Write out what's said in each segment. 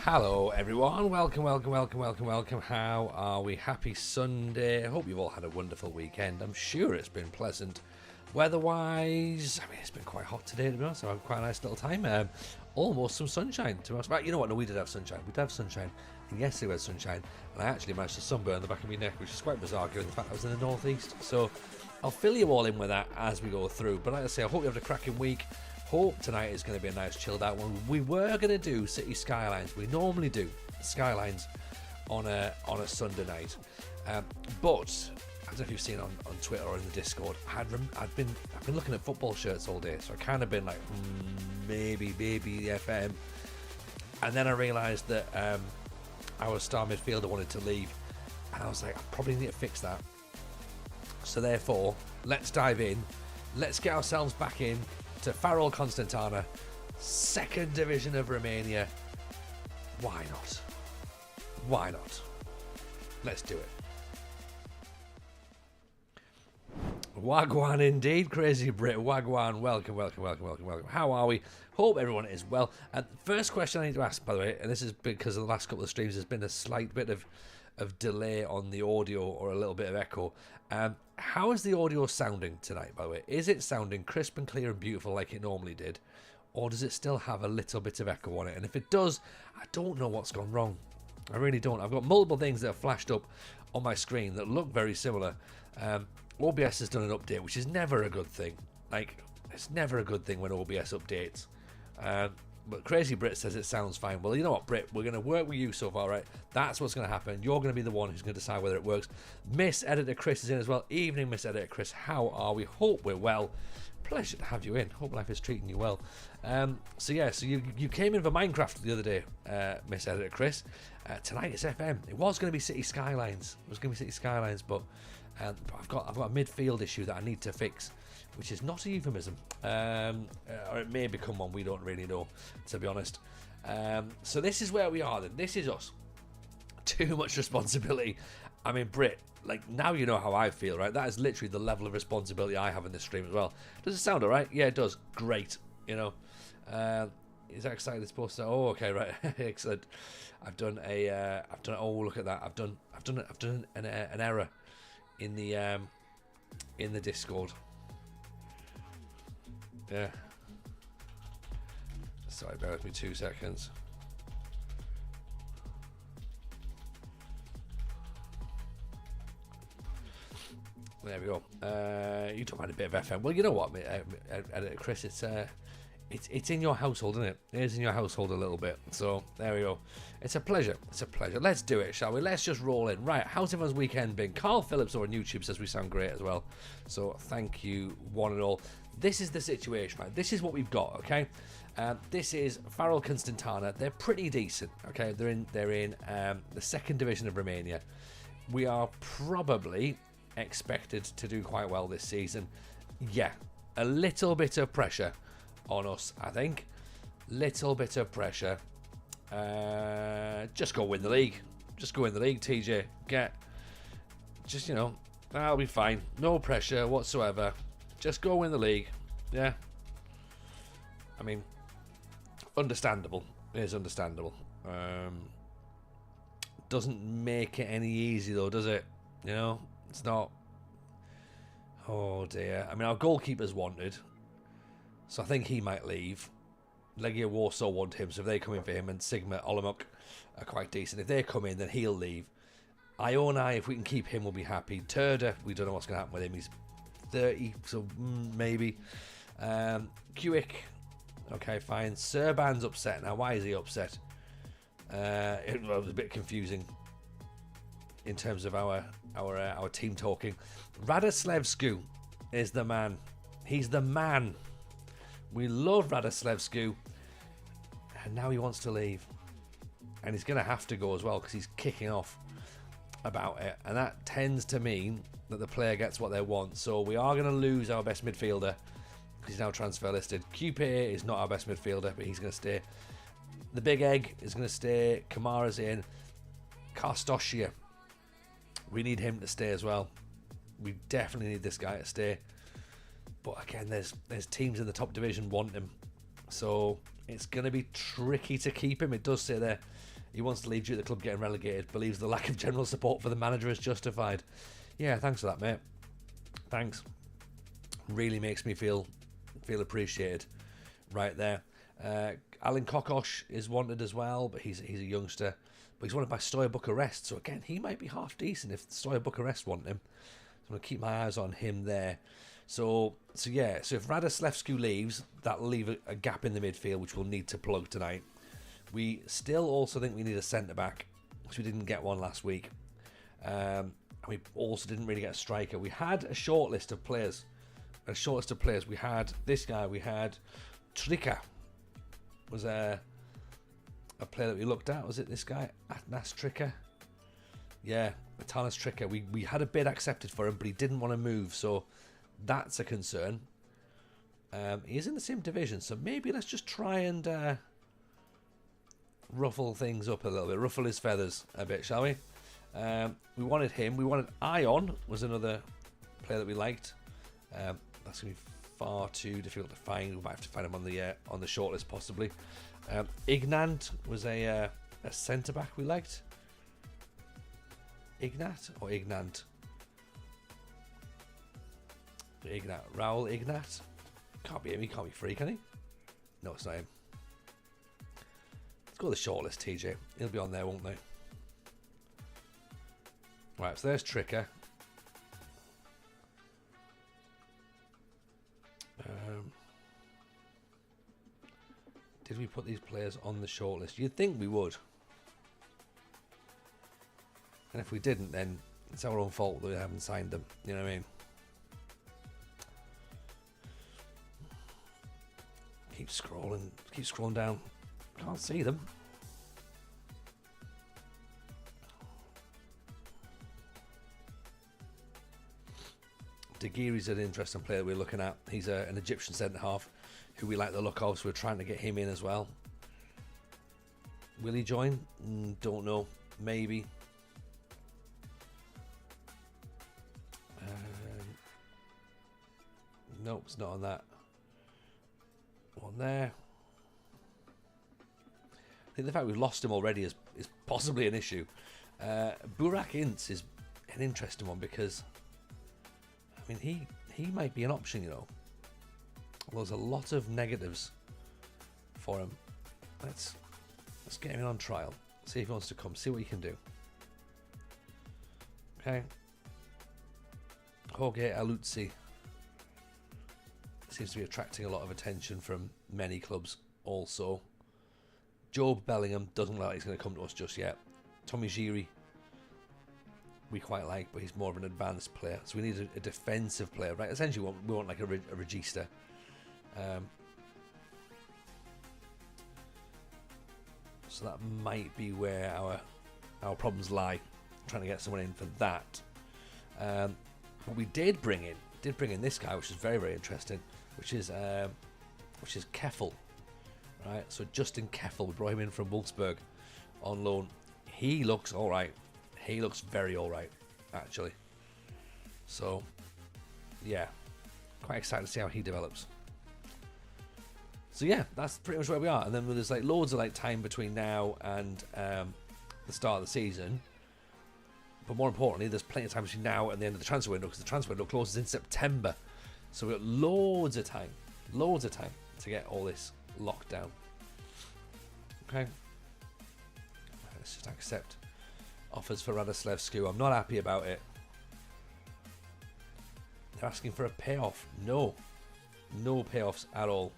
Hello everyone, welcome. How are we? Happy Sunday. I hope you've all had a wonderful weekend. I'm sure it's been pleasant. Weather-wise, I mean, it's been quite hot today, to be honest. So I've had quite a nice little time. Almost some sunshine, to be honest. Right, you know what? No, we did have sunshine. We did have sunshine. And yesterday we had sunshine. And I actually managed to sunburn the back of my neck, which is quite bizarre given the fact I was in the northeast. So I'll fill you all in with that as we go through. But like I say, I hope you have a cracking week. Hope tonight is going to be a nice chilled out one. We were going to do City Skylines. We normally do Skylines on a Sunday night. But I don't know if you've seen on Twitter or in the Discord, I've been looking at football shirts all day, so I kind of been like, maybe the FM. And then I realised that our star midfielder wanted to leave, and I was like, I probably need to fix that. So therefore, let's dive in. Let's get ourselves back in to Farul Constanta, second division of Romania. Why not? Why not? Let's do it. Wagwan indeed, Crazy Brit. Wagwan, welcome. How are we? Hope everyone is well. First question I need to ask, by the way, and this is because of the last couple of streams, there's been a slight bit of delay on the audio or a little bit of echo. How is the audio sounding tonight, by the way? Is it sounding crisp and clear and beautiful like it normally did? Or does it still have a little bit of echo on it? And if it does, I don't know what's gone wrong. I really don't. I've got multiple things that have flashed up on my screen that look very similar. OBS has done an update, which is never a good thing. Like, it's never a good thing when OBS updates. But Crazy Brit says it sounds fine. Well, you know what, Brit? We're going to work with you so far, right? That's what's going to happen. You're going to be the one who's going to decide whether it works. Miss Editor Chris is in as well. Evening, Miss Editor Chris. How are we? Hope we're well. Pleasure to have you in. Hope life is treating you well. So you came in for Minecraft the other day, Miss Editor Chris. Tonight it's FM. It was going to be City Skylines. But I've got a midfield issue that I need to fix, which is not a euphemism, or it may become one. We don't really know, to be honest. So this is where we are then. This is us. Too much responsibility. I mean, Brit, like, now you know how I feel, right? That is literally the level of responsibility I have in this stream as well. Does it sound alright? Yeah, it does. Great. You know, is that exciting? It's supposed to. Oh, okay, right. Excellent. I've done. Oh, look at that. I've done an error in the Discord. Yeah. Sorry, bear with me 2 seconds. There we go. You don't mind a bit of FM. Well, you know what, Chris, it's in your household, isn't it? It is in your household a little bit. So there we go. It's a pleasure. Let's do it, shall we? Let's just roll in. Right, how's everyone's weekend been? Carl Phillips over on YouTube says we sound great as well. So thank you, one and all. This is the situation, right? This is what we've got, okay? This is Farul Constanta. They're pretty decent, okay? They're in the second division of Romania. We are probably expected to do quite well this season. Yeah, a little bit of pressure on us, I think. Little bit of pressure. Just go win the league. TJ. That'll be fine. No pressure whatsoever. Just go win the league. Yeah. I mean, understandable. It is understandable. Doesn't make it any easy though, does it? You know, it's not. Oh dear. I mean, our goalkeeper's wanted, so I think he might leave. Legia Warsaw want him, so if they come in for him, and Sigma Olomouc are quite decent. If they come in, then he'll leave. Ionai, if we can keep him, we'll be happy. Turda, we don't know what's going to happen with him. He's 30, so maybe. Kuik, okay, fine. Serban's upset now. Why is he upset? It was a bit confusing in terms of our team talking. Radoslevsku is the man. He's the man. We love Radoslevsku, and now he wants to leave, and he's going to have to go as well because he's kicking off about it, and that tends to mean that the player gets what they want. So we are going to lose our best midfielder because he's now transfer listed. QP is not our best midfielder, but he's going to stay. The big egg is going to stay. Kamara's in. Karstoshia, we need him to stay as well. We definitely need this guy to stay. But again, there's teams in the top division want him, so it's going to be tricky to keep him. It does say there he wants to leave due to the club getting relegated. Believes the lack of general support for the manager is justified. Yeah, thanks for that, mate. Thanks. Really makes me feel appreciated right there. Alan Kokosh is wanted as well, but he's a youngster. But he's wanted by Stoya Bucharest, so again, he might be half decent if Stoya Bucharest want him. So I'm going to keep my eyes on him there. So if Radoslevsku leaves, that'll leave a gap in the midfield, which we'll need to plug tonight. We still also think we need a centre-back, because we didn't get one last week. We also didn't really get a striker. We had a short list of players. We had this guy. We had Trika. Was a player that we looked at. Was it this guy? Atnas Trika? Yeah, Atanas Trika. We had a bid accepted for him, but he didn't want to move, so that's a concern. He is in the same division, so maybe let's just try and ruffle things up a little bit. Ruffle his feathers a bit, shall we? We wanted him. We wanted Ion, was another player that we liked. That's going to be far too difficult to find. We might have to find him on the shortlist possibly. Ignant was a centre back we liked. Ignat or Ignant? Ignat. Raul Ignat. Can't be him. He can't be free, can he? No, it's not him. Let's go to the shortlist, TJ. He'll be on there, won't they? Right, so there's Tricker. Did we put these players on the shortlist? You'd think we would. And if we didn't, then it's our own fault that we haven't signed them. You know what I mean? Keep scrolling down. Can't see them. Dagiri's an interesting player that we're looking at. He's an Egyptian centre-half who we like the look of, so we're trying to get him in as well. Will he join? Don't know. Maybe. Nope, it's not on that one there. I think the fact we've lost him already is possibly an issue. Burak Ince is an interesting one because, I mean, he might be an option, you know. There's a lot of negatives for him. Let's get him in on trial. See if he wants to come. See what he can do. Okay. Jorge Aluzzi seems to be attracting a lot of attention from many clubs also. Job Bellingham doesn't look like he's going to come to us just yet. Tommy Giri we quite like, but he's more of an advanced player. So we need a defensive player, right? Essentially we want like a regista. So that might be where our problems lie, trying to get someone in for that. But we did bring in this guy, which is very, very interesting, which is Keffel, right? So Justin Keffel, we brought him in from Wolfsburg on loan. He looks all right. He looks very all right, actually. So yeah, quite excited to see how he develops. So yeah, that's pretty much where we are. And then there's like loads of like time between now and the start of the season. But more importantly, there's plenty of time between now and the end of the transfer window, because the transfer window closes in September. So we've got loads of time to get all this locked down. Okay. Let's just accept offers for Radoslevsku. I'm not happy about it. They're asking for a payoff. No payoffs at all.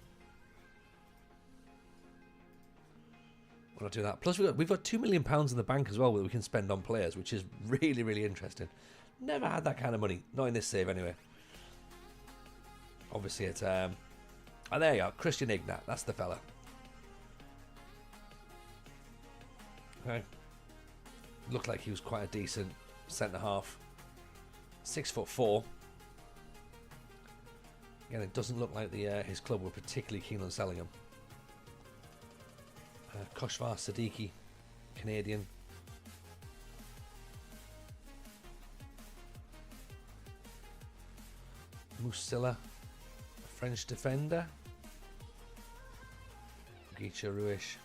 we're not doing that. Plus, we've got £2 million in the bank as well that we can spend on players, which is really, really interesting. Never had that kind of money. Not in this save, anyway. Obviously, it's... oh, there you are. Christian Ignat. That's the fella. Okay. Looked like he was quite a decent centre-half. 6'4". Again, it doesn't look like his club were particularly keen on selling him. Koshvar Siddiqui, Canadian. Musilla, French defender. Gicha Ruish.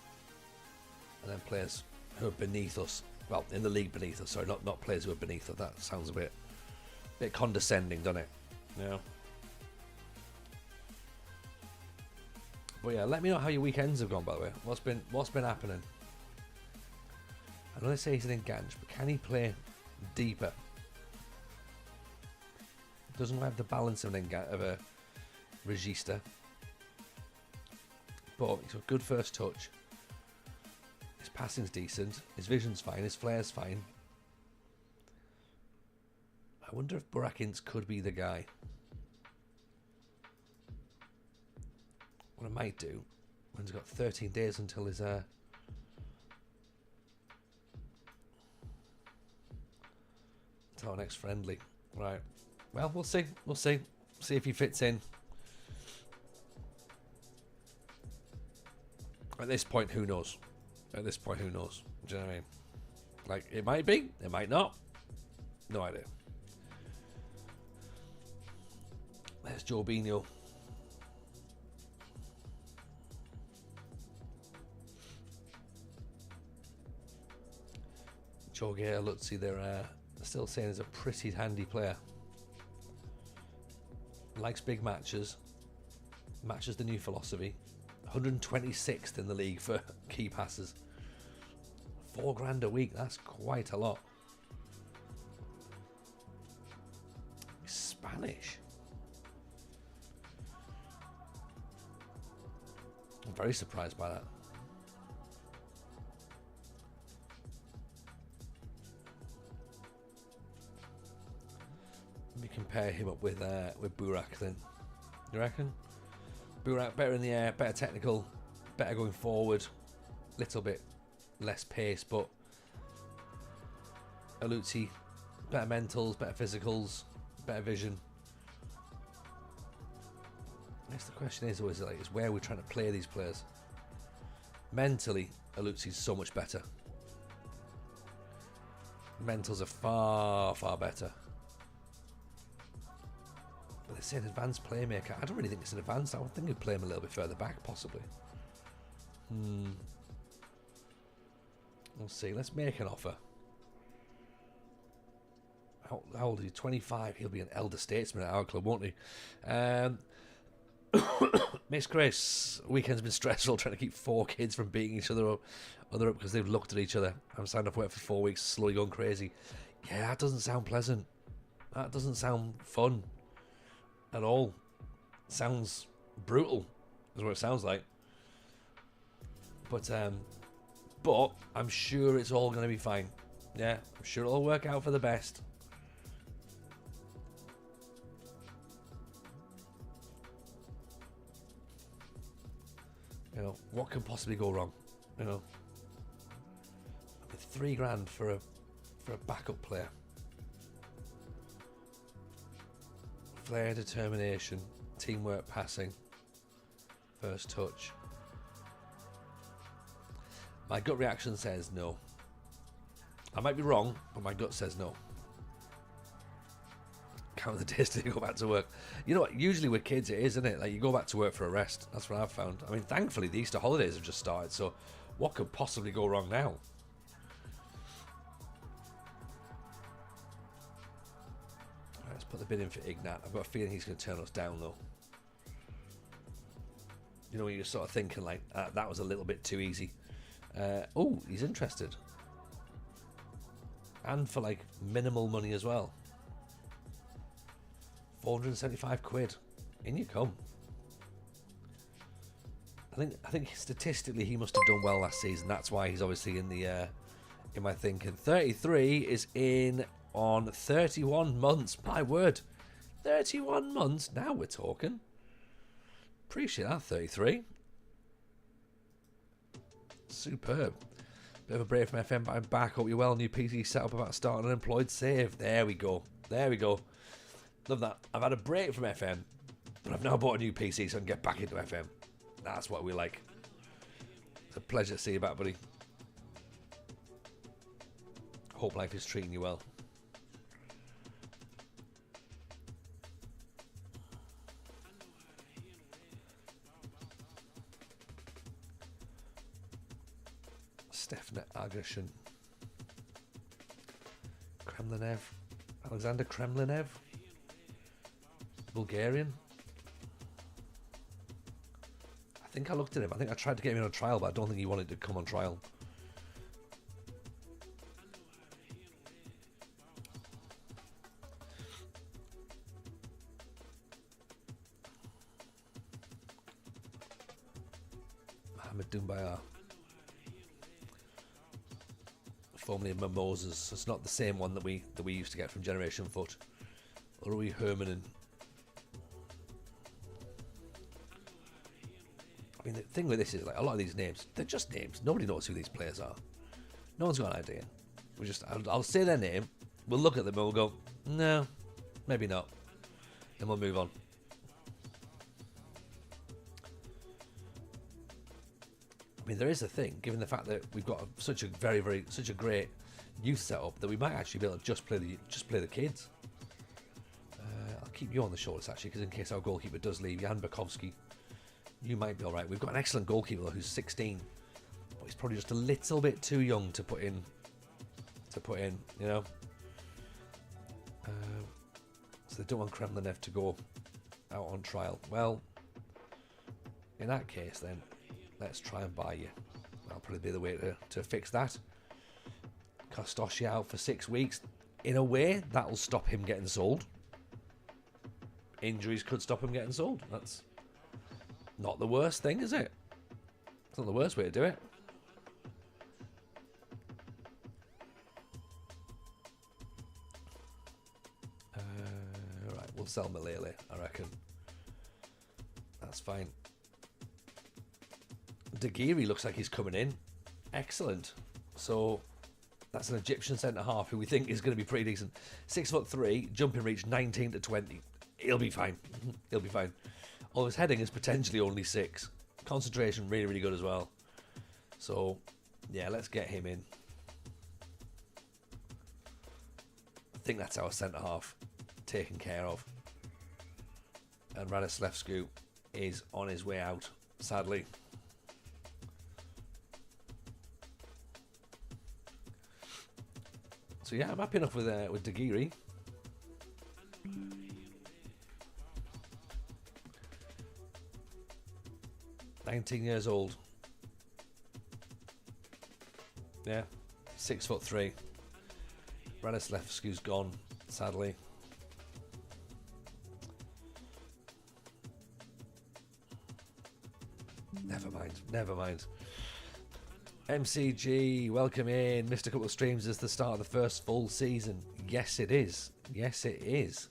And then players who are beneath us. Well, in the league beneath us. Sorry, not players who are beneath us. That sounds a bit condescending, doesn't it? Yeah. But yeah, let me know how your weekends have gone, by the way. What's been happening? I know they say he's an Enganche, but can he play deeper? Doesn't have the balance of a Regista. But he's got good first touch. His passing's decent. His vision's fine. His flair's fine. I wonder if Burakins could be the guy. What I might do, when he's got 13 days until his until our next friendly. Right. Well, we'll see. We'll see. See if he fits in. At this point, who knows? At this point, who knows? Do you know what I mean? Like, it might be, it might not. No idea. There's Jorginho. Jorge Lutzi, they're still saying he's a pretty handy player. Likes big matches. Matches the new philosophy. 126th in the league for key passes. $4,000 a week, that's quite a lot. He's Spanish. I'm very surprised by that. Let me compare him up with Burak then. You reckon? Burak better in the air, better technical, better going forward, little bit less pace, but Aluzzi, better mentals, better physicals, better vision. I guess the question is always like, is where we're trying to play these players. Mentally, Aluzzi's so much better. Mentals are far, far better. But they say an advanced playmaker. I don't really think it's an advanced. I would think you'd play him a little bit further back, possibly. We'll see. Let's make an offer. How old is he? 25. He'll be an elder statesman at our club, won't he? Miss Grace, weekend's been stressful trying to keep 4 kids from beating each other up because they've looked at each other. I'm signed off work for 4 weeks, slowly going crazy. Yeah, that doesn't sound pleasant. That doesn't sound fun at all. Sounds brutal, is what it sounds like. But I'm sure it's all going to be fine. Yeah, I'm sure it'll all work out for the best. You know, what can possibly go wrong? You know, $3,000 for a backup player. Flair, determination, teamwork, passing, first touch. My gut reaction says no. I might be wrong, but my gut says no. Count the days till you go back to work. You know what? Usually with kids it is, isn't it? Like, you go back to work for a rest. That's what I've found. I mean, thankfully the Easter holidays have just started, so what could possibly go wrong now? Right, let's put the bid in for Ignat. I've got a feeling he's going to turn us down, though. You know, you're sort of thinking like, that was a little bit too easy. Oh, he's interested. And for like minimal money as well. 475 quid. In you come. I think statistically he must have done well last season. That's why he's obviously in the in my thinking. 33 is in on 31 months. My word, 31 months. Now we're talking. Appreciate that. 33. Superb. Bit of a break from FM, but I'm back. Hope you're well. New PC setup about starting an employed save. There we go. There we go. Love that. I've had a break from FM, but I've now bought a new PC so I can get back into FM. That's what we like. It's a pleasure to see you back, buddy. Hope life is treating you well. Stefan Agashin. Kremlinev. Alexander Kremlinev. Bulgarian. I think I looked at him. I think I tried to get him in on trial, but I don't think he wanted to come on trial. Mohamed Doumbaya. Formerly of Mimosas. It's not the same one that we used to get from Generation Foot. Rui Hermanen. I mean, the thing with this is, like, a lot of these names, they're just names. Nobody knows who these players are. No one's got an idea. I'll say their name, we'll look at them and we'll go, no, maybe not. And we'll move on. I mean, there is a thing, given the fact that we've got such a great youth setup, that we might actually be able to just play the kids. I'll keep you on the shortlist, actually, because in case our goalkeeper does leave, Jan Bakovsky, you might be all right. We've got an excellent goalkeeper who's 16, but he's probably just a little bit too young to put in. You know. So they don't want Kremlinev to go out on trial. Well, in that case, then let's try and buy you. That'll probably be the way to fix that. Kostoshi out for 6 weeks. In a way, that'll stop him getting sold. Injuries could stop him getting sold. That's not the worst thing, is it? It's not the worst way to do it. Right, we'll sell Malele, I reckon. That's fine. Dagiri looks like he's coming in. Excellent. So that's an Egyptian centre-half who we think is going to be pretty decent. 6'3", jumping reach 19 to 20. He'll be fine. He'll be fine. Although his heading is potentially only 6. Concentration really, really good as well. So, yeah, let's get him in. I think that's our centre-half taken care of. And Radislevsku is on his way out, sadly. So yeah, I'm happy enough with Dagiri. $19 years old. Yeah, 6'3". Radislevsku's gone, sadly. Never mind. MCG, welcome in. Missed a couple of streams as the start of the first full season. Yes, it is. Yes, it is.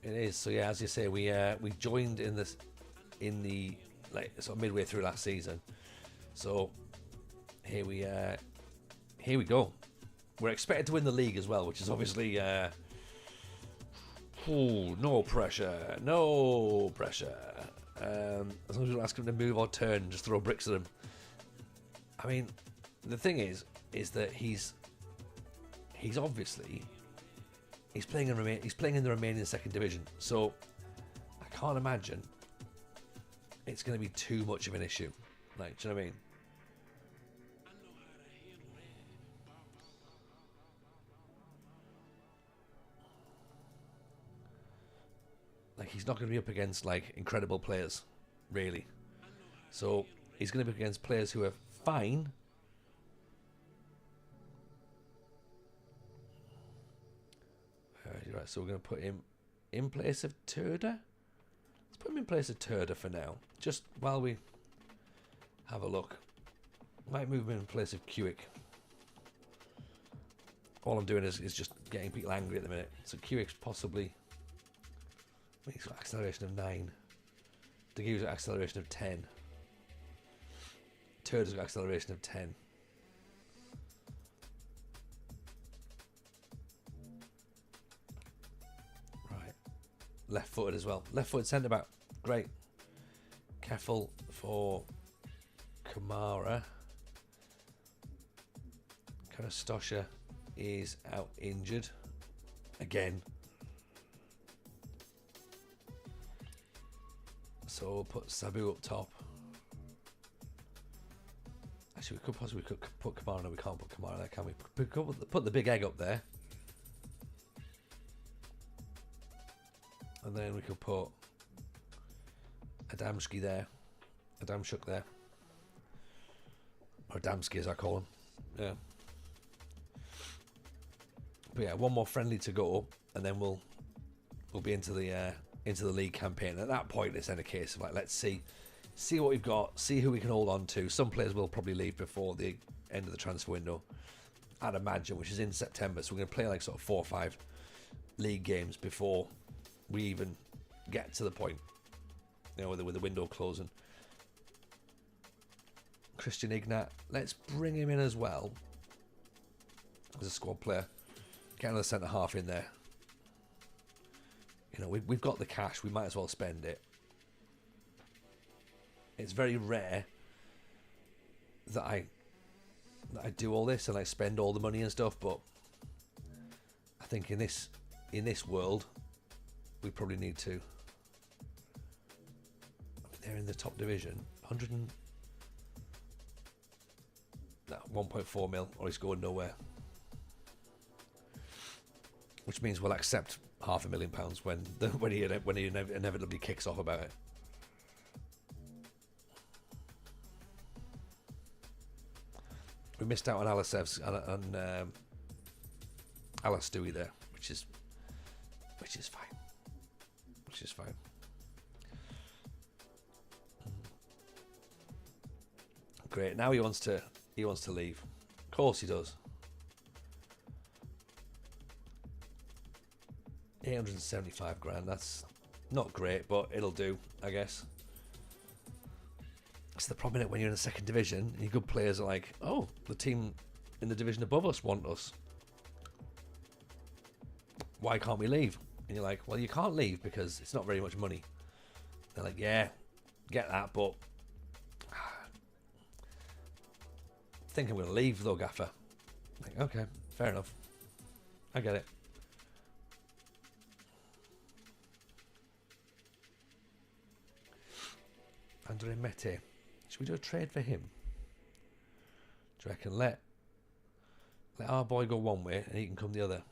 It is. So yeah, as you say, we joined in the like sort of midway through last season. So here we go. We're expected to win the league as well, which is obviously no pressure. As long as we don't ask him to move or turn, just throw bricks at him. I mean, the thing is that he's obviously playing in the Romanian second division, so I can't imagine it's going to be too much of an issue. Like, do you know what I mean? Like, he's not going to be up against like incredible players, really. So he's going to be up against players who are fine. Right, so we're going to put him in place of Turda. Let's put him in place of Turda for now, just while we have a look. Might move him in place of Kuik. All I'm doing is just getting people angry at the minute. So Kuik's possibly... He's got acceleration of 9. Dagui's got acceleration of 10. Turda's got acceleration of 10. Right. Left-footed as well. Left-footed centre-back. Great. Careful for Kamara. Karastosha is out injured. Again. So we'll put Sabu up top. Actually, we could possibly put Kamara. No, we can't put Kamara there, can we? We could put the big egg up there. And then we could put Adamski there. Adamshuk there. Or Adamski as I call him. Yeah. But yeah, one more friendly to go, and then we'll be into the league campaign. At that point, it's then a case of like, let's see what we've got, see who we can hold on to. Some players will probably leave before the end of the transfer window, I'd imagine, which is in September. So we're going to play like sort of 4 or 5 league games before we even get to the point, you know, with the window closing. Christian Ignat, let's bring him in as well as a squad player. Get another centre half in there. You know, we've got the cash. We might as well spend it. It's very rare that I do all this and I spend all the money and stuff, but I think in this world, we probably need to. They're in the top division. 1.4 mil, or he's going nowhere. Which means we'll accept £500,000 when he inevitably kicks off about it. We missed out on Alasev's and Alastui there, which is fine. Which is fine. Great. Now he wants to leave. Of course he does. 875 grand, that's not great, but it'll do, I guess. It's the problem when you're in the second division and your good players are like, oh, the team in the division above us want us. Why can't we leave? And you're like, well, you can't leave because it's not very much money. They're like, yeah, get that, but I think I'm going to leave though, Gaffer. Like, okay, fair enough. I get it. Andre Mete. Should we do a trade for him? Do you reckon let our boy go one way and he can come the other?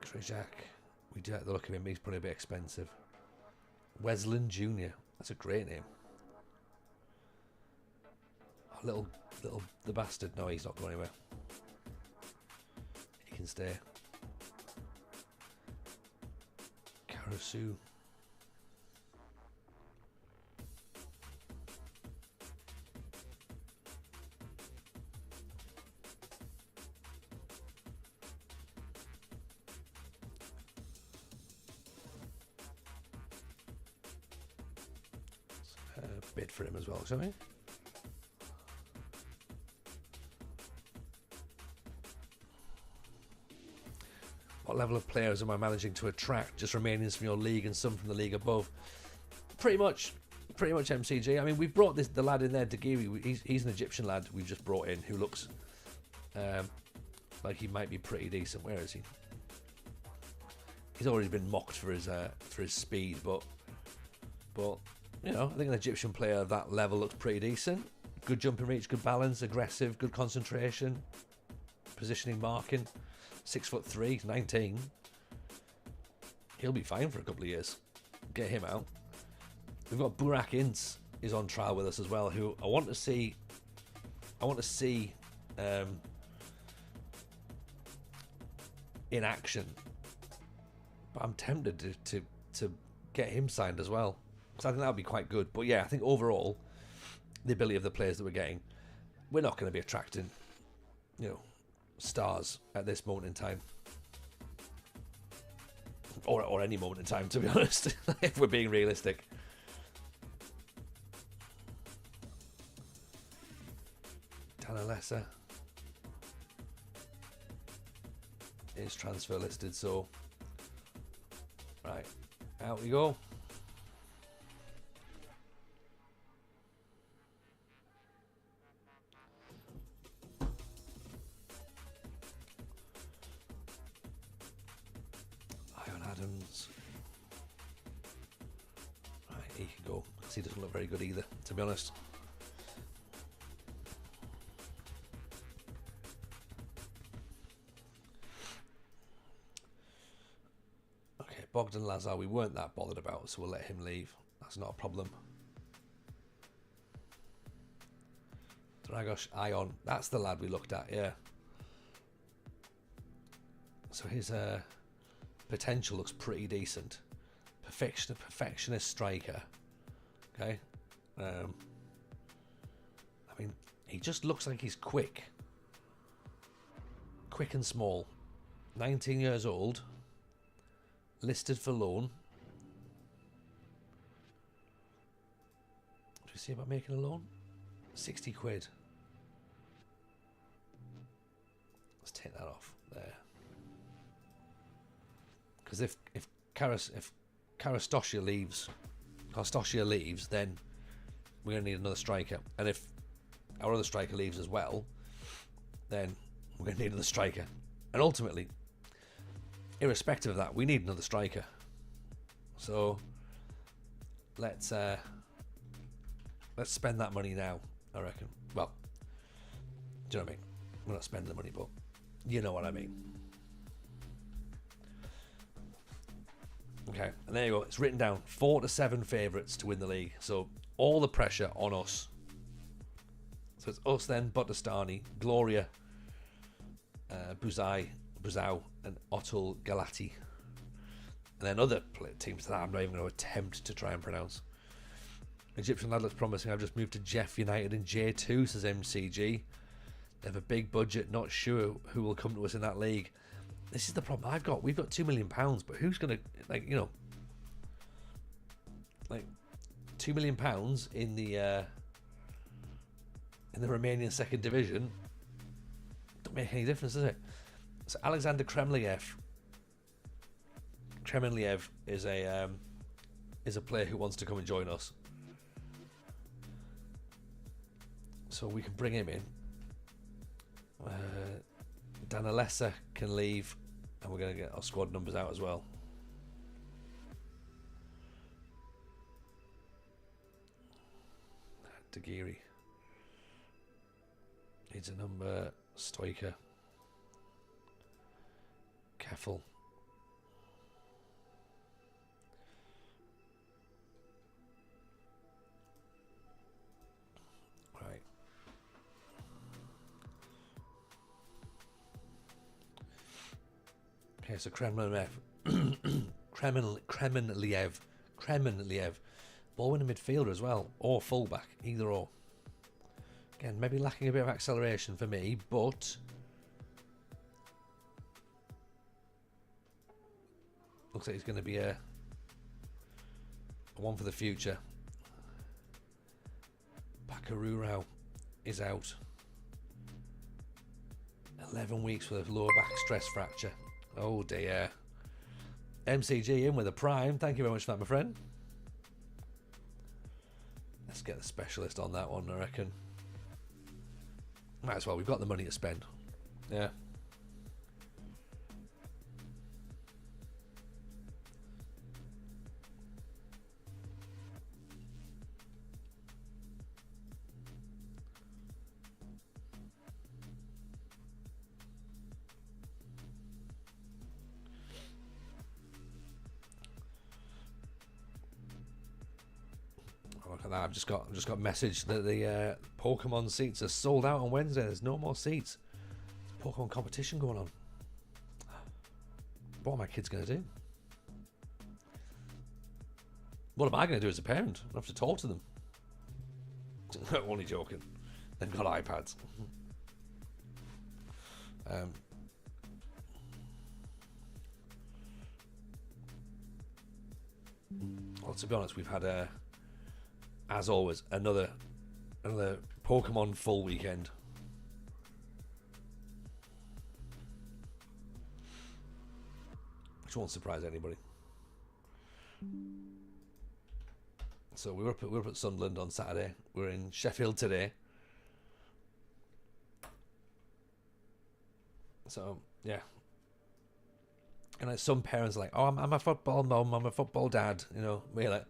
Krizak. We do like the look of him. He's probably a bit expensive. Wesleyan Jr. That's a great name. Oh, little the bastard. No, he's not going anywhere. He can stay. Karasu. Bid for him as well, shall we? What level of players am I managing to attract? Just Romanians from your league and some from the league above. Pretty much MCG. I mean, we've brought the lad in there, Dagiri. He's an Egyptian lad we've just brought in who looks like he might be pretty decent. Where is he? He's already been mocked for his speed, but you know, I think an Egyptian player of that level looks pretty decent. Good jumping reach, good balance, aggressive, good concentration, positioning, marking. 6'3", 19. He'll be fine for a couple of years. Get him out. We've got Burak Ince is on trial with us as well, who I want to see in action. But I'm tempted to to get him signed as well. Because I think that would be quite good. But yeah, I think overall, the ability of the players that we're getting, we're not going to be attracting, stars at this moment in time. Or any moment in time, to be honest, if we're being realistic. Danilesa is transfer listed, so right, out we go. Adams. Right, he can go. He doesn't look very good either, to be honest. Okay, Bogdan Lazar, we weren't that bothered about, so we'll let him leave. That's not a problem. Dragos Ion, that's the lad we looked at, yeah. So his potential looks pretty decent. Perfectionist striker. Okay. I mean, he just looks like he's quick. Quick and small. 19 years old. Listed for loan. Do you see about making a loan? 60 quid. Let's take that off there. Because if Karastoshia leaves, then we're going to need another striker. And if our other striker leaves as well, then we're going to need another striker. And ultimately, irrespective of that, we need another striker. So let's spend that money now, I reckon. Well, do you know what I mean? We're not spending the money, but you know what I mean. Okay, and there you go. It's written down 4 to 7 favourites to win the league. So all the pressure on us. So it's us then, Butterstani, Gloria, Buzau, and Otul Galati. And then other teams that I'm not even going to attempt to try and pronounce. Egyptian lad looks promising. I've just moved to Jeff United in J2, says MCG. They have a big budget. Not sure who will come to us in that league. This is the problem I've got. We've got £2 million, but who's going to, £2 million in the Romanian second division? Don't make any difference, does it? So Alexander Kremliev is a player who wants to come and join us. So we can bring him in. Danilesa can leave, and we're going to get our squad numbers out as well. Dagiri needs a number. Stoiker, Keffel, right. Okay, so Kremliev, ball winning midfielder as well, or fullback, either or. Again, maybe lacking a bit of acceleration for me, but looks like he's going to be a one for the future. Bakarurau is out. 11 weeks with a lower back stress fracture. Oh dear. MCG in with a prime. Thank you very much for that, my friend. Let's get the specialist on that one, I reckon. Might as well. We've got the money to spend. Yeah. Look at that! I've just got a message that the Pokemon seats are sold out on Wednesday. There's no more seats. There's Pokemon competition going on. What are my kids going to do? What am I going to do as a parent? I have to talk to them. Only joking. They've got iPads. Well, to be honest, we've had as always, another Pokemon full weekend. Which won't surprise anybody. So we were up at Sunderland on Saturday. We're in Sheffield today. So yeah. And like some parents are like, oh, I'm a football mum, I'm a football dad. You know, we're like,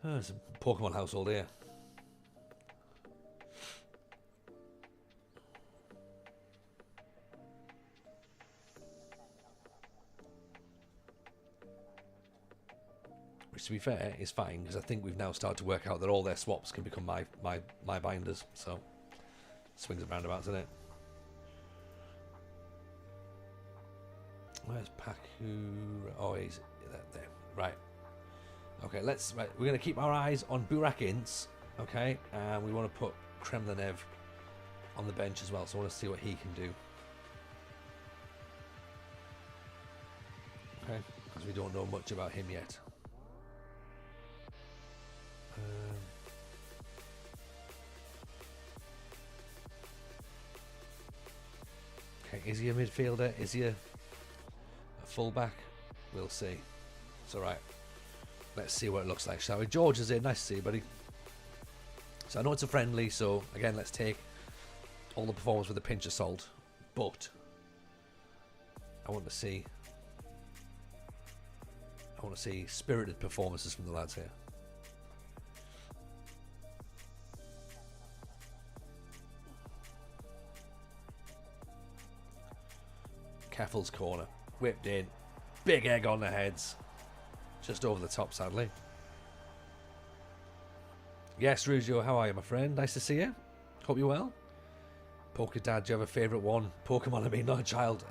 oh, it's a Pokemon household here. Which, to be fair, is fine, because I think we've now started to work out that all their swaps can become my binders. So, swings and roundabouts, isn't it? Where's Paku? Oh, he's there. Right. Okay, we're going to keep our eyes on Burak Ince. Okay, and we want to put Kremlinev on the bench as well. So I want to see what he can do. Okay, because we don't know much about him yet. Okay, is he a midfielder? Is he a fullback? We'll see. It's alright. Let's see what it looks like, shall we? George is in. Nice to see you, buddy. So I know it's a friendly, so again, let's take all the performance with a pinch of salt. But I want to see spirited performances from the lads here. Keffel's corner. Whipped in. Big egg on the heads. Just over the top, sadly. Yes, Rugio, how are you, my friend? Nice to see you. Hope you're well. Poker Dad, do you have a favourite one? Pokemon, I mean, not a child.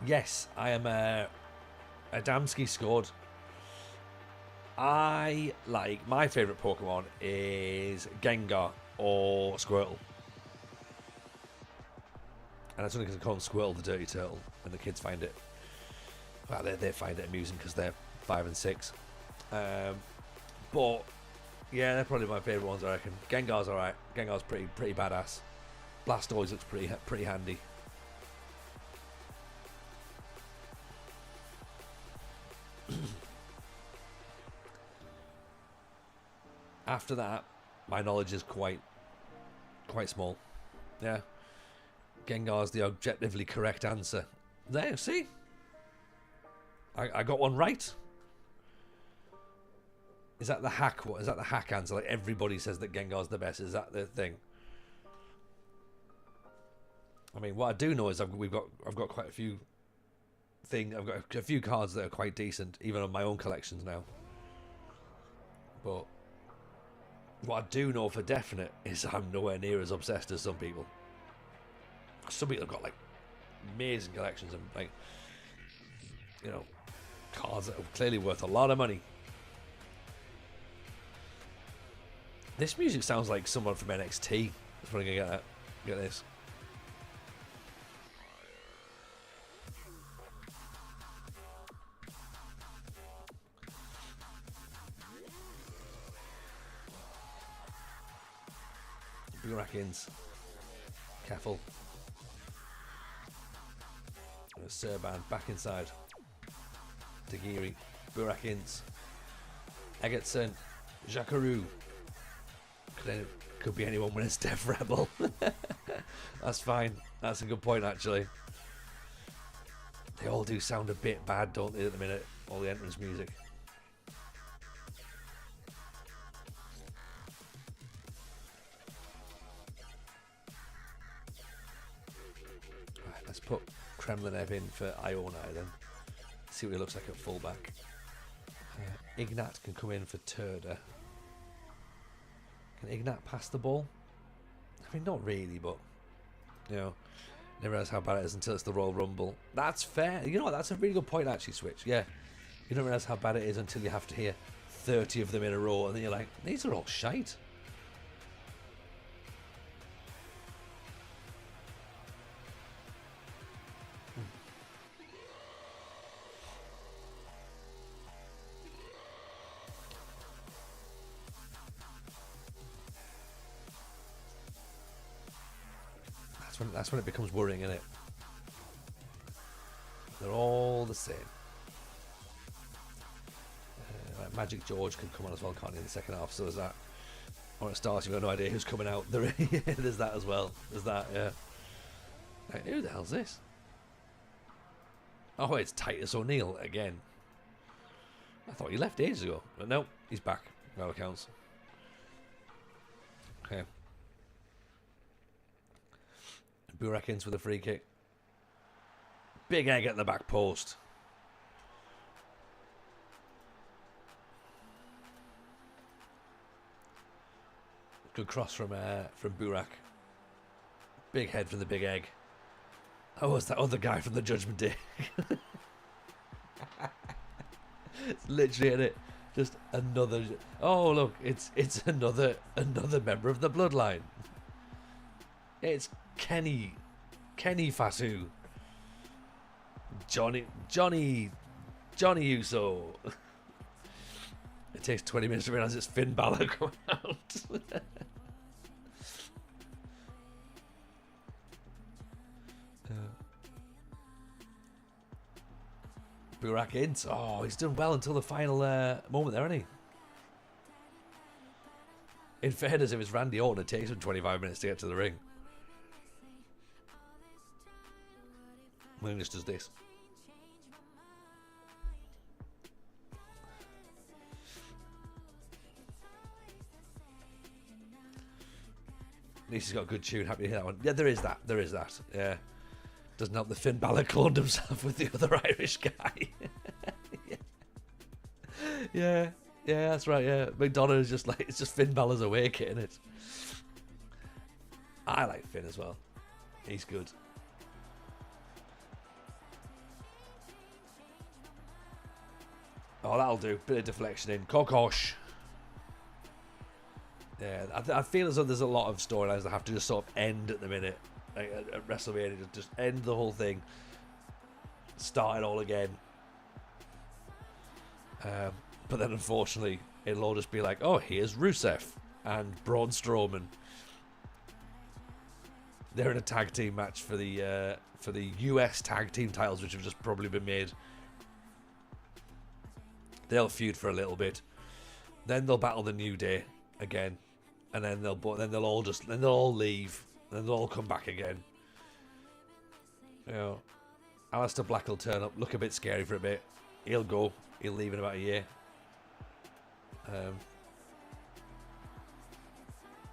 Yes, I am Adamski scored. I like, my favourite Pokemon is Gengar or Squirtle. And that's only because I call him Squirtle the Dirty Turtle, and the kids find it, well, they find it amusing because they're 5 and 6. But yeah, they're probably my favourite ones, I reckon. Gengar's alright. Gengar's pretty badass. Blastoise looks pretty handy. After that, my knowledge is quite small. Yeah. Gengar's the objectively correct answer. There, see? I got one right. Is that the hack? What is that the hack answer? Like everybody says that Gengar's the best. Is that the thing? I mean, what I do know is I've got quite a few I've got a few cards that are quite decent, even on my own collections now. But what I do know for definite is I'm nowhere near as obsessed as some people. Some people have got like amazing collections and like, you know, cards that are clearly worth a lot of money. This music sounds like someone from NXT. That's what I'm gonna get at. Get this. Burakins. Careful. Serban back inside. Dagiri. Burakins. Egertson. Jackaroo. Could be anyone when it's Death Rebel. That's fine. That's a good point, actually. They all do sound a bit bad, don't they, at the minute? All the entrance music. Right, let's put Kremlinev in for Ionai then. See what he looks like at fullback. Ignat can come in for Turda. Can Ignat pass the ball? I mean, not really, but, you know, never realize how bad it is until it's the Royal Rumble. That's fair. You know what? That's a really good point, actually, Switch. Yeah. You don't realize how bad it is until you have to hear 30 of them in a row, and then you're like, these are all shite. That's when it becomes worrying, isn't it? They're all the same. Like Magic George could come on as well, can't he, in the second half? So there's that. Or at start, you've got no idea who's coming out. There's that as well. There's that, yeah. Like, who the hell's this? Oh, it's Titus O'Neil again. I thought he left ages ago, but no, he's back. No accounts. Okay. Burakins with a free kick. Big egg at the back post. Good cross from Burak. Big head from the big egg. Oh, it's that other guy from the Judgment Day. It's literally in it. Just another. Oh look, it's another member of the bloodline. It's Kenny Fatu. Johnny Uso. It takes 20 minutes to realise it's Finn Balor coming out. Burak Ince. Oh, he's done well until the final moment there, hasn't he? In fairness, if it's Randy Orton, it takes him 25 minutes to get to the ring. He just does this. At least he's got a good tune. Happy to hear that one. Yeah, there is that. There is that. Yeah. Doesn't help that Finn Balor cloned himself with the other Irish guy. Yeah. Yeah, that's right. Yeah. McDonough is just like, it's just Finn Balor's away kit, isn't it? I like Finn as well. He's good. Oh, that'll do. Bit of deflection in. Kokosh. Yeah, I feel as though there's a lot of storylines that have to just sort of end at the minute. Like at WrestleMania, just end the whole thing. Start it all again. But then unfortunately, it'll all just be like, oh, here's Rusev and Braun Strowman. They're in a tag team match for the US tag team titles, which have just probably been made. They'll feud for a little bit, then they'll battle the New Day again, and then they'll all leave, then they'll all come back again. You know, Aleister Black will turn up, look a bit scary for a bit. He'll go. He'll leave in about a year.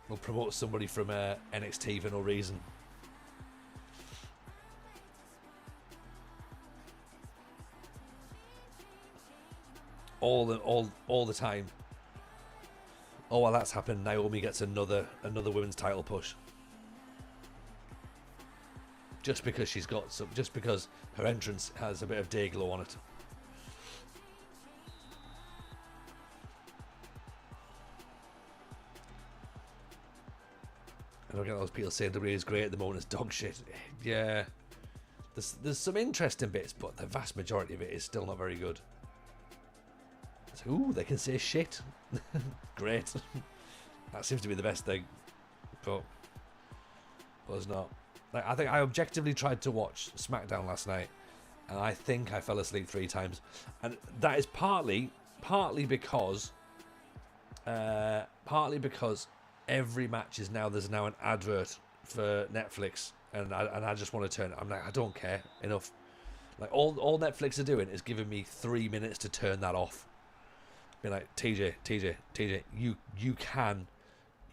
We'll promote somebody from NXT for no reason. All the time. Oh, while that's happened, Naomi gets another women's title push. Just because she's got some, just because her entrance has a bit of day glow on it. I don't get those people saying WWE is great at the moment. It's dog shit. Yeah, there's some interesting bits, but the vast majority of it is still not very good. Ooh, they can say shit. Great. That seems to be the best thing. But it's not. Like, I think I objectively tried to watch SmackDown last night, and I think I fell asleep 3 times. And that is partly because every match is now, there's now an advert for Netflix, and I just want to turn it. I'm like, I don't care. Enough. Like, all Netflix are doing is giving me 3 minutes to turn that off. Be like, TJ,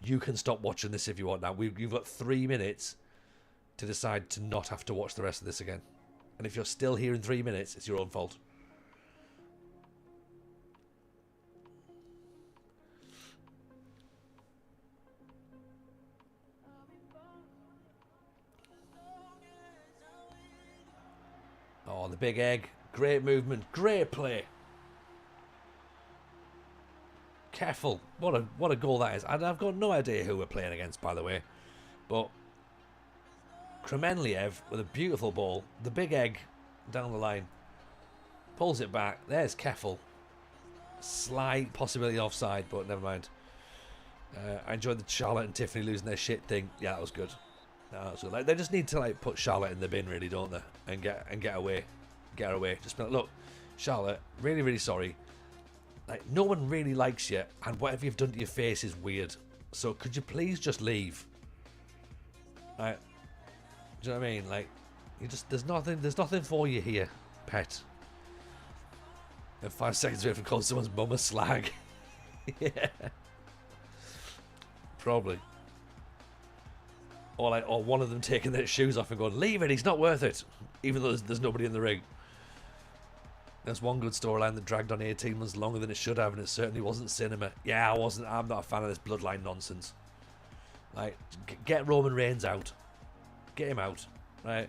you can stop watching this if you want now. You've got 3 minutes to decide to not have to watch the rest of this again. And if you're still here in 3 minutes, it's your own fault. Oh, the big egg. Great movement. Great play. Careful. What a goal that is. And I've got no idea who we're playing against, by the way. But Kremenliev with a beautiful ball. The big egg down the line. Pulls it back. There's Keffel. Slight possibility offside, but never mind. I enjoyed the Charlotte and Tiffany losing their shit thing. Yeah, that was good. That was good. Like, they just need to like put Charlotte in the bin, really, don't they? And get away. Get her away. Just be like, look, Charlotte, really, really sorry. Like, no one really likes you, and whatever you've done to your face is weird. So could you please just leave? Like, do you know what I mean? Like, you just there's nothing for you here, pet. And 5 seconds away from calling someone's mum a slag. Yeah. Probably. Or one of them taking their shoes off and going, leave it, he's not worth it. Even though there's nobody in the ring. There's one good storyline that dragged on 18 months longer than it should have, and it certainly wasn't cinema. Yeah, I'm not a fan of this bloodline nonsense. Like, get Roman Reigns out. Get him out, right?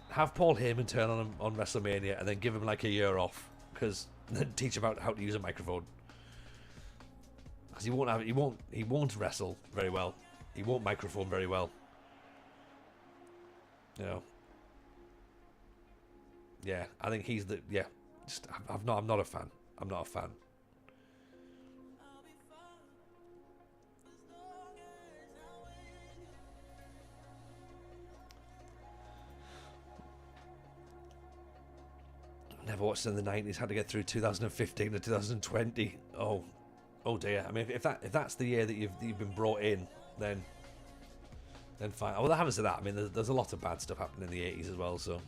Have Paul Heyman turn on him on WrestleMania and then give him like a year off, because then teach him how to use a microphone. Because he won't wrestle very well. He won't microphone very well. You know. Yeah, I think he's the I'm not a fan. I'm not a fan. Never watched it in the 90s. Had to get through 2015 to 2020. Oh dear. I mean, if that's the year that you've been brought in, then fine. Well, I haven't said that. I mean, there's a lot of bad stuff happening in the 80s as well. So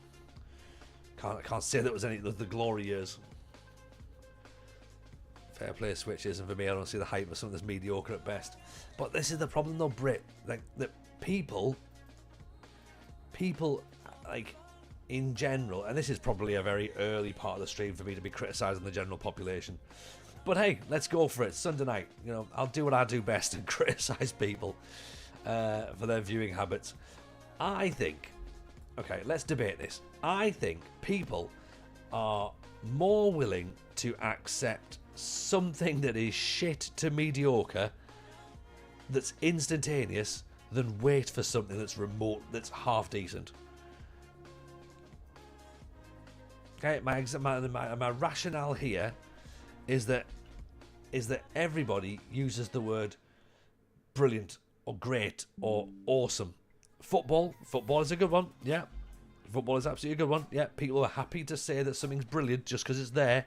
can't say that was any of the glory years. Fair play switches, and for me, I don't see the hype of something that's mediocre at best. But this is the problem, though, Brit. Like that people, like, in general, and this is probably a very early part of the stream for me to be criticising the general population. But hey, let's go for it. Sunday night, you know, I'll do what I do best and criticise people for their viewing habits. I think, okay, let's debate this. I think people are more willing to accept something that is shit to mediocre, that's instantaneous, than wait for something that's remote, that's half decent. Okay, my rationale here is that everybody uses the word brilliant or great or awesome. Football is a good one. Yeah, football is absolutely a good one. Yeah, people are happy to say that something's brilliant just because it's there.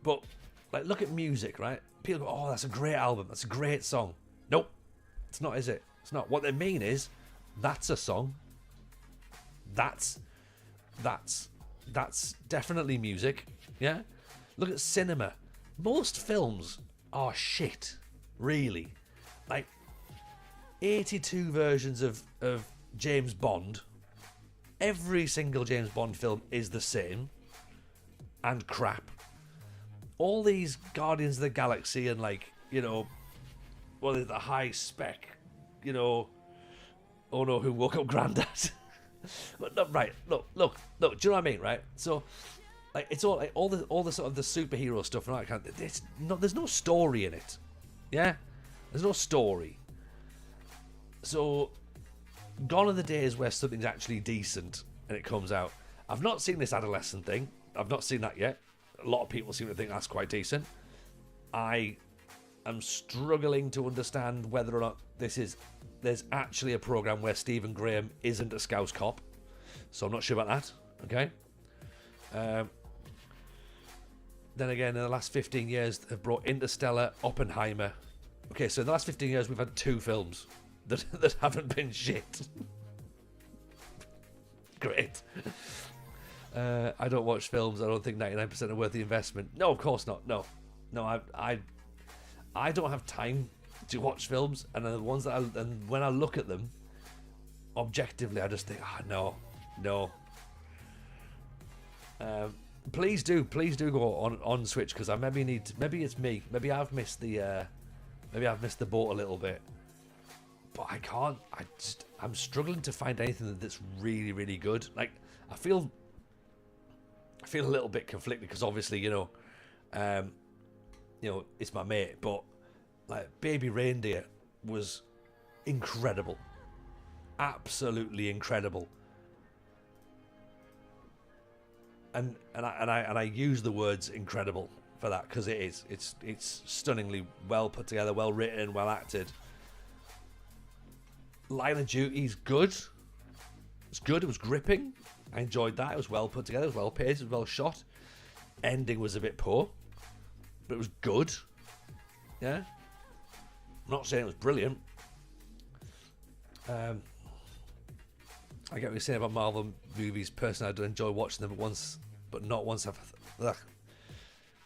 But like, look at music, right? People go, "Oh, that's a great album. That's a great song." Nope, it's not, is it? It's not. What they mean is, that's a song. That's definitely music. Yeah. Look at cinema. Most films are shit, really. Like 82 versions of James Bond. Every single James Bond film is the same and crap. All these Guardians of the Galaxy and, like, you know, well, the high spec, you know, oh no, who woke up Grandad? But no, right, look, do you know what I mean, right? So, like, it's all like all the sort of the superhero stuff and all that kind of, there's no story in it. Yeah? There's no story. So, gone are the days where something's actually decent and it comes out. I've not seen this Adolescent thing. I've not seen that yet. A lot of people seem to think that's quite decent. I am struggling to understand whether or not there's actually a program where Stephen Graham isn't a Scouse cop, so I'm not sure about that. Okay. Then again, in the last 15 years, they've brought Interstellar, Oppenheimer. Okay, so in the last 15 years, we've had 2 films that haven't been shit. Great. I don't watch films. I don't think 99% are worth the investment. No, of course not. No, I don't have time to watch films, and the ones that and when I look at them objectively, I just think, no. Please do go on Switch, because I maybe it's me. Maybe I've missed the boat a little bit. But I can't. I'm struggling to find anything that's really, really good. Like, I feel a little bit conflicted because obviously, you know, it's my mate, but like Baby Reindeer was incredible, absolutely incredible. And I use the words incredible for that because it is. It's stunningly well put together, well written, well acted. Line of Duty's good. It's good. It was gripping. I enjoyed that. It was well put together. It was well paced. It was well shot. Ending was a bit poor, but it was good. Yeah. I'm not saying it was brilliant. I get what you're saying about Marvel movies. Personally, I do enjoy watching them once, but not once. I get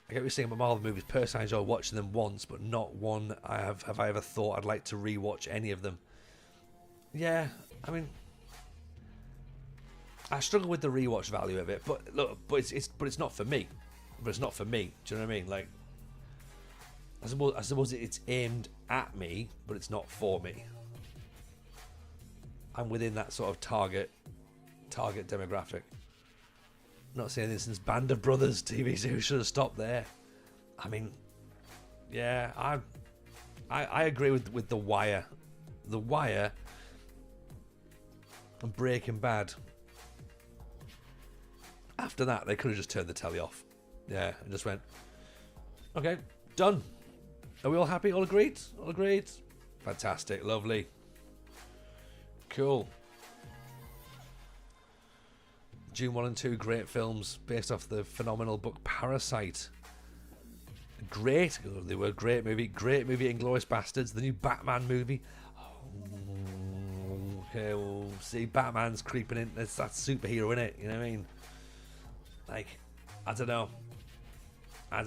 what you're saying about Marvel movies. Personally, I enjoy watching them once, but not one. Have I ever thought I'd like to rewatch any of them? Yeah, I mean, I struggle with the rewatch value of it. But look, it's not for me. But it's not for me. Do you know what I mean? Like, I suppose it's aimed at me, but it's not for me. I'm within that sort of target demographic. Not saying this is Band of Brothers TV series should have stopped there. I mean, yeah, I agree with The Wire. The Wire and Breaking Bad. After that, they could have just turned the telly off. Yeah, and just went, okay, done. Are we all happy? All agreed? All agreed? Fantastic, lovely. Cool. Dune 1 and 2, great films based off the phenomenal book Parasite. Great. They were great movie. Great movie, Inglourious Bastards. The new Batman movie. Okay, well, see, Batman's creeping in. That's that superhero in it. You know what I mean? Like, I don't know. I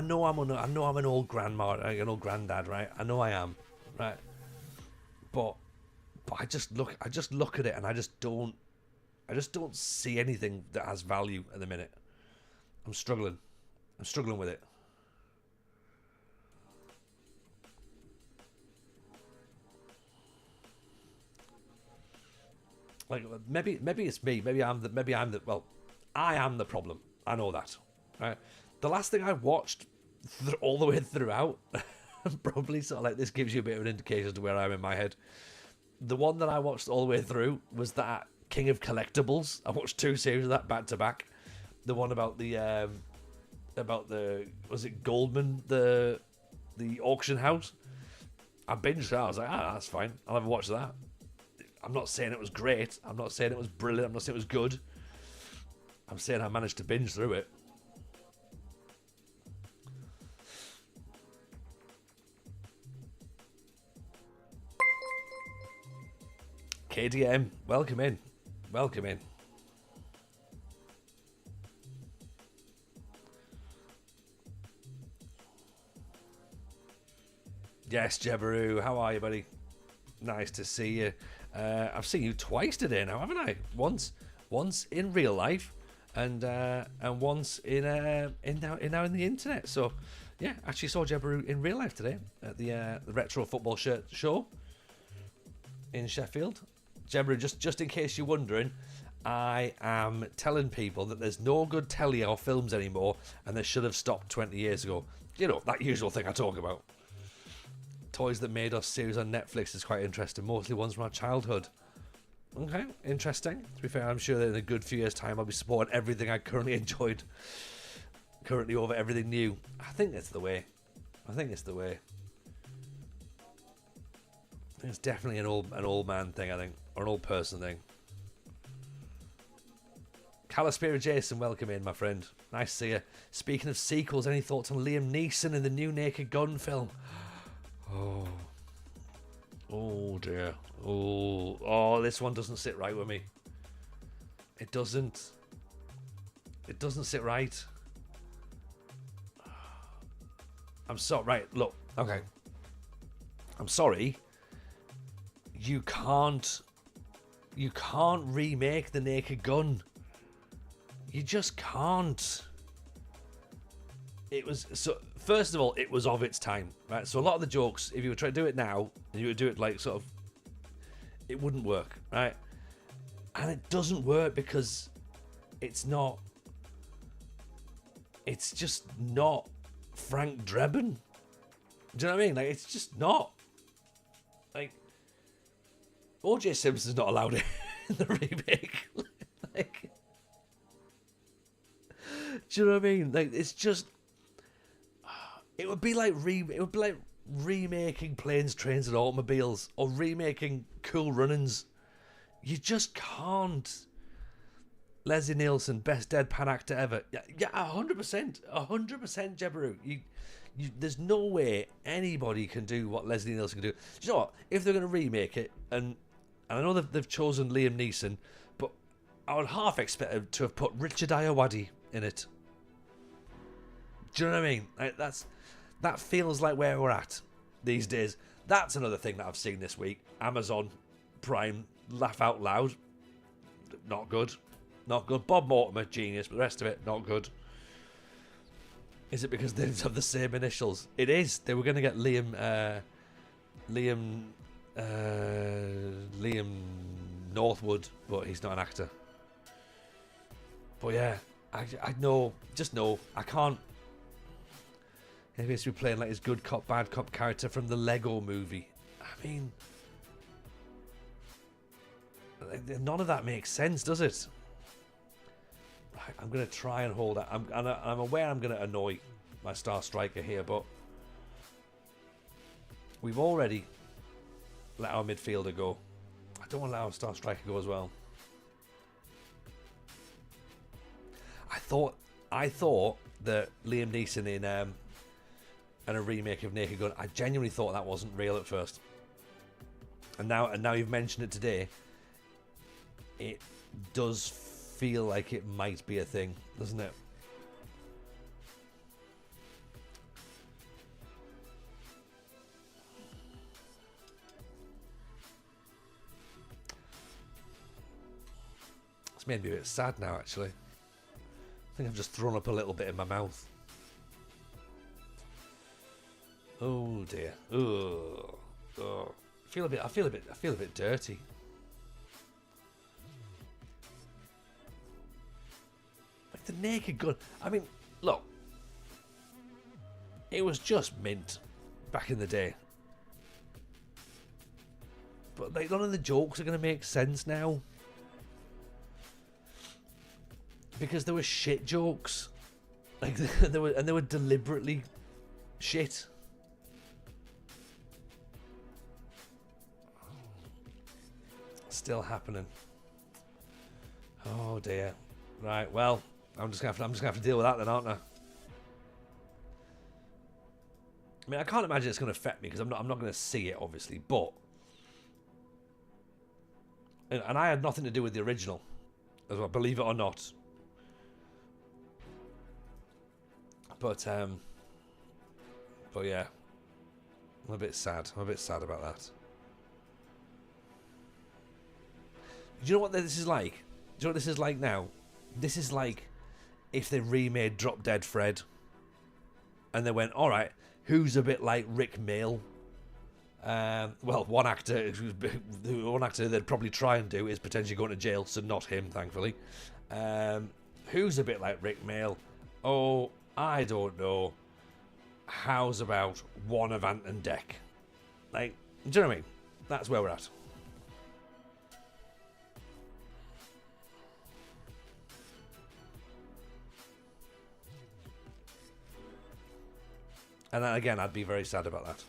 know I'm an old grandma, an old granddad, right? I know I am, right? But I just look at it and I just don't see anything that has value at the minute. I'm struggling with it. Like, maybe it's me. Maybe I'm the well, I am the problem. I know that, right? The last thing I watched all the way throughout, probably sort of like this gives you a bit of an indication as to where I am in my head. The one that I watched all the way through was that King of Collectibles. I watched 2 series of that back to back. The one about the was it Goldman, the auction house? I binged that. I was like, that's fine. I'll have a watch that. I'm not saying it was great. I'm not saying it was brilliant. I'm not saying it was good. I'm saying I managed to binge through it. KDM, welcome in. Welcome in. Yes, Jebaru, how are you, buddy? Nice to see you. I've seen you twice today now, haven't I? Once in real life, and once in now in the internet. So, yeah, actually saw Jebaru in real life today at the Retro Football Shirt Show in Sheffield. Jebaru, just in case you're wondering, I am telling people that there's no good telly or films anymore, and they should have stopped 20 years ago. You know, that usual thing I talk about. Toys That Made Us series on Netflix is quite interesting, mostly ones from our childhood. Okay, interesting. To be fair, I'm sure that in a good few years' time I'll be supporting everything I currently enjoyed over everything new. I think it's the way. It's definitely an old man thing, I think, or an old person thing. Calispira Jason, welcome in, my friend. Nice to see you. Speaking of sequels, any thoughts on Liam Neeson in the new Naked Gun film? Oh dear. Oh, this one doesn't sit right with me. It doesn't sit right. I'm sorry. Right, look. Okay. I'm sorry. You can't remake the Naked Gun. You just can't. It was so. First of all, it was of its time, right? So a lot of the jokes, if you were trying to do it now, and you would do it like sort of, it wouldn't work, right? And it doesn't work because it's not. It's just not Frank Drebin. Do you know what I mean? Like, it's just not. Like, O.J. Simpson's not allowed in the remake. Like, do you know what I mean? Like, it's just. It would be like remaking Planes, Trains, and Automobiles, or remaking Cool Runnings. You just can't. Leslie Nielsen, best deadpan actor ever. Yeah, 100%, 100%, Jebaru. There's no way anybody can do what Leslie Nielsen can do. Do you know what? If they're going to remake it, and I know they've chosen Liam Neeson, but I would half expect them to have put Richard Ayoade in it. Do you know what I mean? Like, that feels like where we're at these days. That's another thing that I've seen this week. Amazon Prime, laugh out loud. Not good. Not good. Bob Mortimer, genius, but the rest of it, not good. Is it because they have the same initials? It is. They were going to get Liam Northwood, but he's not an actor. But yeah, I know, just know, I can't. He's supposed to be playing like his good cop, bad cop character from the Lego movie. I mean, none of that makes sense, does it? Right, I'm going to try and hold that. I'm aware I'm going to annoy my star striker here, but we've already let our midfielder go. I don't want to let our star striker go as well. I thought that Liam Neeson in and a remake of Naked Gun, I genuinely thought that wasn't real at first. And now you've mentioned it today, it does feel like it might be a thing, doesn't it? It's made me a bit sad now, actually. I think I've just thrown up a little bit in my mouth. Oh dear. Oh. I feel a bit dirty. Like the Naked Gun. I mean, look. It was just mint back in the day. But like none of the jokes are gonna make sense now. Because there were shit jokes. Like they were deliberately shit. Still happening. Oh dear. Right, well, I'm just gonna have to deal with that then, aren't I? I mean, I can't imagine it's gonna affect me because I'm not gonna see it, obviously, but and I had nothing to do with the original as well, believe it or not. But yeah. I'm a bit sad. I'm a bit sad about that. Do you know what this is like? Do you know what this is like now? This is like if they remade Drop Dead Fred and they went, alright, who's a bit like Rick Mail? Well, one actor they'd probably try and do is potentially going to jail, so not him, thankfully. Who's a bit like Rick Mail? Oh, I don't know. How's about one of Ant and Dec? Like, do you know what I mean? That's where we're at. And then again, I'd be very sad about that.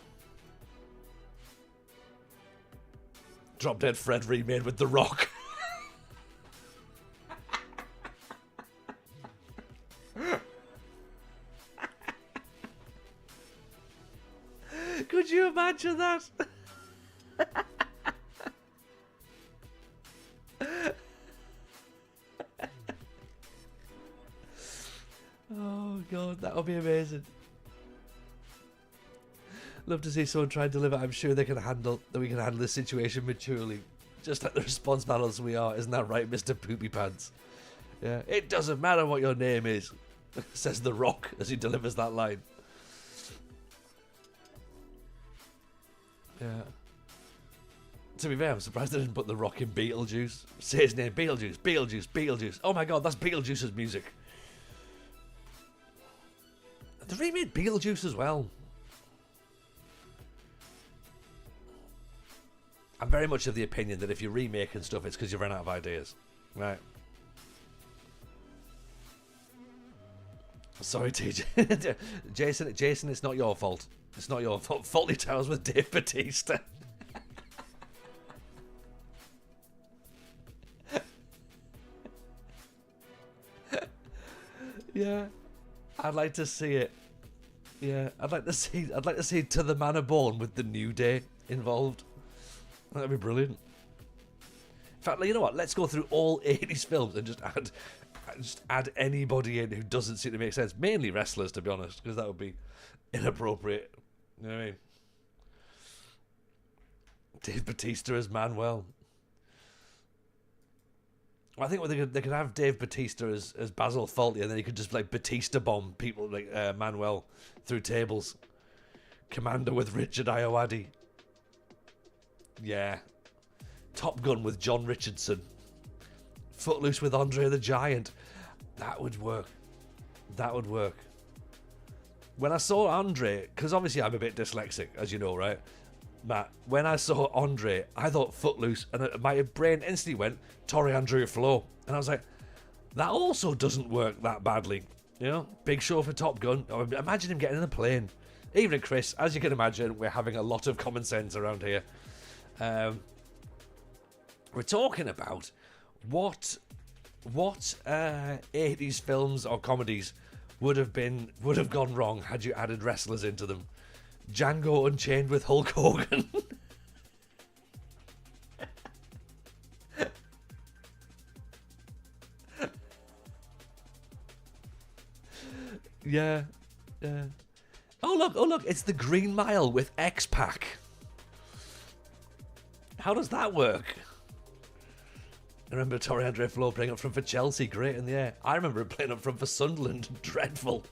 Drop Dead Fred remade with The Rock. Could you imagine that? Oh god, that would be amazing. Love to see someone try and deliver. I'm sure we can handle this situation maturely, just like the response panels we are. Isn't that right, Mr. Poopy Pants? Yeah, it doesn't matter what your name is, says The Rock as he delivers that line. Yeah. To be fair, I'm surprised they didn't put The Rock in Beetlejuice. Say his name, Beetlejuice, Beetlejuice, Beetlejuice. Oh my god, that's Beetlejuice's music. They remade Beetlejuice as well. I'm very much of the opinion that if you're remaking stuff, it's because you've run out of ideas. Right. Sorry, TJ. Jason, it's not your fault. It's not your fault. Faulty Towers with Dave Bautista. Yeah. I'd like to see it. Yeah, I'd like to see To the Manor Born with the New Day involved. That'd be brilliant. In fact, you know what? Let's go through all 80s films and just add anybody in who doesn't seem to make sense. Mainly wrestlers, to be honest, because that would be inappropriate. You know what I mean? Dave Bautista as Manuel. I think they could have Dave Bautista as Basil Fawlty, and then he could just like Batista bomb people like Manuel through tables. Commander with Richard Ayoade. Yeah. Top Gun with John Richardson. Footloose with Andre the Giant. That would work. That would work. When I saw Andre, because obviously I'm a bit dyslexic, as you know, right, Matt? When I saw Andre, I thought Footloose, and my brain instantly went Torre Andrea Flo, and I was like, that also doesn't work that badly, you know? Big show for Top Gun. Imagine him getting in a plane. Even Chris, as you can imagine, we're having a lot of common sense around here. We're talking about what 80s films or comedies would have gone wrong had you added wrestlers into them. Django Unchained with Hulk Hogan. Yeah. Oh look, it's the Green Mile with X-Pac. How does that work? I remember Torre Andrea Flo playing up front for Chelsea, great in the air. I remember him playing up front for Sunderland, dreadful.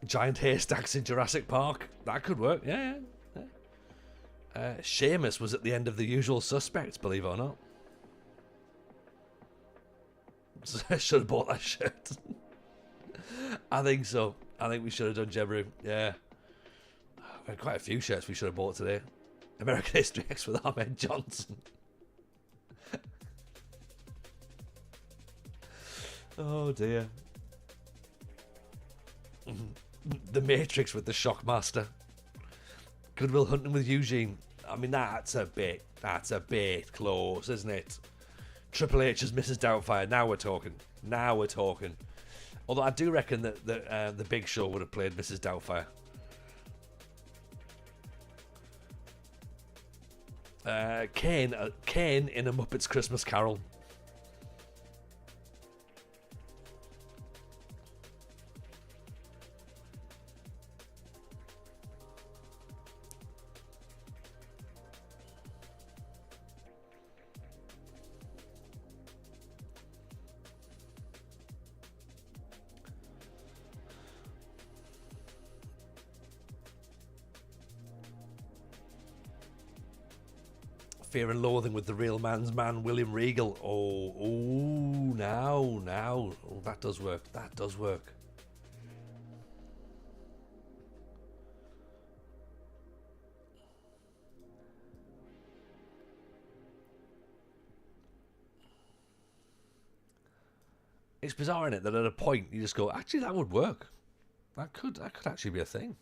Giant haystacks in Jurassic Park, that could work, yeah. Seamus was at the end of The Usual Suspects, believe it or not. So I should have bought that shirt. I think so. I think we should have done Jebru. Yeah. We had quite a few shirts we should have bought today. American History X with Ahmed Johnson. Oh dear. The Matrix with the Shockmaster. Good Will Hunting with Eugene. I mean, that's a bit close, isn't it? Triple H as Mrs. Doubtfire. Now we're talking. Although I do reckon that the Big Show would have played Mrs. Doubtfire. Kane in A Muppet's Christmas Carol. Fear and Loathing with the Real Man's Man, William Regal. Now. Oh, that does work. It's bizarre, isn't it, that at a point you just go, actually, that would work. That could actually be a thing.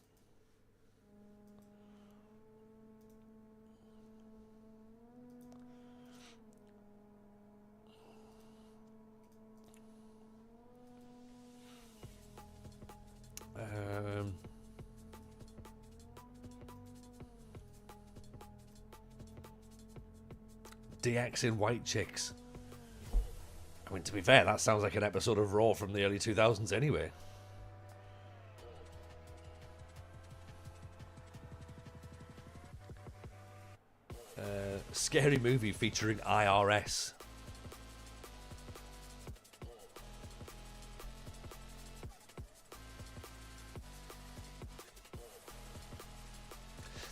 DX in White Chicks. I mean, to be fair, that sounds like an episode of Raw from the early 2000s anyway. Scary movie featuring IRS.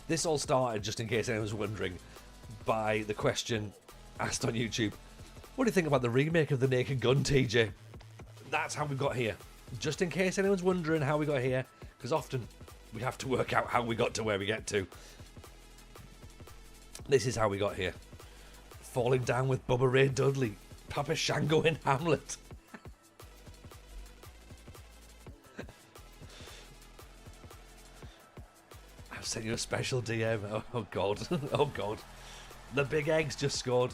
This all started, just in case anyone's wondering, by the question, asked on YouTube, what do you think about the remake of The Naked Gun, TJ? That's how we got here. Just in case anyone's wondering how we got here, because often we have to work out how we got to where we get to. This is how we got here. Falling down with Bubba Ray Dudley, Papa Shango in Hamlet. I've sent you a special DM. Oh God. Oh God. The Big Eggs just scored.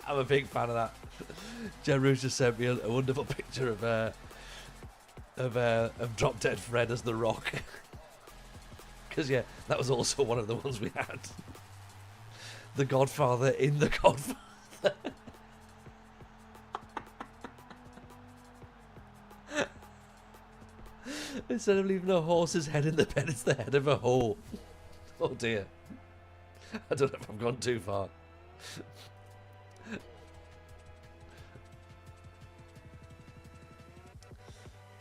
I'm a big fan of that. Jen Roos just sent me a wonderful picture of Drop Dead Fred as The Rock. Because, yeah, that was also one of the ones we had. The Godfather in The Godfather. Instead of leaving a horse's head in the bed, it's the head of a whore. Oh dear. I don't know if I've gone too far.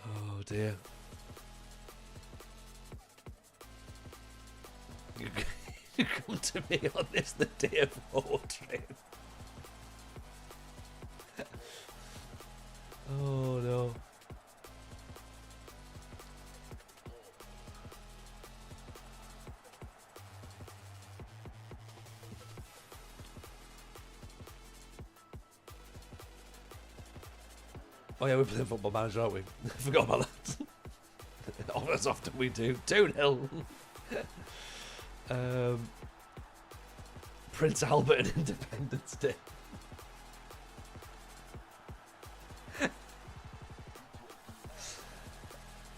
Oh dear. You come to me on this, the day of whore train. Oh no. Oh yeah, we're playing Football Manager, aren't we? Forgot about that. As often we do. 2-0. Prince Albert and Independence Day.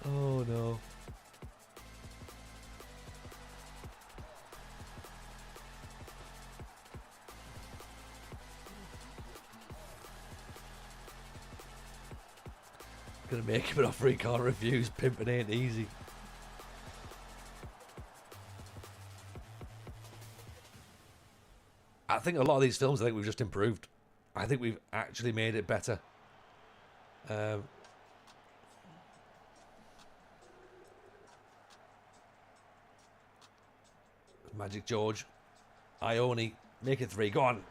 Oh no. Gonna make him an offer he can't refuse. Pimping ain't easy. I think a lot of these films, I think we've just improved. I think we've actually made it better. Magic George. Ione. Make it 3. Go on.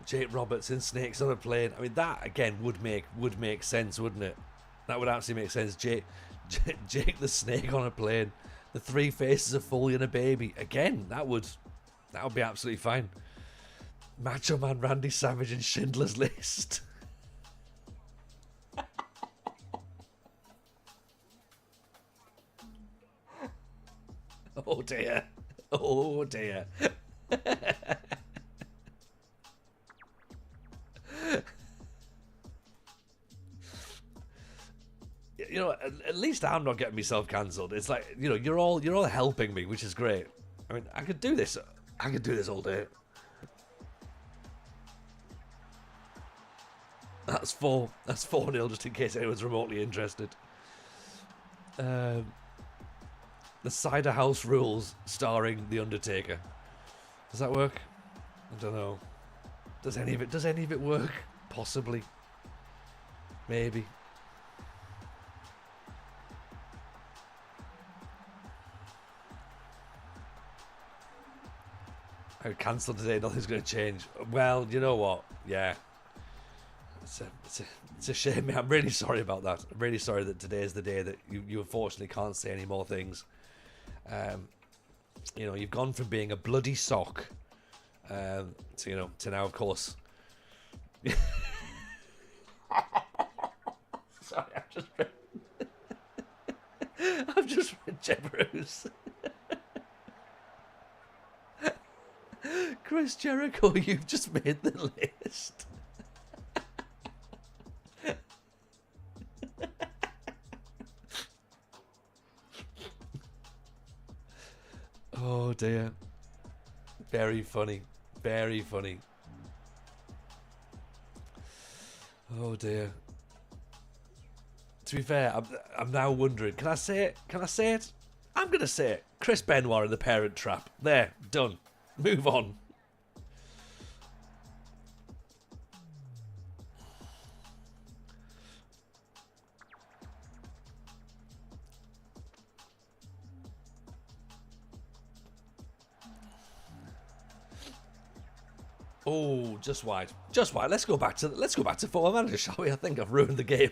Jake Roberts in Snakes on a Plane. I mean, that again would make sense, wouldn't it? That would actually make sense. Jake the Snake on a Plane. The Three Faces of Foley and a Baby. Again, that would be absolutely fine. Macho Man Randy Savage in Schindler's List. Oh dear. Oh dear. You know, at least I'm not getting myself cancelled. It's like, you know, you're all helping me, which is great. I mean, I could do this all day. That's 4-0, just in case anyone's remotely interested. The Cider House Rules, starring The Undertaker. Does that work? I don't know. Does any of it work? Possibly. Maybe. I cancelled today, nothing's going to change. Well, you know what? Yeah. It's a shame, man. I'm really sorry about that. I'm really sorry that today is the day that you unfortunately can't say any more things. You know, you've gone from being a bloody sock to now, of course. Sorry, I've just read Jebberus. Chris Jericho, you've just made the list. Oh dear. Very funny. Very funny. Oh dear. To be fair, I'm now wondering, can I say it? Can I say it? I'm going to say it. Chris Benoit in The Parent Trap. There, done. Move on. Oh, just wide. Just wide. Let's go back to Football Manager, shall we? I think I've ruined the game.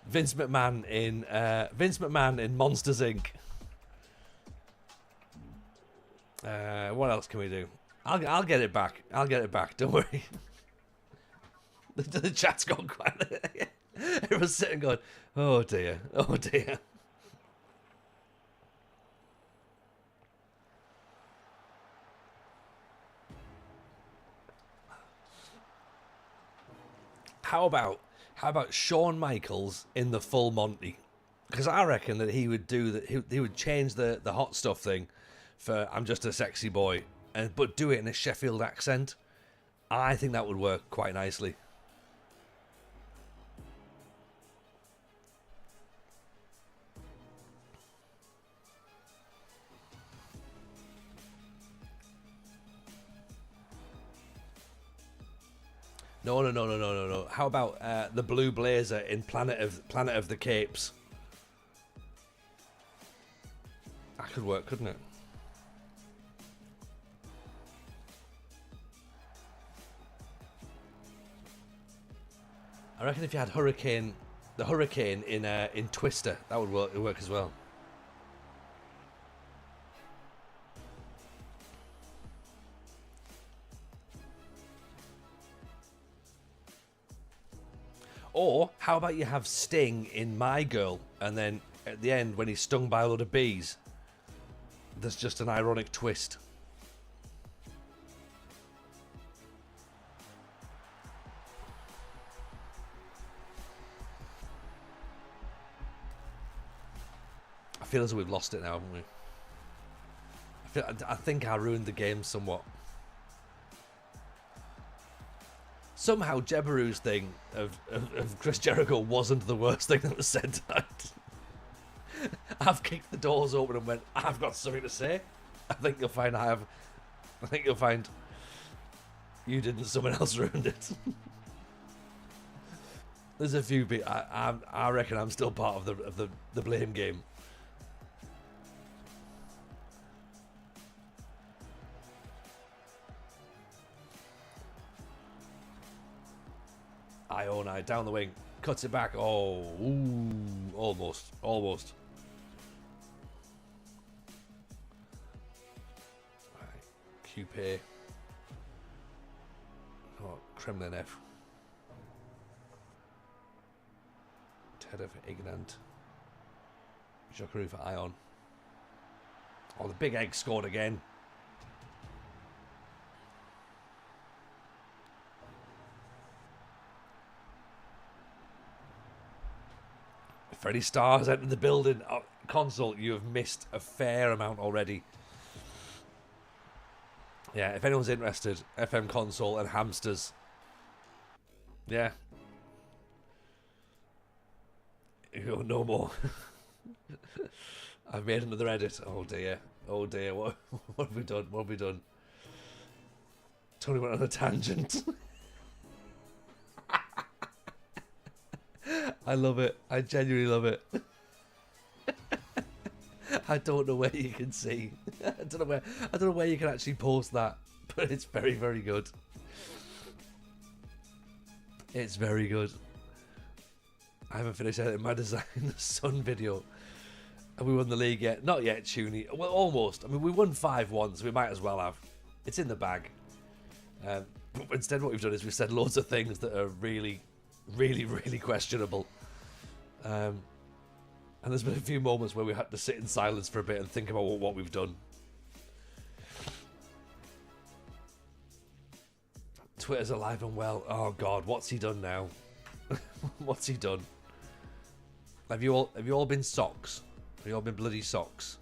Vince McMahon in Monsters Inc. What else can we do? I'll get it back. I'll get it back. Don't worry. The chat's gone quiet. Everyone's sitting going, oh dear, oh dear. How about Shawn Michaels in the full Monty? Because I reckon that he would do that. He would change the hot stuff thing for "I'm just a sexy boy," but do it in a Sheffield accent. I think that would work quite nicely. No. How about the Blue Blazer in Planet of the Capes? That could work, couldn't it? I reckon if you had the Hurricane in Twister, that would work as well. Or how about you have Sting in My Girl, and then at the end when he's stung by a load of bees, there's just an ironic twist. I feel as though we've lost it now, haven't we? I think I ruined the game somewhat. Somehow Jebaru's thing of Chris Jericho wasn't the worst thing that was said tonight. I've kicked the doors open and went, I've got something to say. I think you'll find you didn't, someone else ruined it. There's a few people. I reckon I'm still part of the blame game. Iona down the wing, cuts it back. Oh, ooh, almost. Right, Coupe. Oh, Kremlinev. Tedov, Ignant. Jokeru for Ion. Oh, the big egg scored again. Freddie Starr's entered the building. Oh, console, you have missed a fair amount already. Yeah, if anyone's interested, FM console and hamsters. Yeah. No more. I've made another edit. Oh dear. What have we done? Tony went on a tangent. I love it. I genuinely love it. I don't know where you can see. I don't know where you can actually post that, but it's very, very good. It's very good. I haven't finished editing my Design the Sun video. And we won the league yet? Not yet, Tuny. Well, almost. I mean, we won 5-1, so we might as well have. It's in the bag. But instead, what we've done is we've said loads of things that are really, really, really questionable. And there's been a few moments where we had to sit in silence for a bit and think about what we've done. Twitter's alive and well. Oh God, what's he done now? What's he done? Have you all been socks? Have you all been bloody socks?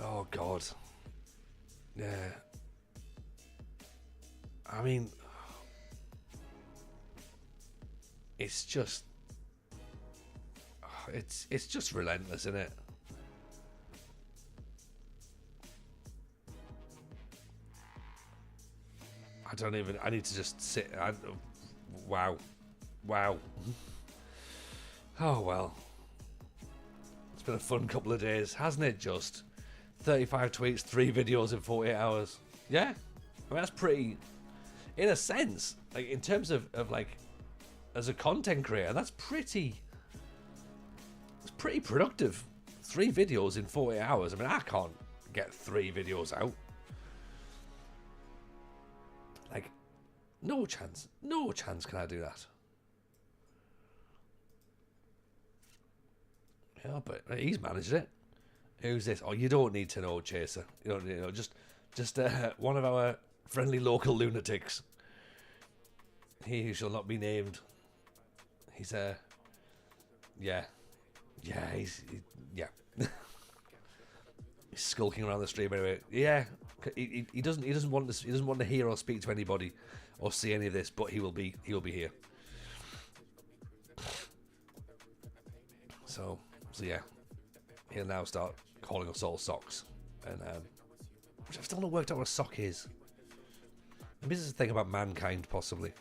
Oh God. Yeah. I mean, it's just relentless, isn't it? I need to just sit. Wow. Oh well. It's been a fun couple of days, hasn't it? Just 35 tweets, 3 videos in 48 hours. Yeah, I mean that's pretty. In a sense, like in terms of like as a content creator, that's pretty. It's pretty productive. 3 videos in 48 hours. I mean, I can't get 3 videos out. Like, no chance can I do that. Yeah, but he's managed it. Who's this? Oh, you don't need to know, Chaser. You don't need to know. Just one of our friendly local lunatics. He who shall not be named. He's yeah, he's he's skulking around the stream anyway. Yeah, he doesn't want to hear or speak to anybody or see any of this, but he will be here. So yeah, he'll now start calling us all socks, and which I've still not worked out what a sock is. Maybe this is a thing about mankind, possibly.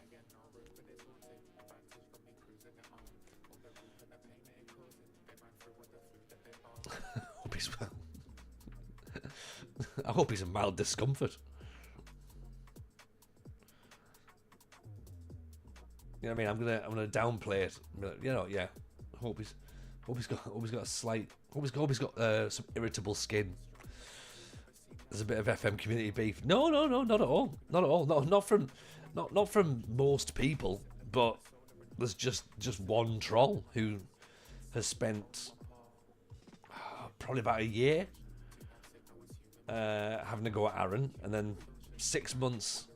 Hope he's well. I hope he's in mild discomfort. You know what I mean? I'm gonna downplay it. You know, yeah. Hope he's got a slight. Hope he's got some irritable skin. There's a bit of FM community beef. No, not at all. Not at all. Not from most people. But there's just one troll who has spent probably about a year having to go at Aaron, and then 6 months,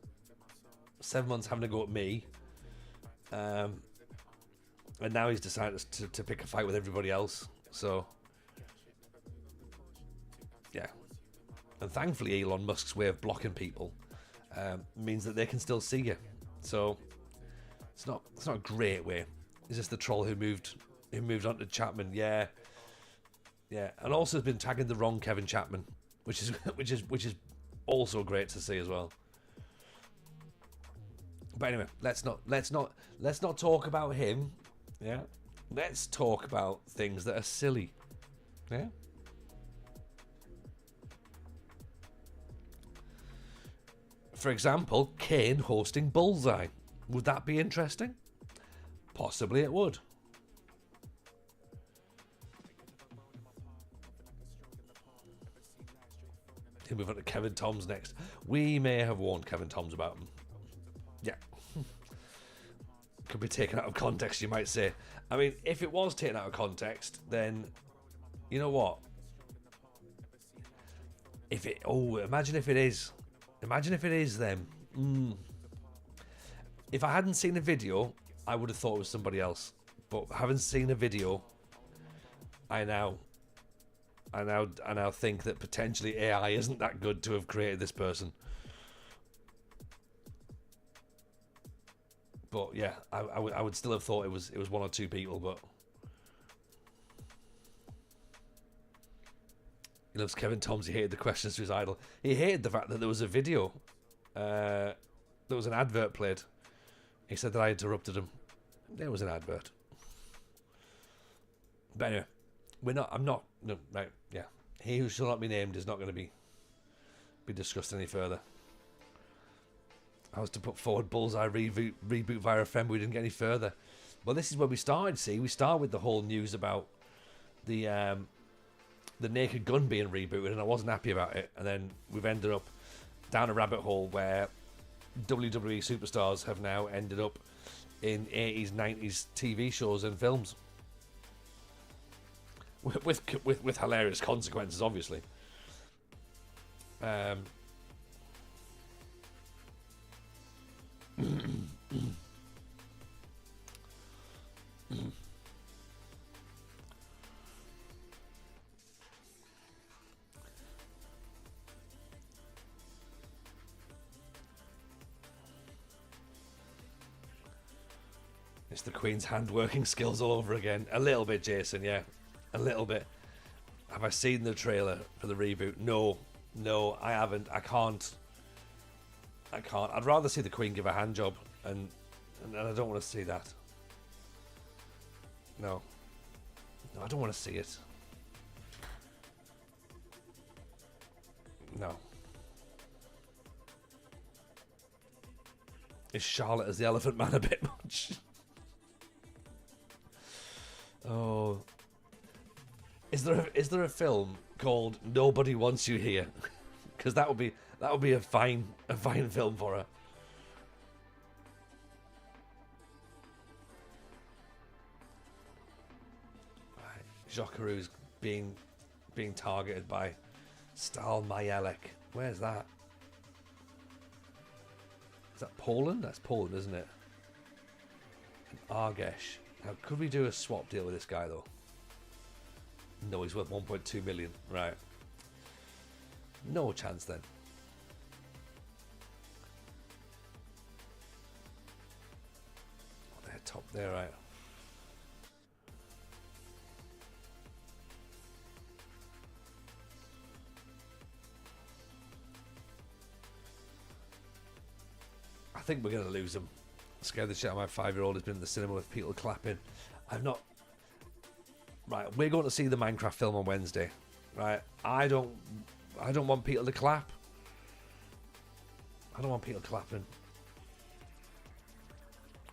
7 months having to go at me. And now he's decided to pick a fight with everybody else. So, yeah. And thankfully, Elon Musk's way of blocking people means that they can still see you. So, it's not a great way. It's just the troll who moved on to Chapman. Yeah. And also has been tagging the wrong Kevin Chapman, which is also great to see as well. But anyway, let's not talk about him. Yeah, let's talk about things that are silly. Yeah. For example, Kane hosting Bullseye. Would that be interesting? Possibly it would. He'll move on to Kevin Toms next. We may have warned Kevin Toms about him. Yeah. Could be taken out of context, you might say. I mean, if it was taken out of context, then you know what? Imagine if it is. Imagine if it is them. If I hadn't seen a video, I would have thought it was somebody else. But having seen a video, I now think that potentially AI isn't that good to have created this person. But yeah, I would still have thought it was 1 or 2 people, but he loves Kevin Toms. He hated the questions to his idol. He hated the fact that there was a video. There was an advert played. He said that I interrupted him. There was an advert. But anyway, right, yeah. He who shall not be named is not going to be discussed any further. I was to put forward Bullseye reboot via FM, we didn't get any further. Well, this is where we started, see? We started with the whole news about the Naked Gun being rebooted, and I wasn't happy about it. And then we've ended up down a rabbit hole where WWE superstars have now ended up in 80s, 90s TV shows and films. with hilarious consequences, obviously. It's the Queen's hand-working skills all over again. A little bit, Jason, yeah. A little bit. Have I seen the trailer for the reboot? No. No, I haven't. I can't. I'd rather see the Queen give a hand job, and I don't want to see that. No. No, I don't want to see it. No. Is Charlotte as the Elephant Man a bit much? Oh, is there a film called Nobody Wants You Here? Because that would be a fine film for her. Right. Jokeru's being targeted by Stal Majelek. Where's that? Is that Poland? That's Poland, isn't it? And Argesh. Now, could we do a swap deal with this guy, though? No, he's worth 1.2 million. Right. No chance, then. Oh, they're top there, right. I think we're going to lose him. Scared the shit out of my 5-year-old who's been in the cinema with people clapping. I'm not. Right, we're going to see the Minecraft film on Wednesday. Right, I don't want people to clap. I don't want people clapping.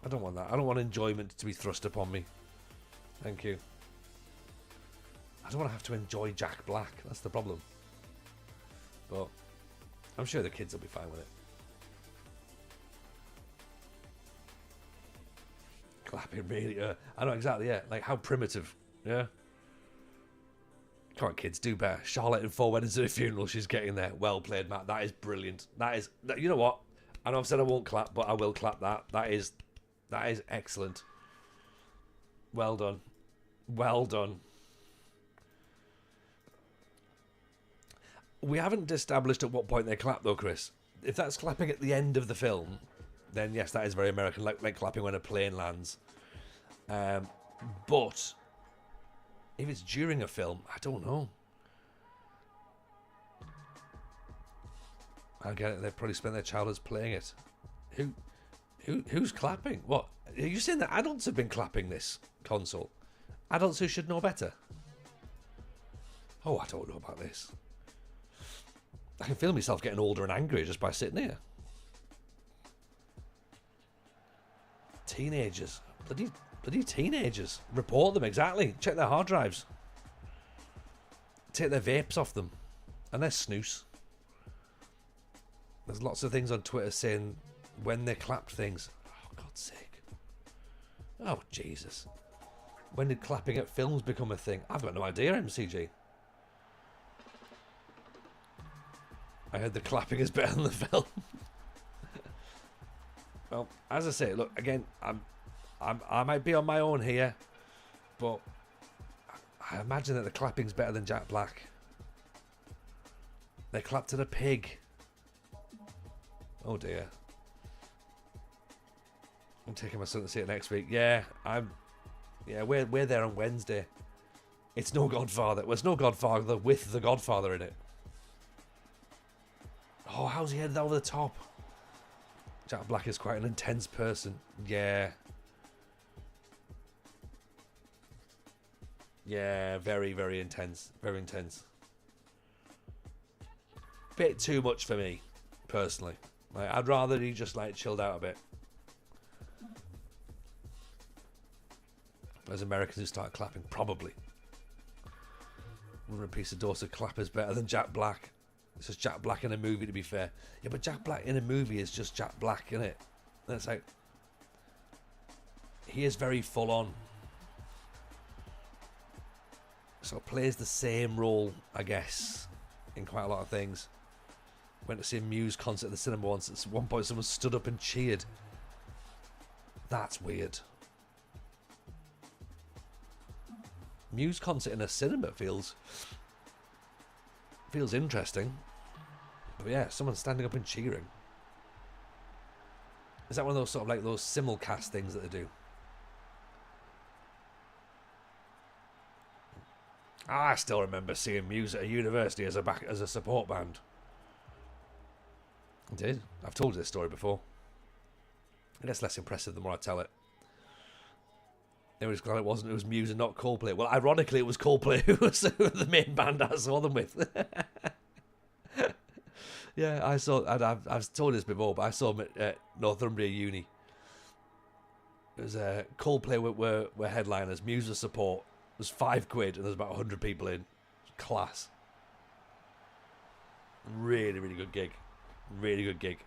I don't want that. I don't want enjoyment to be thrust upon me. Thank you. I don't want to have to enjoy Jack Black. That's the problem. But I'm sure the kids will be fine with it. Clapping really, I know exactly, yeah. Like, how primitive, yeah? Come on, kids, do better. Charlotte in 4 Weddings and a Funeral, she's getting there. Well played, Matt. That is brilliant. You know what? I know I've said I won't clap, but I will clap that. That is excellent. Well done. Well done. We haven't established at what point they clap, though, Chris. If that's clapping at the end of the film, then yes, that is very American, like clapping when a plane lands. But if it's during a film, I don't know. I get it. They've probably spent their childhoods playing it. Who's clapping? What? Are you saying that adults have been clapping this console? Adults who should know better? Oh, I don't know about this. I can feel myself getting older and angry just by sitting here. Teenagers. Bloody teenagers. Report them, exactly. Check their hard drives. Take their vapes off them. And their snooze. There's lots of things on Twitter saying when they clapped things. Oh, God's sake. Oh, Jesus. When did clapping at films become a thing? I've got no idea, MCG. I heard the clapping is better than the film. Well, as I say, look, again, I might be on my own here, but I imagine that the clapping's better than Jack Black. They clapped at a pig. Oh dear. I'm taking my son to see it next week. Yeah, we're there on Wednesday. It's no Godfather. Well, it's no Godfather with the Godfather in it. Oh, how's he headed over the top? Jack Black is quite an intense person. Yeah. Yeah, very, very intense. Very intense. Bit too much for me, personally. Like, I'd rather he just, like, chilled out a bit. As Americans who start clapping, probably. Run a piece of Dorset clap is better than Jack Black. It's just Jack Black in a movie, to be fair. Yeah, but Jack Black in a movie is just Jack Black, isn't it? And it's like, he is very full on. sort of plays the same role, I guess, in quite a lot of things. Went to see a Muse concert at the cinema once. At one point, someone stood up and cheered. That's weird. Muse concert in a cinema feels interesting. But yeah, someone standing up and cheering. Is that one of those sort of like those simulcast things that they do? I still remember seeing Muse at a university as a support band. I did. I've told you this story before. And it's less impressive the more I tell it. It was glad it wasn't. It was Muse and not Coldplay. Well, ironically, it was Coldplay who was the main band I saw them with. Yeah, I saw. I've told this before, but I saw them at Northumbria Uni. It was Coldplay were headliners. Muse was support. It was £5, and there was about 100 people in. Class. Really, really good gig. Really good gig.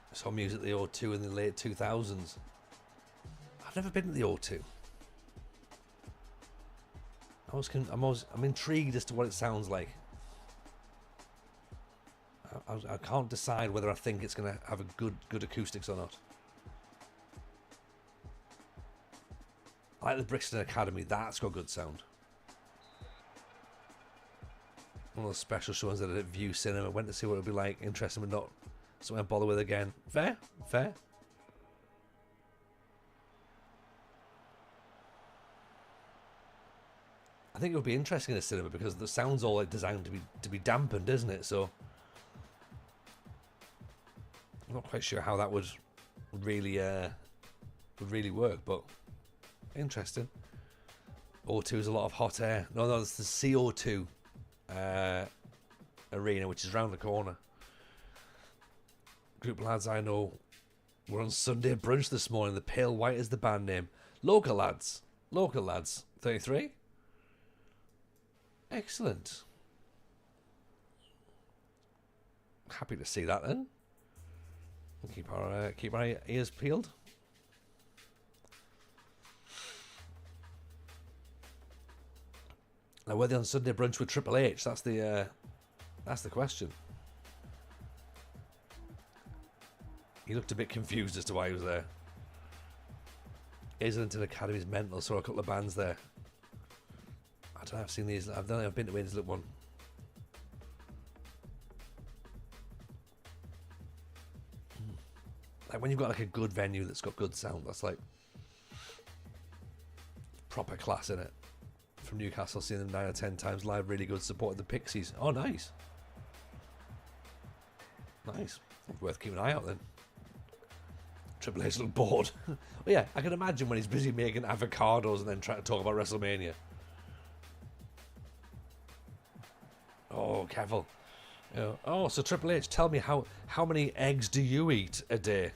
I saw Muse at the O2 in the late 2000s. I've never been to the O2. I'm intrigued as to what it sounds like. I can't decide whether I think it's going to have a good acoustics or not. I like the Brixton Academy. That's got good sound. One of those special shows that I did at View Cinema. Went to see what it would be like. Interesting, but not something I bother with again. Fair? Fair. I think it would be interesting in a cinema because the sound's all like designed to be dampened, isn't it? So I'm not quite sure how that would really work, but interesting. O2 is a lot of hot air. No, it's the CO2 arena, which is round the corner. Group of lads I know were on Sunday brunch this morning. The Pale White is the band name. Local lads. 33. Excellent. Happy to see that then. We'll keep our ears peeled. Now, were they on Sunday brunch with Triple H? That's the question. He looked a bit confused as to why he was there. Islington Academy's mental. Saw a couple of bands there. I don't know. I've seen these. I've been to Islington one. Like when you've got like a good venue that's got good sound, that's like proper class in it. From Newcastle, seen them 9 or 10 times live. Really good. Supported the Pixies. Oh, nice. Nice. Worth keeping an eye out then. Triple H looked bored. Well, yeah, I can imagine when he's busy making avocados and then trying to talk about WrestleMania. Oh, careful. You know, oh, so Triple H, tell me how many eggs do you eat a day?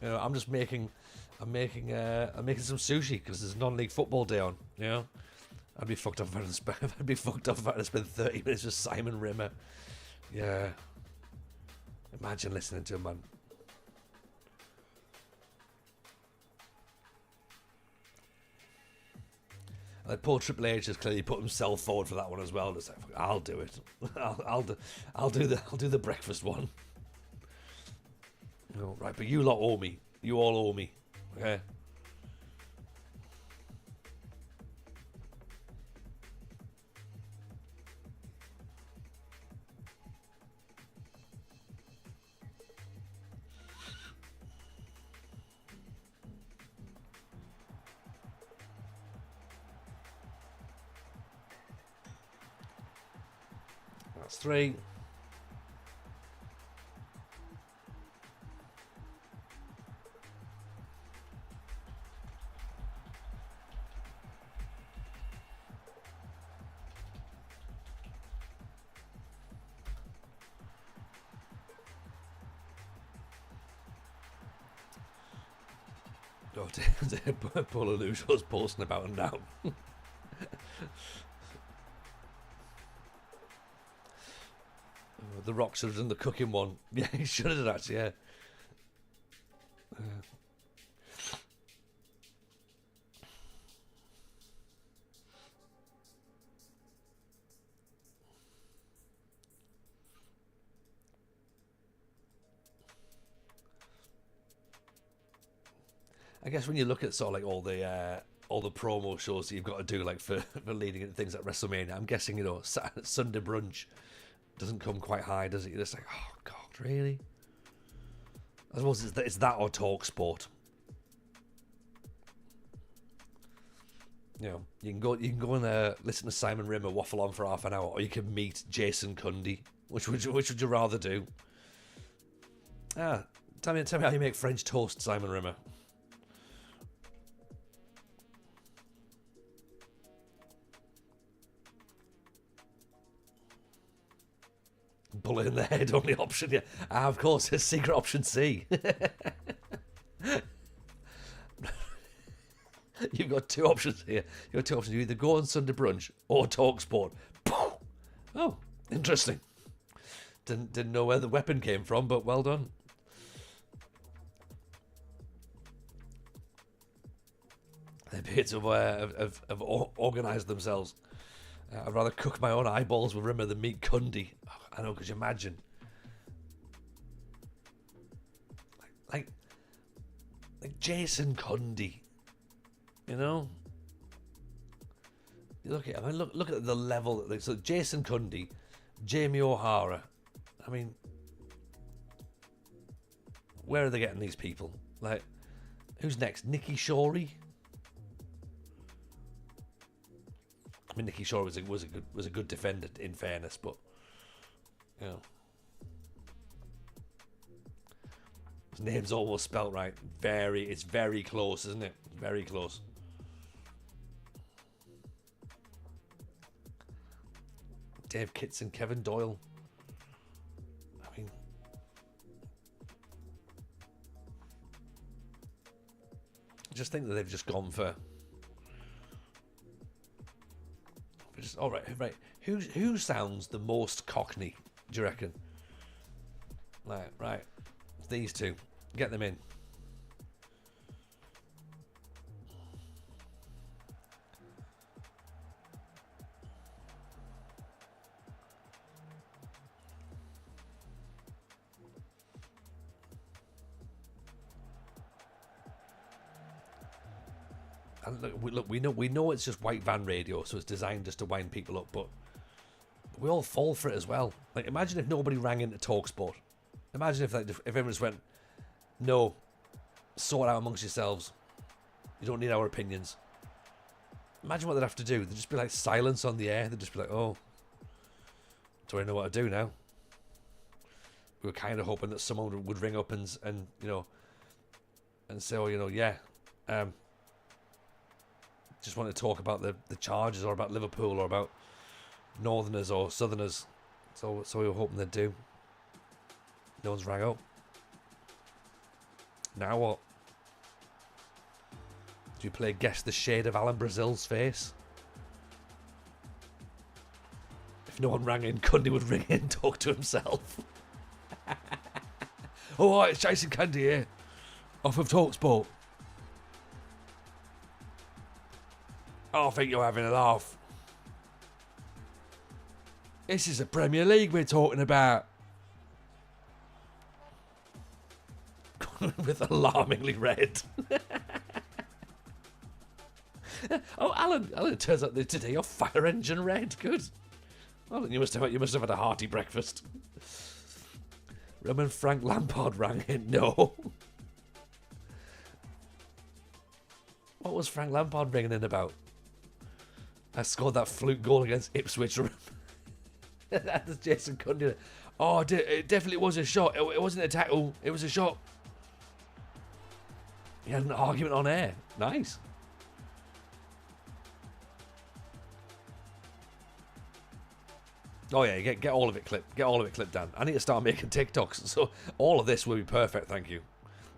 You know, I'm making some sushi because there's non-league football day on. You know, I'd be fucked up if I had to spend 30 minutes with Simon Rimmer. Yeah. Imagine listening to him, man. Like poor Triple H has clearly put himself forward for that one as well. Just like, I'll do it. I'll do the breakfast one. No, right, but you lot owe me. You all owe me. Okay. That's 3. Oh, Paulo Lujo's posting about him now. The Rock should have done the cooking one. Yeah, he should have done, actually, yeah. I guess when you look at sort of like all the promo shows that you've got to do like for leading into things like WrestleMania, I'm guessing, you know, Sunday brunch doesn't come quite high, does it? You're just like, oh god, really? I suppose it's that or Talk Sport. You know, you can go and listen to Simon Rimmer waffle on for half an hour, or you can meet Jason Cundy. Which would you rather do? Tell me how you make French toast, Simon Rimmer. Bullet in the head, only option, yeah. Of course, it's secret option C. You've got two options here. You've got two options. You either go on Sunday brunch or Talk Sport. Oh, interesting. Didn't know where the weapon came from, but well done. The appear to have organised themselves. I'd rather cook my own eyeballs with Rimmer than meet Cundy. Oh, I know, could you imagine? Like Jason Cundy. You know? You look at look at the level. So Jason Cundy, Jamie O'Hara. I mean, where are they getting these people? Like, who's next? Nikki Shorey. I mean, Nikki Shorey was a good defender, in fairness, but you know, his name's almost spelt right. It's very close, isn't it? Very close. Dave Kitson, Kevin Doyle. I mean, I just think that they've just gone for. Just, all right. Who sounds the most Cockney? Do you reckon? Right. These two. Get them in. And look, we know it's just white van radio, so it's designed just to wind people up, but we all fall for it as well. Like, imagine if nobody rang into TalkSport. Imagine if everyone just went, no, sort out amongst yourselves. You don't need our opinions. Imagine what they'd have to do. They'd just be like silence on the air. They'd just be like, oh, do I know what to do now? We were kind of hoping that someone would ring up and you know, and say, oh, you know, yeah, just want to talk about the Chargers or about Liverpool or about Northerners or Southerners. So we were hoping they'd do. No one's rang up. Now what? Do you play Guess the Shade of Alan Brazil's face? If no one rang in, Cundy would ring in and talk to himself. Oh, hi, it's Jason Cundy here. Off of TalkSport. Oh, I think you're having a laugh. This is the Premier League we're talking about. With alarmingly red. Oh, Alan, it turns out that today you're fire engine red. Good. Well, you must have had a hearty breakfast. Roman Frank Lampard rang in. No. What was Frank Lampard ringing in about? I scored that fluke goal against Ipswich. That's Jason Cundy. Oh, it definitely was a shot. It wasn't a tackle. It was a shot. He had an argument on air. Nice. Oh yeah, get all of it clipped. Get all of it clipped down. I need to start making TikToks. So all of this will be perfect. Thank you.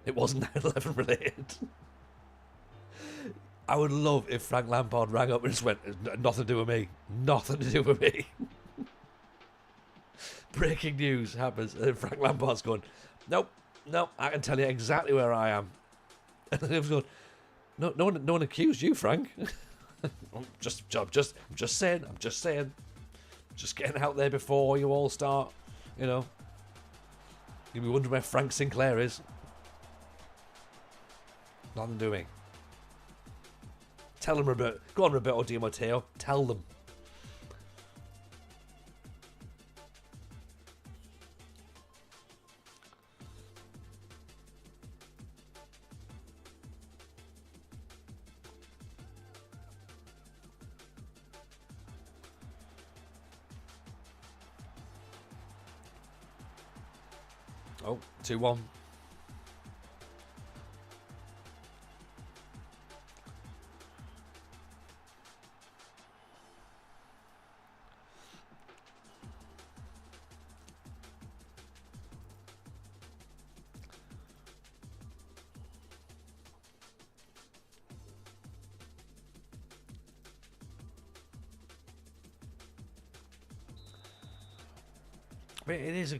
It wasn't 9/11 related. I would love if Frank Lampard rang up and just went, nothing to do with me. Nothing to do with me. Breaking news happens. And then Frank Lampard's going, nope, I can tell you exactly where I am. And then he was going, no one accused you, Frank. I'm just saying. Just getting out there before you all start, You'll be wondering where Frank Sinclair is. Nothing doing. Tell them, Roberto. Go on, Roberto Di Matteo. Tell them. Oh, 2-1. I mean, it is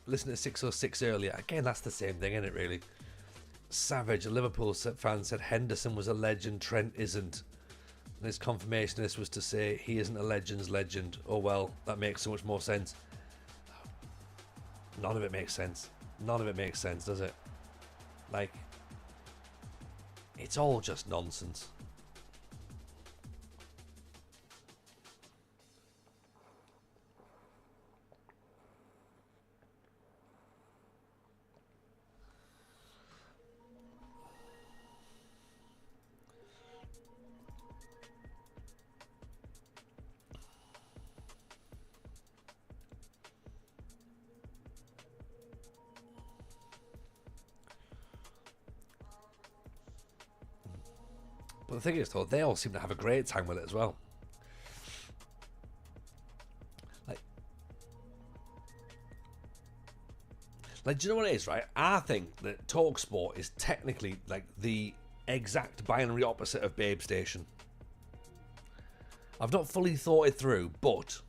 listen to 606 earlier. Again, that's the same thing, isn't it, really? Savage, a Liverpool fan, said Henderson was a legend, Trent isn't. And his confirmation of this was to say he isn't a legend's legend. Oh, well, that makes so much more sense. None of it makes sense. None of it makes sense, does it? Like, it's all just nonsense. But the thing is, though, they all seem to have a great time with it as well. Like, do you know what it is, right? I think that TalkSport is technically like the exact binary opposite of Babe Station. I've not fully thought it through, but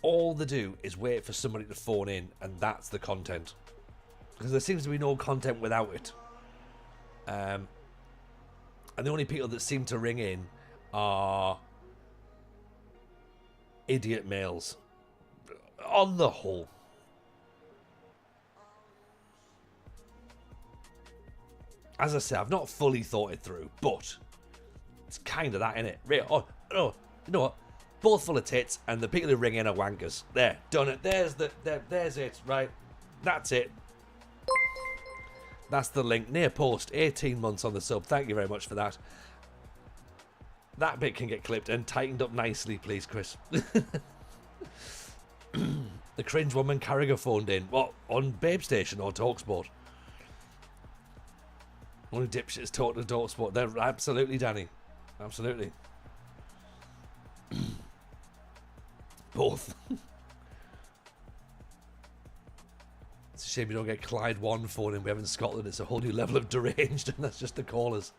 all they do is wait for somebody to phone in, and that's the content. Because there seems to be no content without it. And the only people that seem to ring in are idiot males. On the whole. As I say, I've not fully thought it through, but it's kind of that, innit? Oh, no, you know what? Both full of tits, and the people who ring in are wankers. There, done it. There's it, right? That's it. That's the link. Near post, 18 months on the sub. Thank you very much for that. That bit can get clipped and tightened up nicely, please, Chris. The cringe woman Carragher phoned in. What? On Babe Station or TalkSport? Only dipshits talk to TalkSport. They're absolutely, Danny. Absolutely. Both. It's a shame you don't get Clyde One phoning. We have in Scotland. It's a whole new level of deranged, and that's just the callers.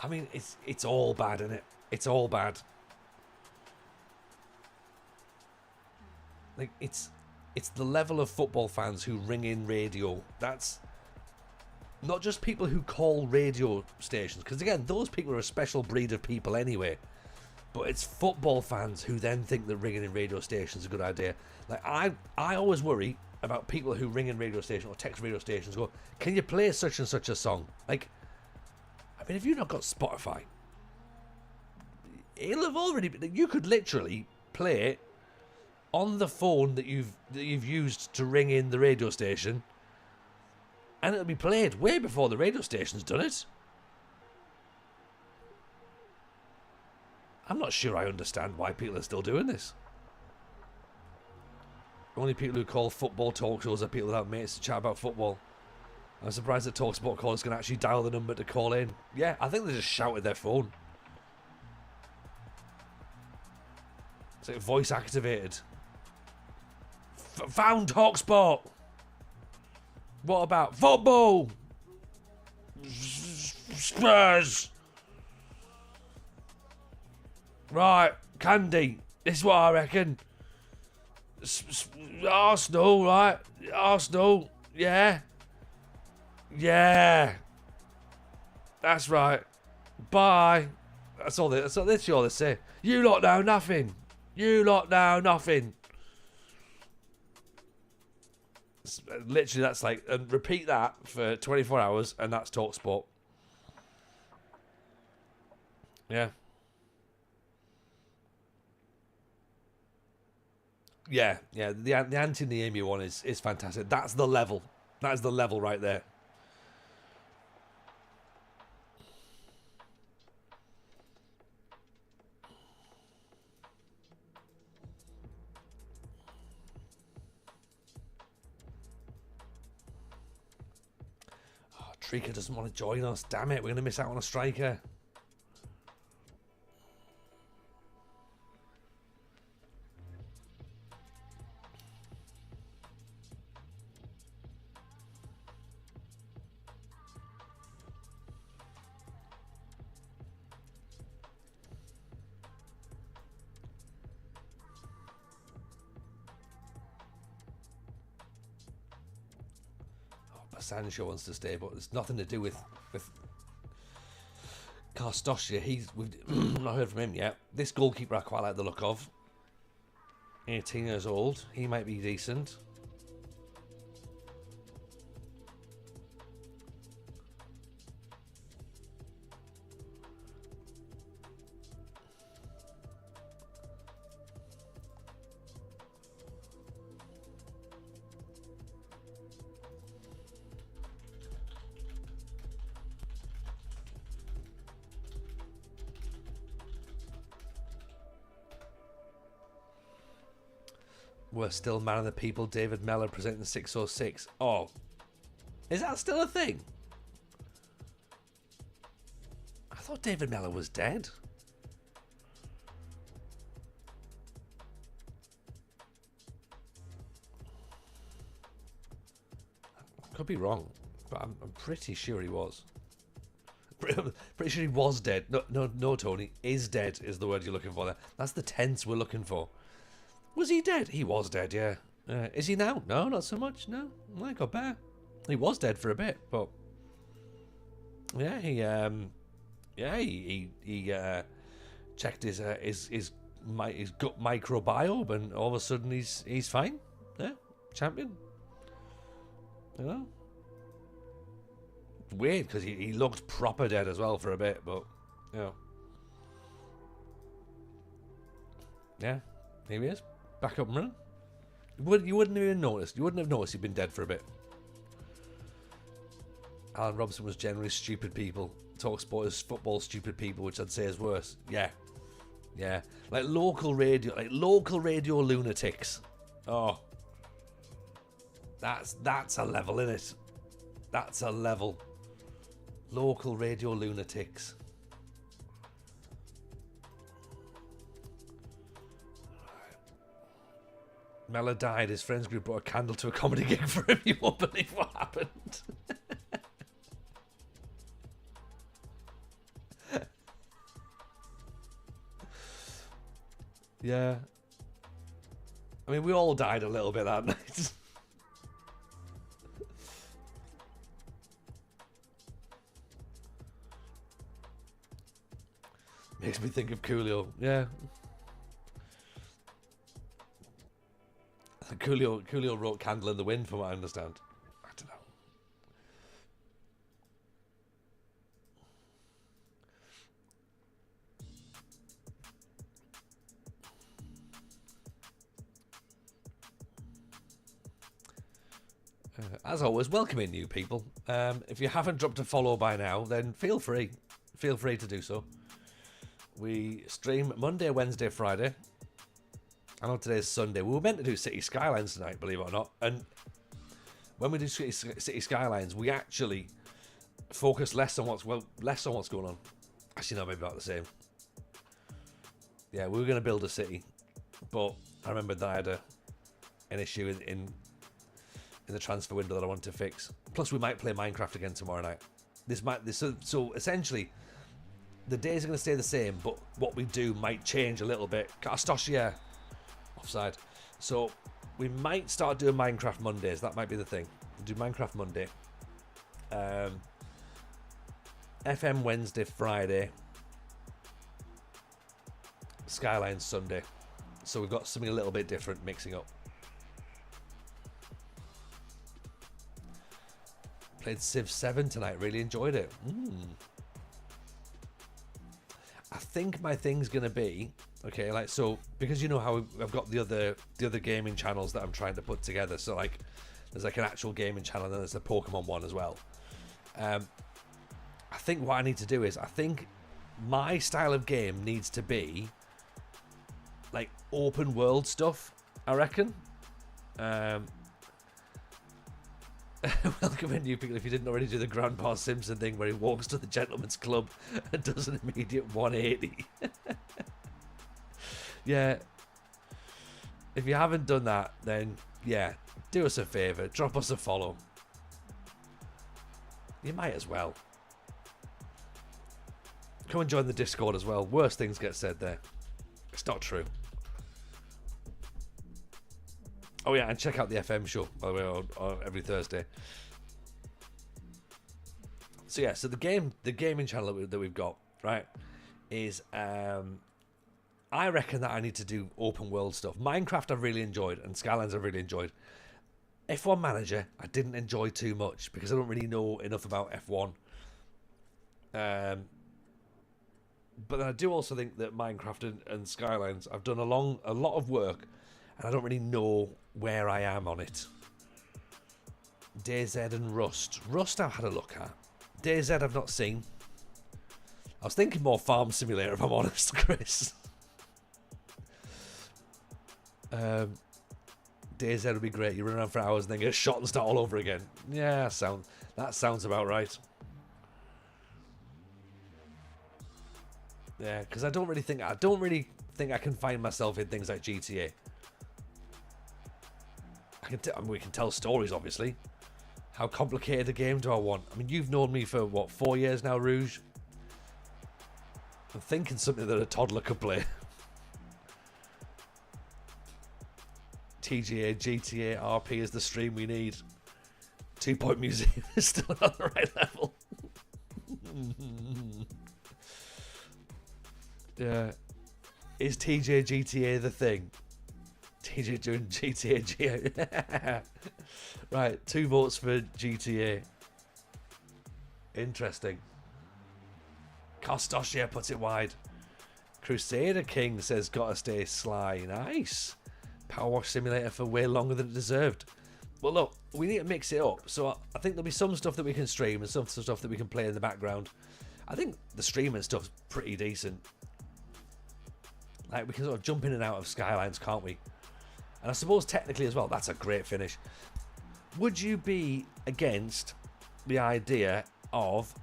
I mean, it's all bad, isn't it? It's all bad. Like, it's the level of football fans who ring in radio. That's not just people who call radio stations, because again, those people are a special breed of people anyway. But it's football fans who then think that ringing in radio stations is a good idea. Like, I always worry about people who ring in radio stations or text radio stations and go, can you play such and such a song? Like, I mean, if you've not got Spotify, it'll have already been, you could literally play it on the phone that you've used to ring in the radio station, and it'll be played way before the radio station's done it. I'm not sure I understand why people are still doing this. The only people who call football talk shows are people that have mates to chat about football. I'm surprised that TalkSport callers can actually dial the number to call in. Yeah, I think they just shout at their phone. It's like voice activated. Found TalkSport. What about football? Spurs. Right, Candy. This is what I reckon. Arsenal, right? Arsenal. Yeah. Yeah. That's right. Bye. That's all they say. You lot know nothing. You lot know nothing. Literally, that's like, and repeat that for 24 hours, and that's talk sport. Yeah. Yeah, yeah. The anti-Niemi one is fantastic. That's the level. That is the level right there. Trika doesn't want to join us. Damn it, we're going to miss out on a striker. Sancho wants to stay, but it's nothing to do with Karstoshia. We've not heard from him yet. This goalkeeper I quite like the look of. 18 years old. He might be decent. We're still man of the people. David Mellor presenting 606. Oh, is that still a thing? I thought David Mellor was dead. I could be wrong, but I'm pretty sure he was. Pretty sure he was dead. No, Tony. Is dead is the word you're looking for there. That's the tense we're looking for. Was he dead? He was dead, yeah. Is he now? No, not so much. No, I got better. He was dead for a bit, but yeah, he checked his gut microbiome, and all of a sudden he's fine. Yeah, champion. You know, it's weird because he looked proper dead as well for a bit, but you know, yeah, here he is. Back up and running. You wouldn't even notice. You wouldn't have noticed he'd been dead for a bit. Alan Robson was generally stupid people. TalkSport is football stupid people, which I'd say is worse. Yeah. Yeah. Like local radio lunatics. Oh. That's a level, isn't it? That's a level. Local radio lunatics. Mellor died. His friends group brought a candle to a comedy gig for him. You won't believe what happened. Yeah. I mean, we all died a little bit that night. Makes me think of Coolio. Yeah. Coolio wrote Candle in the Wind, from what I understand. I don't know. As always, welcoming new people. If you haven't dropped a follow by now, then feel free. Feel free to do so. We stream Monday, Wednesday, Friday. I know today's Sunday. We were meant to do City Skylines tonight, believe it or not. And when we do City Skylines, we actually focus less on what's going on. Actually, no, maybe about the same. Yeah, we were going to build a city, but I remembered that I had an issue in the transfer window that I wanted to fix. Plus, we might play Minecraft again tomorrow night. So essentially, the days are going to stay the same, but what we do might change a little bit. Kastoshia, offside. So we might start doing Minecraft Mondays. That might be the thing. We'll do Minecraft Monday. FM Wednesday, Friday. Skyline Sunday. So we've got something a little bit different mixing up. Played Civ 7 tonight. Really enjoyed it. I think my thing's gonna be okay. Like, so because you know how I've got the other gaming channels that I'm trying to put together. So like, there's like an actual gaming channel, and then there's a Pokemon one as well. I think what I need to do is, I think my style of game needs to be like open world stuff, I reckon. Welcome in, new people. If you didn't already do the Grandpa Simpson thing where he walks to the gentleman's club and does an immediate 180. Yeah. If you haven't done that, then yeah, do us a favour. Drop us a follow. You might as well. Come and join the Discord as well. Worst things get said there. It's not true. Oh yeah, and check out the FM show, by the way, on every Thursday. So yeah, so the gaming channel that we've got, right, is I reckon that I need to do open world stuff. Minecraft I've really enjoyed, and Skylines I've really enjoyed. F1 Manager I didn't enjoy too much because I don't really know enough about F1. But then I do also think that Minecraft and Skylines, I've done a lot of work, and I don't really know where I am on it. DayZ and Rust. Rust I've had a look at. DayZ I've not seen. I was thinking more Farm Simulator, if I'm honest, Chris. DayZ would be great. You run around for hours and then get shot and start all over again. Yeah, that sounds about right. Yeah, because I don't really think I can find myself in things like GTA. We can tell stories, obviously. How complicated a game do I want? I mean, you've known me for what, 4 years now, Rouge? I'm thinking something that a toddler could play. TGA, GTA, RP is the stream we need. 2 Point Museum is still not the right level. Yeah. Is TJ GTA the thing? TJ doing GTA. Right, 2 votes for GTA. Interesting. Kostoshia puts it wide. Crusader King says gotta stay sly. Nice. Power Wash Simulator for way longer than it deserved. Well, look, we need to mix it up. So I think there'll be some stuff that we can stream and some stuff that we can play in the background. I think the streaming stuff's pretty decent. Like, we can sort of jump in and out of Skylines, can't we? And I suppose technically as well, that's a great finish. Would you be against the idea of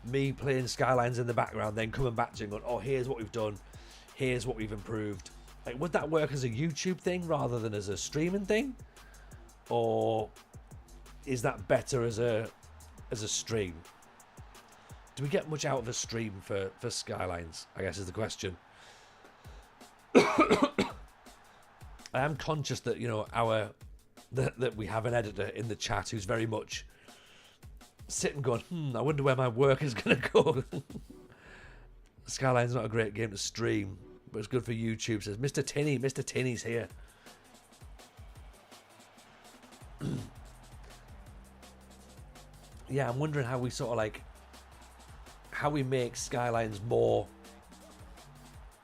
me playing Skylines in the background, then coming back to it and going, oh, here's what we've done, here's what we've improved? Like, would that work as a YouTube thing rather than as a streaming thing? Or is that better as a stream? Do we get much out of a stream for Skylines, I guess is the question. I am conscious that, you know, that we have an editor in the chat who's very much sitting going, I wonder where my work is going to go. Skyline's not a great game to stream, but it's good for YouTube, says Mr. Tinney. Mr. Tinney's here. Yeah, I'm wondering how we sort of like, how we make Skylines more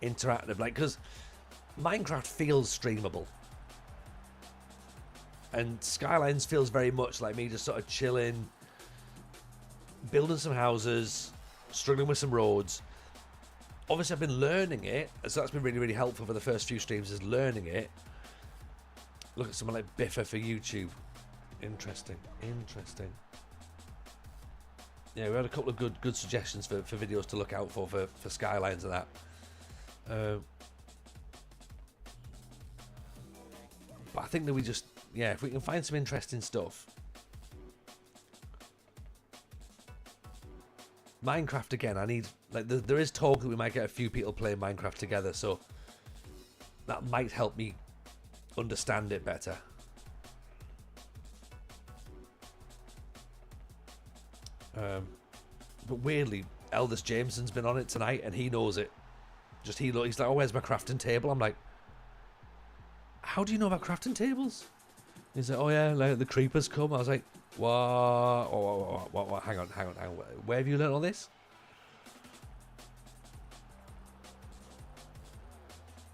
interactive, like, because Minecraft feels streamable and Skylines feels very much like me just sort of chilling, building some houses, struggling with some roads. Obviously I've been learning it, so that's been really, really helpful for the first few streams, is learning it. Look at someone like Biffa for YouTube. Interesting. Yeah, we had a couple of good suggestions for videos to look out for Skylines and that. But I think that we just, yeah, if we can find some interesting stuff. Minecraft again. I need like there is talk that we might get a few people playing Minecraft together, so that might help me understand it better. But weirdly, Eldest Jameson's been on it tonight, and he knows it. He's like, "Oh, where's my crafting table?" I'm like, "How do you know about crafting tables?" He's like, "Oh yeah, like the creepers come." I was like, "What? What? Hang on. Where have you learned all this?"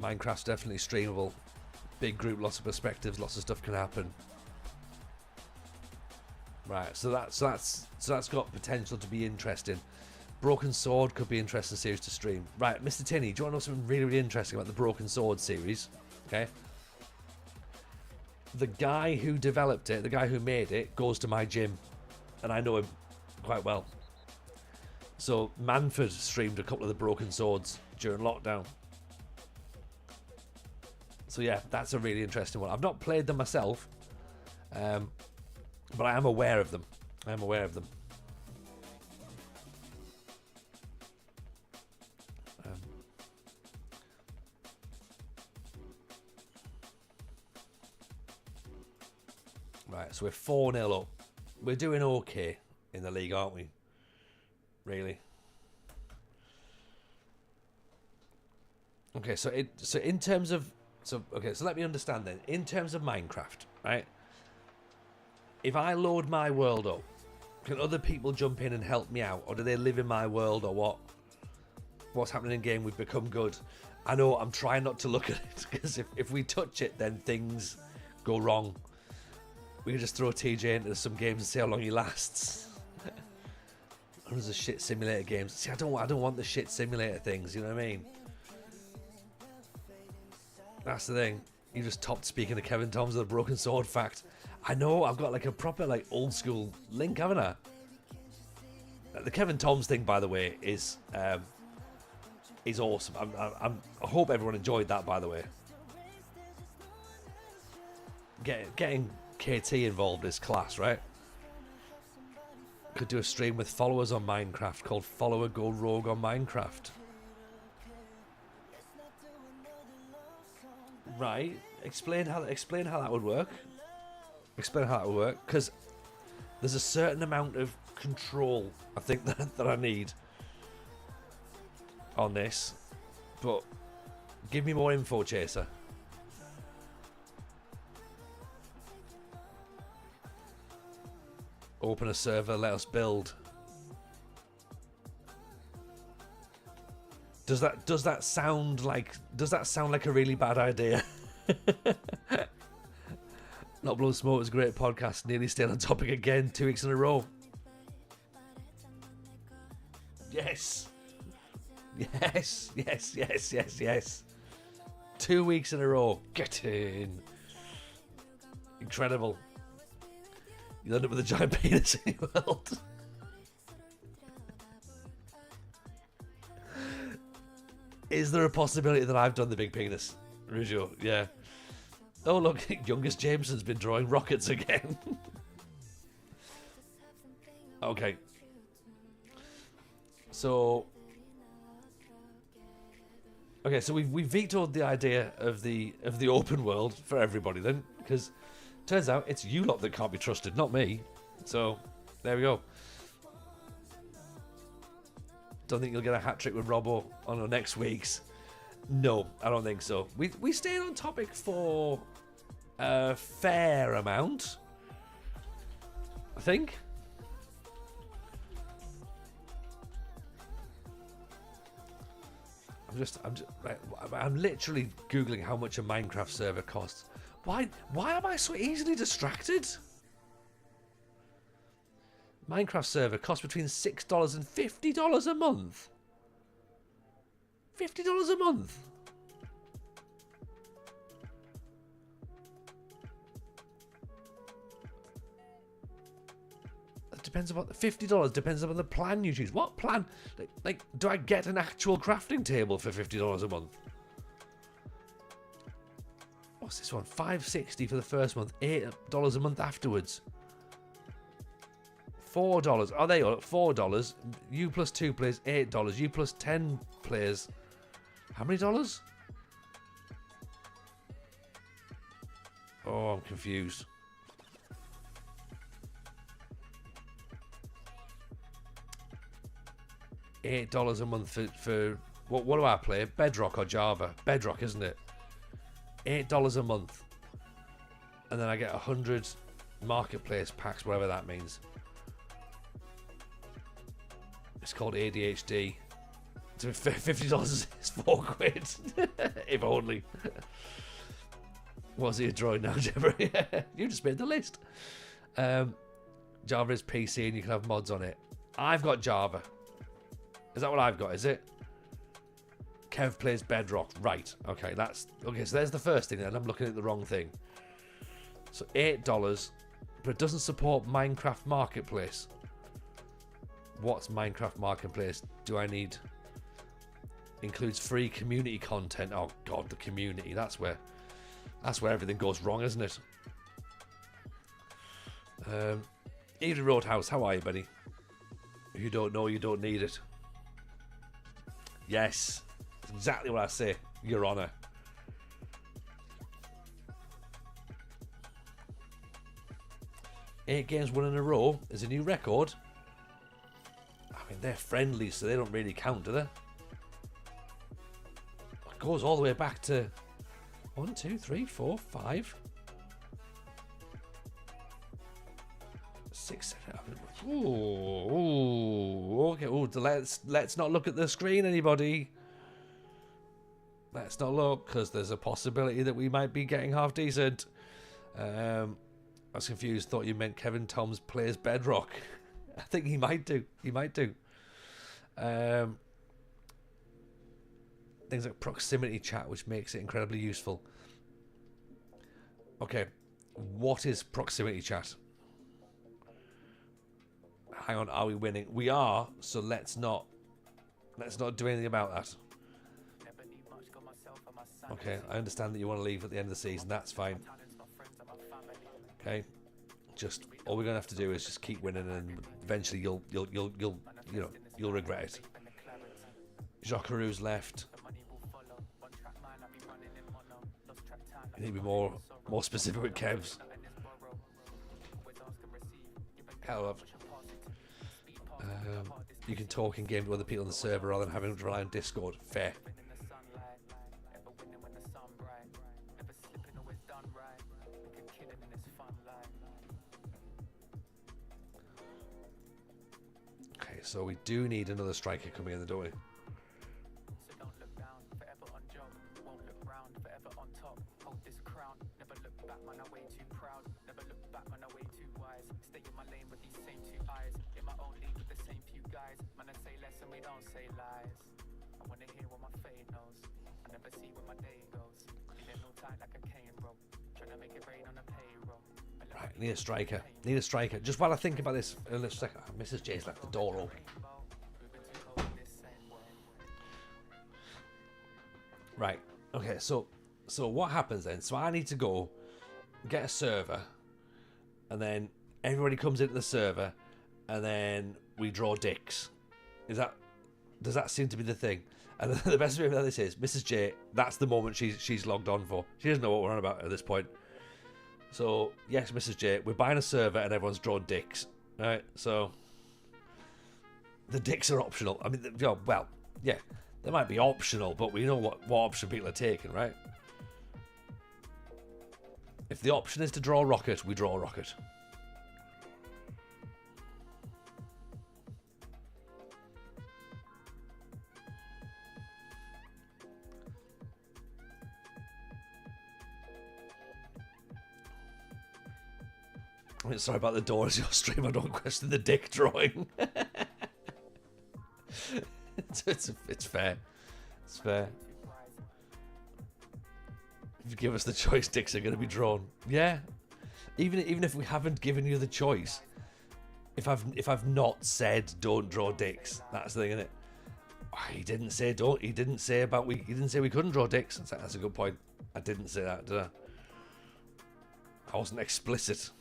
Minecraft's definitely streamable. Big group, lots of perspectives, lots of stuff can happen. Right, so that's got potential to be interesting. Broken Sword could be an interesting series to stream. Right, Mr. Tinney, do you want to know something really, really interesting about the Broken Sword series? Okay. The guy who developed it, the guy who made it, goes to my gym, and I know him quite well. So Manford streamed a couple of the Broken Swords during lockdown. So yeah, that's a really interesting one. I've not played them myself, but I am aware of them. Right, so we're 4-0 up. We're doing okay in the league, aren't we? Really? Okay, so in terms of so let me understand then. In terms of Minecraft, right? If I load my world up, can other people jump in and help me out, or do they live in my world, or what? What's happening in game? We've become good. I know I'm trying not to look at it because if we touch it, then things go wrong. We can just throw TJ into some games and see how long he lasts. There's the shit simulator games. See, I don't want the shit simulator things. You know what I mean? That's the thing. You just topped speaking to Kevin Toms of the Broken Sword fact. I know. I've got like a proper like old school link, haven't I? The Kevin Toms thing, by the way, is awesome. I hope everyone enjoyed that. By the way, getting KT involved is class, right? Could do a stream with followers on Minecraft called Follower Go Rogue on Minecraft. Right. Explain how that would work. Because there's a certain amount of control I think that I need on this. But give me more info, Chaser. Open a server, let us build. Does that sound like a really bad idea? Not Blow Smoke was a great podcast. Nearly stayed on topic again 2 weeks in a row. Yes. 2 weeks in a row. Get in. Incredible. You'll end up with a giant penis in your world. Is there a possibility that I've done the big penis? Rujo, yeah. Oh look, youngest Jameson's been drawing rockets again. Okay. So we vetoed the idea of the open world for everybody then, because turns out it's you lot that can't be trusted, not me. So there we go. Don't think you'll get a hat trick with Robbo on our next week's. No, I don't think so. We stayed on topic for a fair amount, I think. I'm literally googling how much a Minecraft server costs. Why am I so easily distracted? Minecraft server costs between $6 and $50 a month. $50 a month. It depends upon $50 depends upon the plan you choose. What plan? Like, do I get an actual crafting table for $50 a month? What's this one? $5.60 for the first month, $8 a month afterwards. $4. Oh, there you go. $4. You plus 2 players, $8. You plus 10 players. How many dollars? Oh, I'm confused. $8 a month for what do I play? Bedrock or Java? Bedrock, isn't it? $8 a month. And then I get 100 marketplace packs, whatever that means. It's called ADHD. So $50 is £4. If only. Was he a droid now, Jeffrey? You just made the list. Java is PC and you can have mods on it. I've got Java. Is that what I've got, is it? Kev plays Bedrock. Right. Okay, so there's the first thing then. I'm looking at the wrong thing. So $8, but it doesn't support Minecraft Marketplace. What's Minecraft Marketplace? Do I need... Includes free community content. Oh god, the community. That's where everything goes wrong, isn't it? Edie Roadhouse, how are you, buddy? If you don't know, you don't need it. Yes, that's exactly what I say, Your Honour. Eight games won in a row is a new record. I mean, they're friendly, so they don't really count, do they? It goes all the way back to 1, 2, 3, 4, 5, 6, 7. Ooh, okay. Ooh, let's not look at the screen, anybody. Let's not look, because there's a possibility that we might be getting half decent. I was confused. Thought you meant Kevin Toms plays Bedrock. I think he might do. He might do. Things like proximity chat, which makes it incredibly useful. Okay, what is proximity chat? Hang on, are we winning? We are, so let's not do anything about that. Okay, I understand that you want to leave at the end of the season. That's fine. Okay, just all we're gonna have to do is just keep winning, and eventually you'll regret it. Jacqueroux's left. You need to be more specific with Kev's. Hell, you can talk in game to other people on the server rather than having to rely on Discord. Fair. Okay, so we do need another striker coming in the door. Right, need a striker. Need a striker. Just while I think about this, let's check. Mrs. J's left the door open. Right. Okay. So what happens then? So I need to go get a server, and then everybody comes into the server, and then we draw dicks. Does that seem to be the thing? And the best way about this is Mrs. J. That's the moment she's logged on for. She doesn't know what we're on about at this point. So yes, Mrs. J. We're buying a server and everyone's drawn dicks. All right. So the dicks are optional. I mean, well, yeah, they might be optional, but we know what option people are taking, right? If the option is to draw a rocket, we draw a rocket. I mean, sorry about the doors, your stream. I don't question the dick drawing. it's fair. It's fair. If you give us the choice, dicks are going to be drawn. Yeah. Even if we haven't given you the choice, if I've not said don't draw dicks, that's the thing, isn't it? Oh, he didn't say don't. He didn't say we couldn't draw dicks. That's a good point. I didn't say that, did I? I wasn't explicit.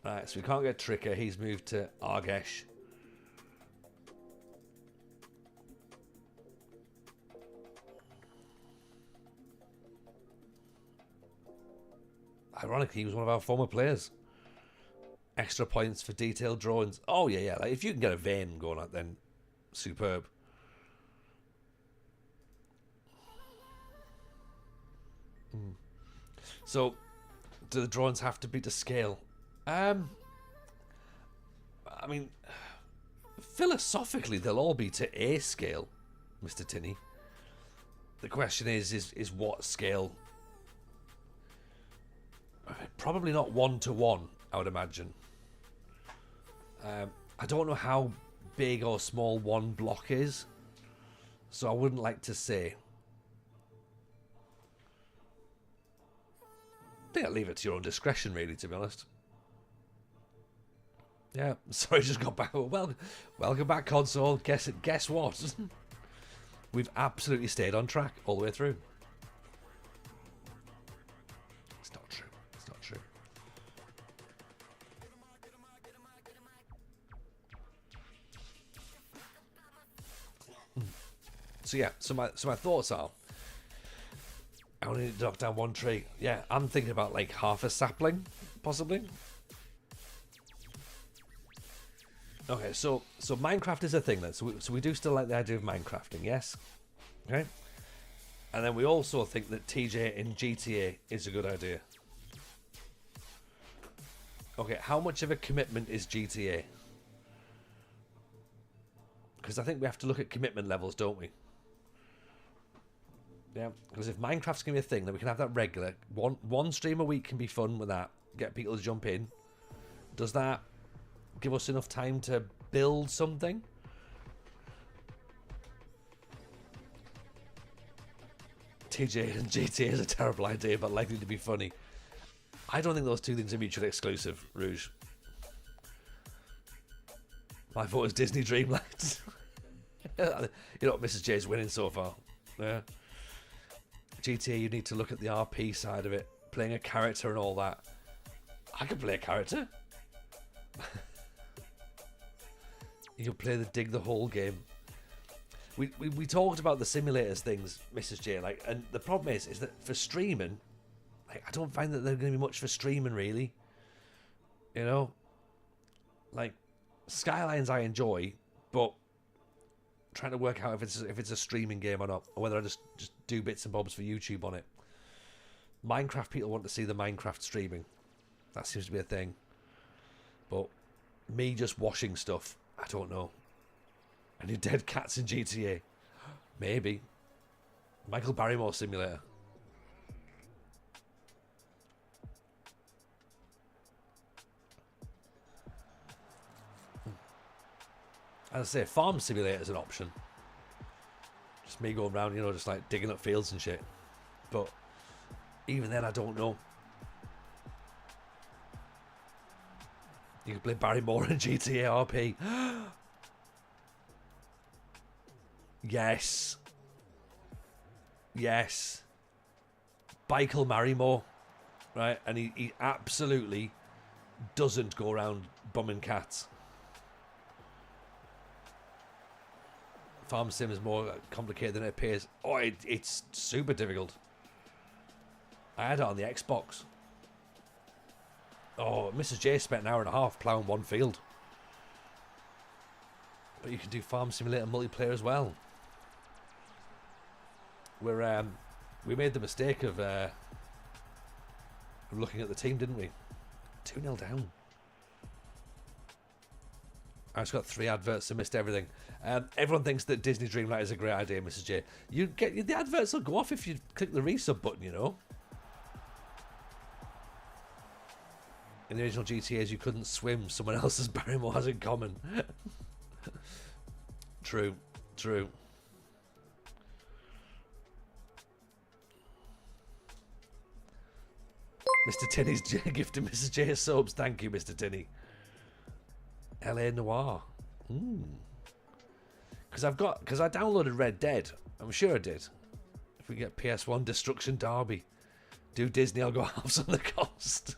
Right, so we can't get Tricker. He's moved to Argesh. Ironically, he was one of our former players. Extra points for detailed drawings. Oh, yeah, yeah. Like, if you can get a vein going out, then superb. So, do the drawings have to be to scale? I mean, philosophically, they'll all be to A scale, Mr. Tinney. The question is what scale? Probably not 1-to-1, I would imagine. I don't know how big or small one block is, so I wouldn't like to say. I think I'll leave it to your own discretion, really, to be honest. Yeah, sorry, just got back. Well, welcome back, console. Guess what? We've absolutely stayed on track all the way through. It's not true. It's not true. So yeah, so my thoughts are, I only need to knock down one tree. Yeah, I'm thinking about like half a sapling, possibly. Okay, so Minecraft is a thing then. So we do still like the idea of Minecrafting, yes? Okay. And then we also think that TJ in GTA is a good idea. Okay, how much of a commitment is GTA? Because I think we have to look at commitment levels, don't we? Yeah, because if Minecraft's going to be a thing, then we can have that regular. One stream a week can be fun with that. Get people to jump in. Does that give us enough time to build something? TJ and GTA is a terrible idea, but likely to be funny. I don't think those two things are mutually exclusive, Rouge. My vote is Disney Dreamlight. You know what, Mrs. J's winning so far. Yeah. GTA, you need to look at the RP side of it. Playing a character and all that. I can play a character. You can play the dig the hole game. We talked about the simulators things, Mrs. J, like, and the problem is that for streaming, like, I don't find that there's going to be much for streaming, really. You know? Like, Skylines I enjoy, but trying to work out if it's a streaming game or not, or whether I just do bits and bobs for YouTube on it. Minecraft, people want to see the Minecraft streaming. That seems to be a thing. But me just washing stuff, I don't know. Any dead cats in GTA? Maybe. Michael Barrymore simulator. As I say, farm simulator is an option. Just me going around, you know, just like digging up fields and shit. But even then, I don't know. You can play Barrymore in GTA RP. Yes. Yes. Michael Barrymore. Right? And he absolutely doesn't go around bumming cats. Farm sim is more complicated than it appears. Oh, it's super difficult. I had it on the Xbox. Oh, Mrs. J spent an hour and a half ploughing one field. But you can do Farm Simulator multiplayer as well. We made the mistake of looking at the team, didn't we? 2-0 down. I just got 3 adverts and missed everything. Everyone thinks that Disney Dreamlight is a great idea, Mrs. J. The adverts will go off if you click the resub button, you know. In the original GTAs, you couldn't swim. Someone else's Barrymore has in common. True. True. Mr. Tinney's gifting Mrs. J subs. Thank you, Mr. Tinney. LA Noir. Because I downloaded Red Dead. I'm sure I did. If we get PS1 Destruction Derby, do Disney, I'll go halves on the cost.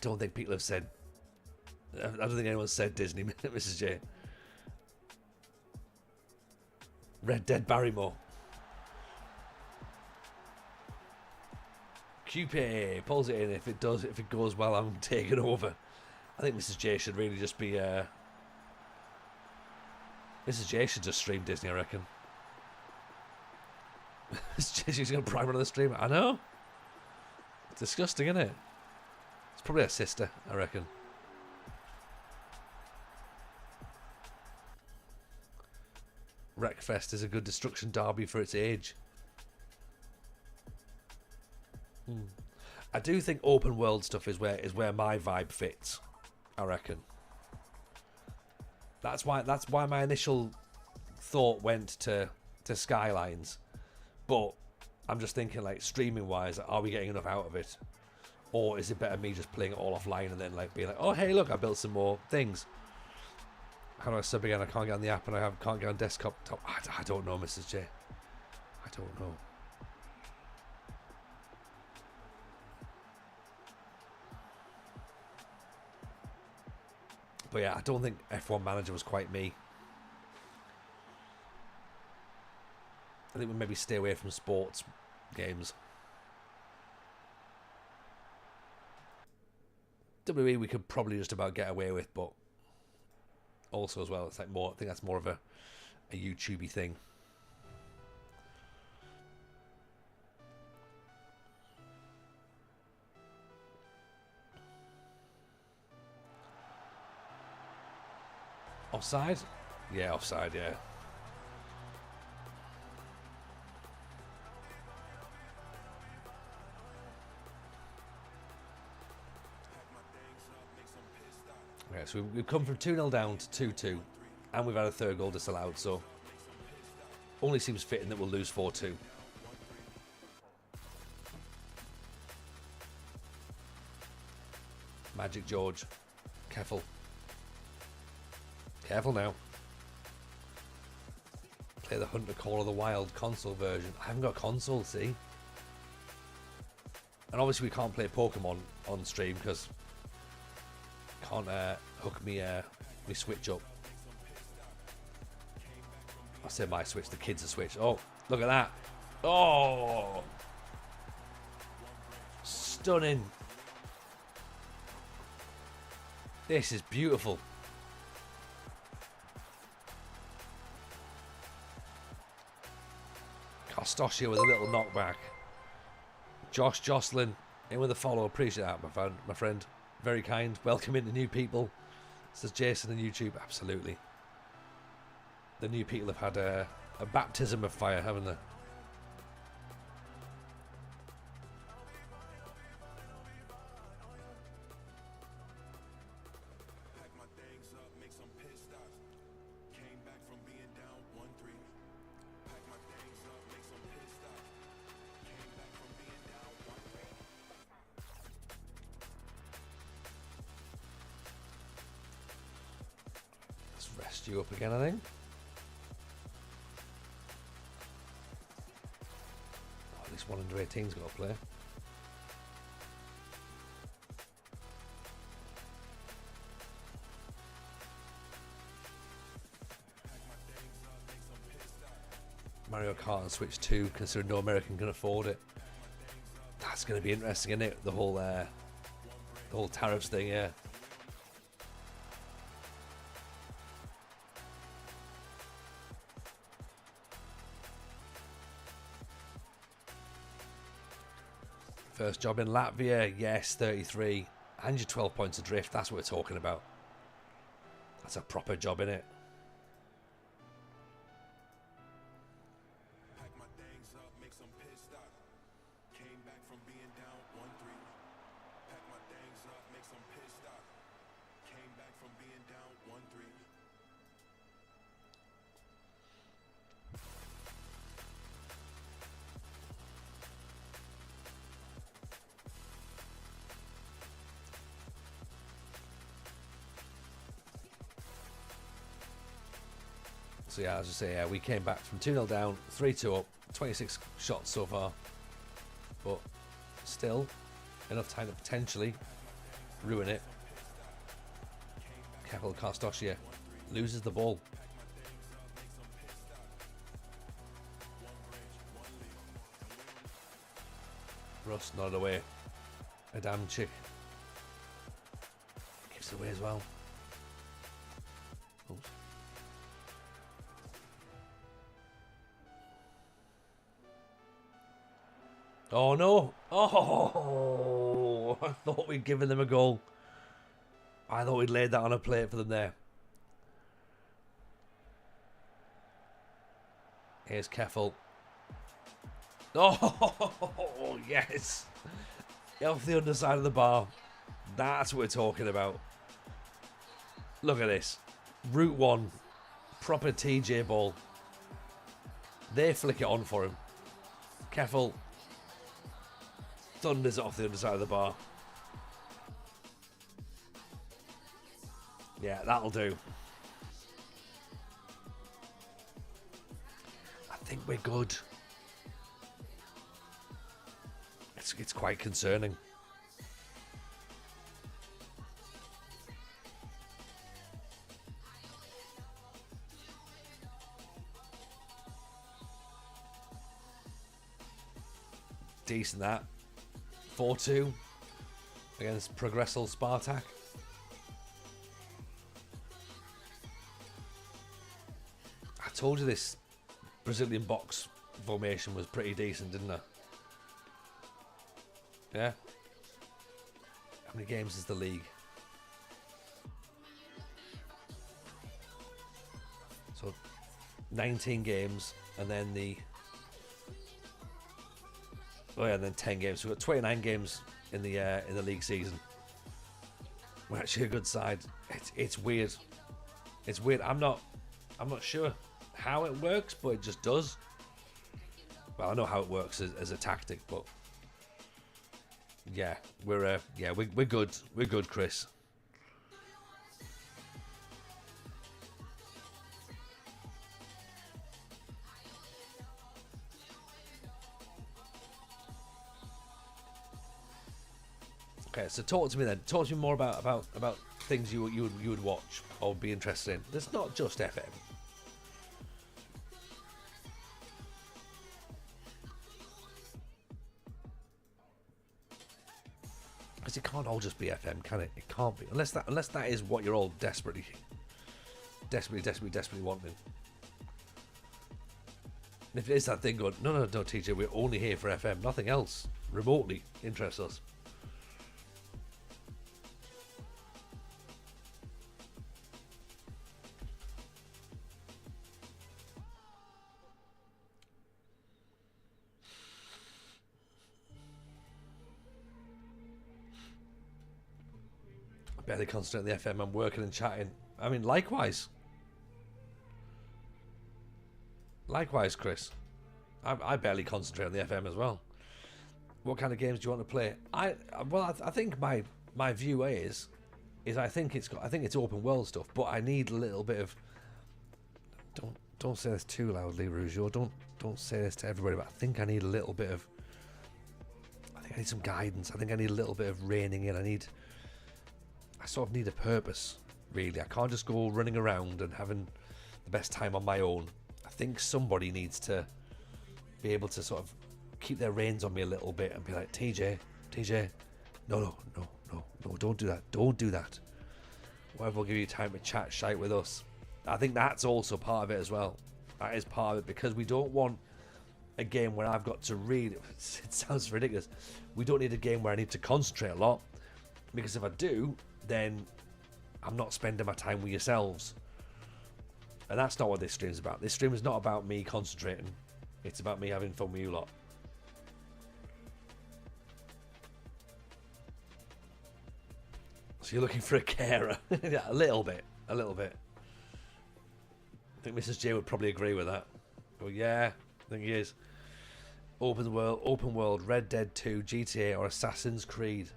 don't think people have said. I don't think anyone's said Disney, Mrs. J. Red Dead Barrymore. QP pulls it in. If it goes well, I'm taking over. I think Mrs. J should really just be. Mrs. J should just stream Disney, I reckon. Mrs. J, she's going to prime another stream. I know. It's disgusting, isn't it? It's probably her sister, I reckon. Wreckfest is a good destruction derby for its age. I do think open world stuff is where my vibe fits, I reckon. That's why my initial thought went to Skylines. But I'm just thinking, like, streaming wise, are we getting enough out of it? Or is it better me just playing it all offline and then like being like, oh hey look, I built some more things. How do I sub again? I can't get on the app and I can't get on desktop. I don't know, Mrs. J. I don't know. But yeah, I don't think F1 Manager was quite me. I think we maybe stay away from sports games. WWE we could probably just about get away with, but also as well, it's like more. I think that's more of a YouTubey thing. Offside? Yeah, offside, yeah. Okay, so we've come from 2-0 down to 2-2, and we've had a third goal disallowed, so only seems fitting that we'll lose 4-2. Magic George. Careful. Careful now. Play the Hunter Call of the Wild console version. I haven't got a console, see? And obviously we can't play Pokemon on stream because can't hook me Switch up. I say my Switch, the kids' Switch. Oh, look at that. Oh! Stunning. This is beautiful. Costosia with a little knockback. Josh Jocelyn in with a follow. Appreciate that, my friend. Very kind. Welcoming the new people. Says Jason on YouTube. Absolutely. The new people have had a baptism of fire, haven't they? You up again, I think. Oh, at least one under 18's got to play. Mario Kart on Switch 2, considering no American can afford it. That's going to be interesting, isn't it? The whole tariffs thing, yeah. First job in Latvia, yes, 33. And your 12 points adrift, that's what we're talking about. That's a proper job, innit? So yeah, as I say, we came back from 2-0 down, 3-2 up, 26 shots so far. But still, enough time to potentially ruin it. Careful, Karstoshia loses the ball. Russ not away. Adamczyk gives it away as well. Oops. Oh no! Oh, I thought we'd given them a goal. I thought we'd laid that on a plate for them there. Here's Keffel. Oh, yes. Off the underside of the bar. That's what we're talking about. Look at this. Route 1. Proper TJ ball. They flick it on for him. Keffel thunders it off the underside of the bar. Yeah, that'll do. I think we're good. It's quite concerning. Decent that. 4-2 against Progressal Spartak. I told you this Brazilian box formation was pretty decent, didn't I? Yeah. How many games is the league? So 19 games, and then and then 10 games. So we've got 29 games in the league season. We're actually a good side. It's weird. It's weird. I'm not sure how it works, but it just does. Well, I know how it works as a tactic, but yeah, we're good. We're good, Chris. Okay, so talk to me then. Talk to me more about things you would watch or be interested in. There's not just FM. Because it can't all just be FM, can it? It can't be, unless that is what you're all desperately wanting. And if it is that thing going, no, TJ, we're only here for FM, nothing else remotely interests us. Barely concentrate on the FM. I'm working and chatting. I mean, likewise, Chris. I barely concentrate on the FM as well. What kind of games do you want to play? I think my view is I think it's open world stuff, but I need a little bit of. Don't say this too loudly, Rougeau. Don't say this to everybody. But I think I need a little bit of. I think I need some guidance. I think I need a little bit of reining in. I sort of need a purpose, really. I can't just go running around and having the best time on my own. I think somebody needs to be able to sort of keep their reins on me a little bit and be like, TJ, no, don't do that. Whatever will give you time to chat shite with us. I think that's also part of it as well. That is part of it, because we don't want a game where I've got to read. It sounds ridiculous. We don't need a game where I need to concentrate a lot, because if I do, then I'm not spending my time with yourselves. And that's not what this stream is about. This stream is not about me concentrating. It's about me having fun with you lot. So you're looking for a carer? Yeah, a little bit. I think Mrs. J would probably agree with that. Oh yeah, I think he is. Open world, Red Dead 2, GTA, or Assassin's Creed.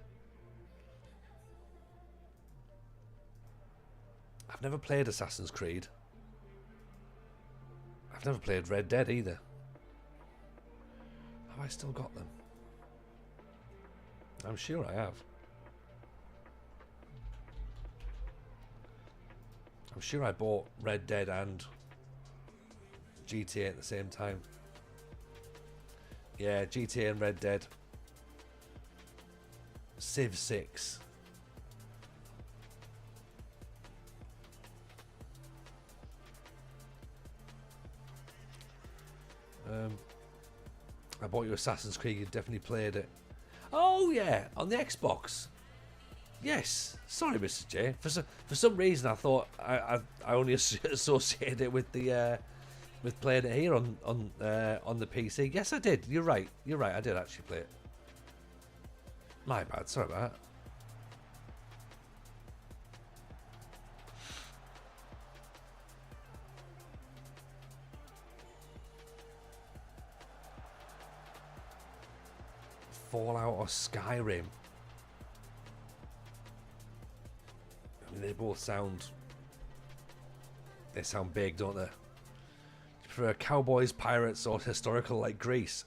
I've never played Assassin's Creed. I've never played Red Dead either. Have I still got them? I'm sure I have. I'm sure I bought Red Dead and GTA at the same time. Yeah, GTA and Red Dead. Civ 6. I bought you Assassin's Creed. You definitely played it. Oh yeah, on the Xbox. Yes. Sorry, Mr. J. For some reason, I thought I only associated it with the with playing it here on the PC. Yes, I did. You're right. You're right. I did actually play it. My bad. Sorry about that. Fallout or Skyrim? I mean, they both sound... They sound big, don't they? For cowboys, pirates, or historical like Greece.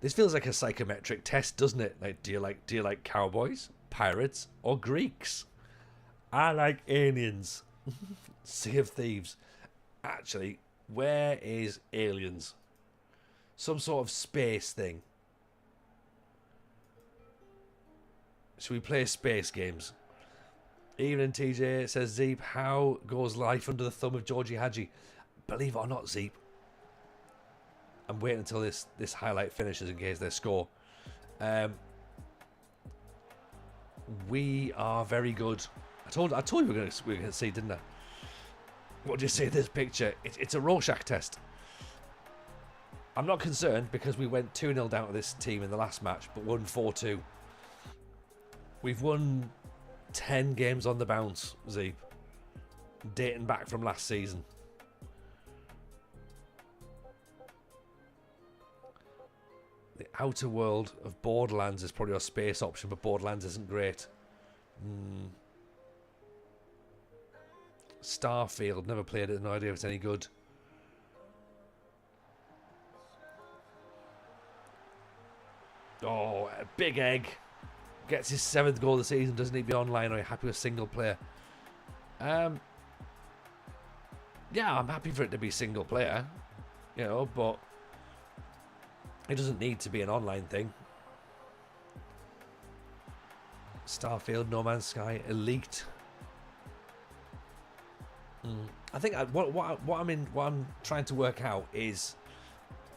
This feels like a psychometric test, doesn't it? Like, do you like cowboys, pirates, or Greeks? I like aliens. Sea of Thieves. Actually, where is aliens? Some sort of space thing. Should we play space games? Evening, TJ. Says Zeep, how goes life under the thumb of Gheorge Hagi? Believe it or not, Zeep, I'm waiting until this highlight finishes in case they score. We are very good. I told you we were gonna see, didn't I? What do you say? This picture? It's a Rorschach test. I'm not concerned because we went 2-0 down to this team in the last match, but won 4-2. We've won 10 games on the bounce, Zeep, dating back from last season. The Outer World of Borderlands is probably our space option, but Borderlands isn't great. Starfield, never played it, no idea if it's any good. Oh, a big egg. Gets his 7th goal of the season. Doesn't need to be online, or are you happy with single player? Yeah, I'm happy for it to be single player. You know, but it doesn't need to be an online thing. Starfield, No Man's Sky, Elite. I think what I'm trying to work out is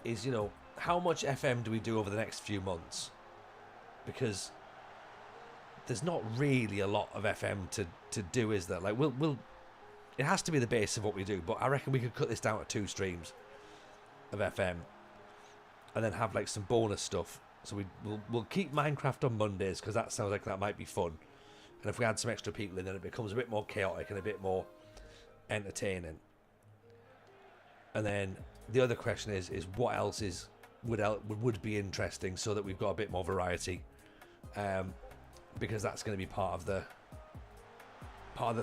you know, how much FM do we do over the next few months? Because there's not really a lot of FM to do, is there? Like we'll it has to be the base of what we do, but I reckon we could cut this down to 2 streams of FM and then have like some bonus stuff. So we'll keep Minecraft on Mondays because that sounds like that might be fun. And if we add some extra people in, then it becomes a bit more chaotic and a bit more entertaining. And then the other question is what else would be interesting, so that we've got a bit more variety, because that's going to be part of the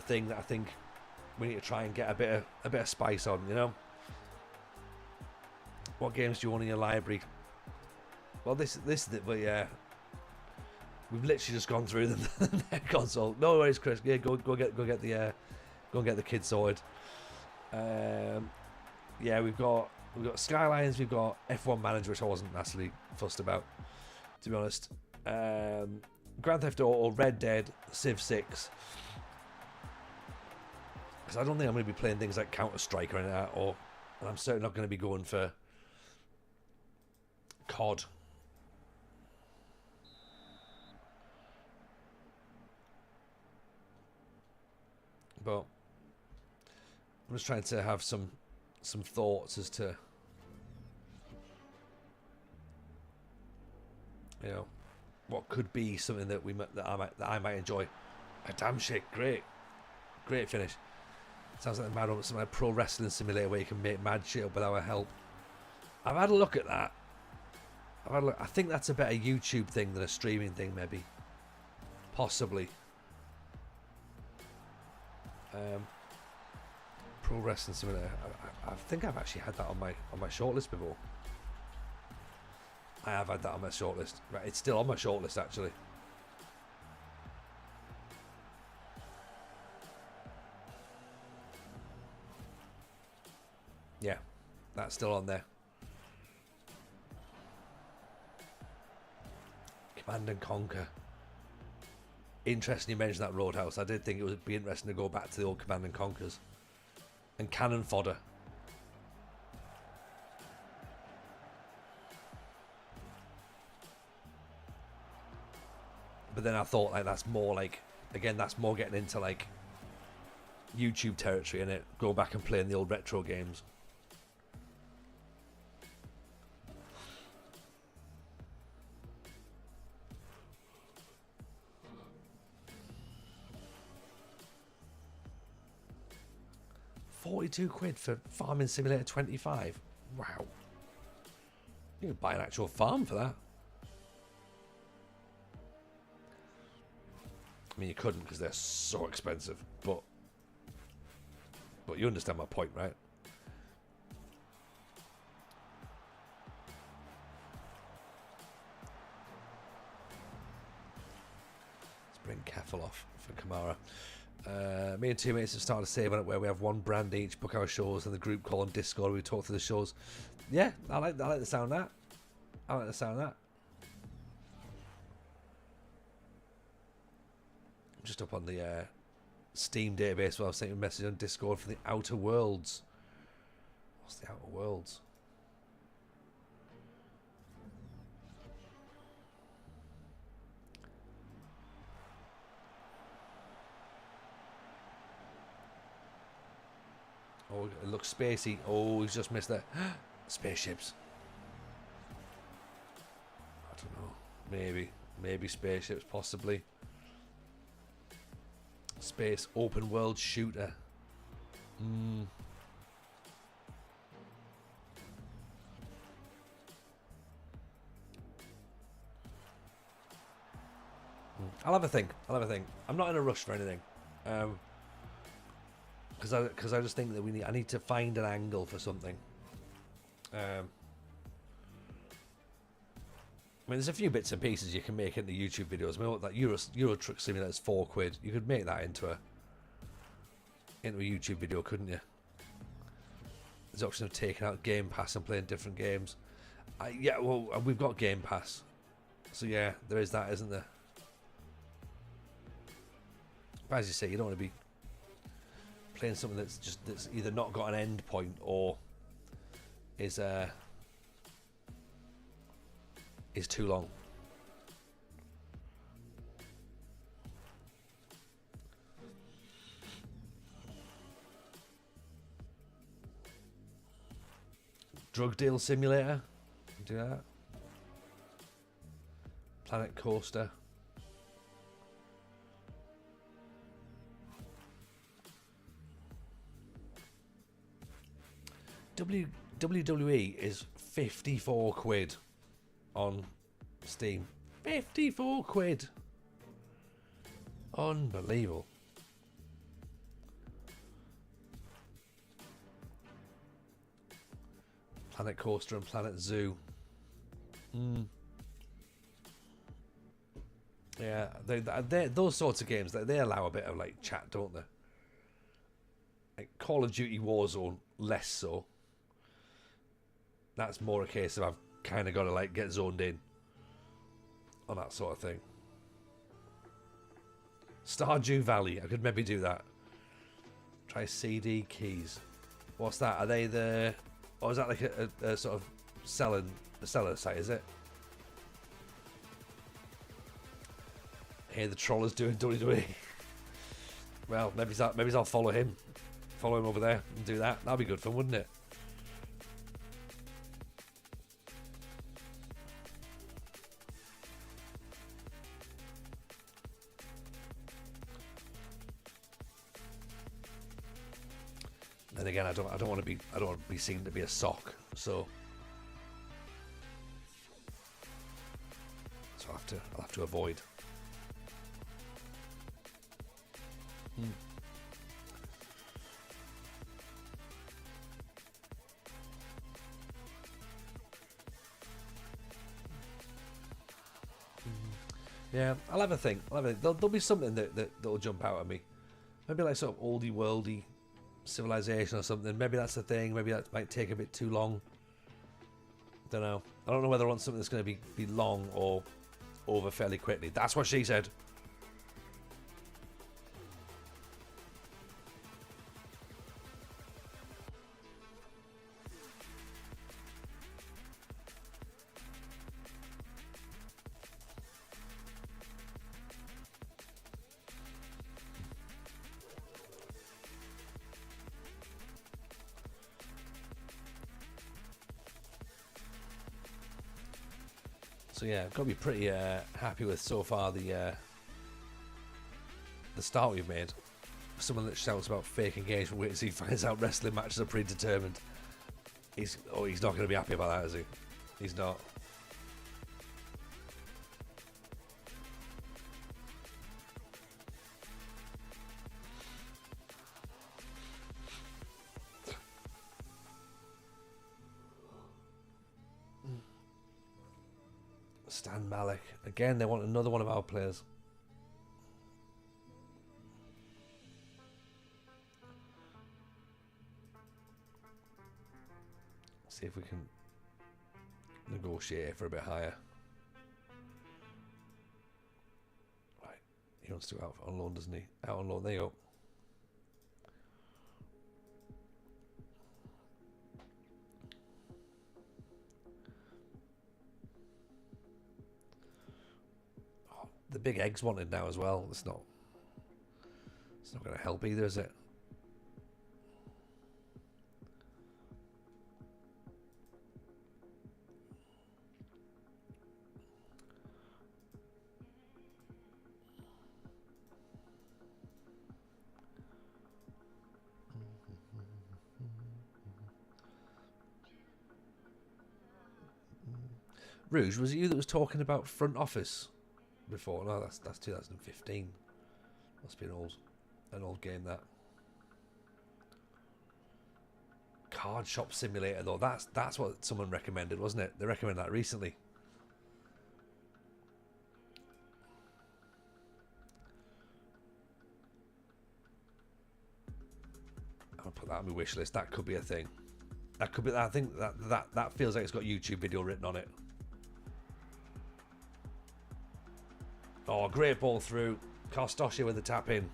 thing that I think we need to try and get a bit of spice on, you know. What games do you want in your library? Well, but yeah, we've literally just gone through the console. No worries, Chris. Yeah, go get the kids sorted. Yeah, we've got Skylines, we've got F1 Manager, which I wasn't massively fussed about, to be honest. Grand Theft Auto, Red Dead, Civ 6. Because I don't think I'm going to be playing things like Counter-Strike or anything like that, and I'm certainly not going to be going for COD. But I'm just trying to have some thoughts as to, you know, what could be something that I might enjoy. A damn shit, great finish. Sounds like some like pro wrestling simulator where you can make mad shit up without help. I've had a look at that. I think that's a better YouTube thing than a streaming thing, maybe, possibly. Pro wrestling simulator. I think I've actually had that on my shortlist before. I have had that on my shortlist. Right, it's still on my shortlist actually. That's still on there. Command and Conquer. Interesting you mentioned that Roadhouse. I did think it would be interesting to go back to the old Command and Conquers. And Cannon Fodder. But then I thought, like, that's more like, again, that's more getting into like YouTube territory, and it go back and playing the old retro games. £42 for Farming Simulator 25. Wow. You could buy an actual farm for that. I mean, you couldn't because they're so expensive, but you understand my point, right? Let's bring Keffel off for Kamara. Me and two mates have started saving it where we have one brand each, book our shows, and the group call on Discord. We talk through the shows. Yeah, I like the sound of that. I like the sound of that. Just up on the Steam database where I was sending a message on Discord for the Outer Worlds. What's the Outer Worlds? Oh, it looks spacey. Oh, he's just missed that. Spaceships. I don't know. Maybe spaceships, possibly. Space open world shooter. I'll have a think. I'm not in a rush for anything. Because I just think that I need to find an angle for something. I mean, there's a few bits and pieces you can make into YouTube videos. I mean, that Euro Truck Simulator is £4. You could make that into a YouTube video, couldn't you? There's the option of taking out Game Pass and playing different games. Yeah, well, we've got Game Pass, so yeah, there is that, isn't there? But as you say, you don't want to be playing something that's either not got an end point or is too long. Drug Deal Simulator, do that. Planet Coaster. WWE is £54 on Steam. £54. Unbelievable. Planet Coaster and Planet Zoo. Yeah, they those sorts of games, they allow a bit of like chat, don't they? Like Call of Duty Warzone, less so. That's more a case of I've kind of got to like get zoned in on that sort of thing. Stardew Valley, I could maybe do that. Try CD Keys. What's that? Are they the... Or is that like a sort of seller site, is it? Hey, the troller's doing WWE. Well, maybe I'll follow him. Follow him over there and do that. That'd be good fun, wouldn't it? Then again, I don't want to be seen to be a sock, so I'll have to avoid. Yeah, I'll have a think. There'll be something that'll jump out at me. Maybe like sort of oldie worldy civilization or something. Maybe that's the thing. Maybe that might take a bit too long. Don't know. I don't know whether I want something that's going to be long or over fairly quickly. That's what she said. So yeah, I've got to be pretty happy with so far the start we've made. Someone that shouts about fake engagement, wait till he finds out wrestling matches are predetermined. He's not going to be happy about that, is he? He's not. Stan Malik. Again, they want another one of our players. See if we can negotiate for a bit higher. Right. He wants to go out on loan, doesn't he? Out on loan. There you go. The big egg's wanted now as well. It's not going to help either, is it? Rouge, was it you that was talking about front office before? No, that's 2015. Must be an old game, that. Card Shop Simulator, though. That's what someone recommended, wasn't it? They recommended that recently. I'll put that on my wish list. That could be a thing. That could be. I think that feels like it's got YouTube video written on it. Oh, great ball through. Kostosha with the tap in.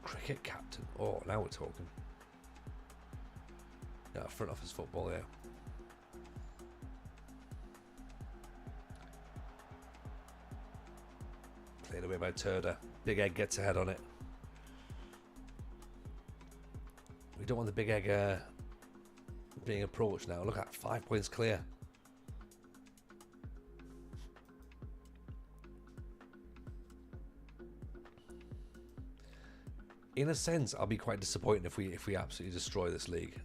Cricket captain. Oh, now we're talking. Yeah, front office football, yeah. Played away by Turda. Big Egg gets ahead on it. We don't want the Big Egg being approached now. Look at 5 points clear. In a sense, I'll be quite disappointed if we absolutely destroy this league.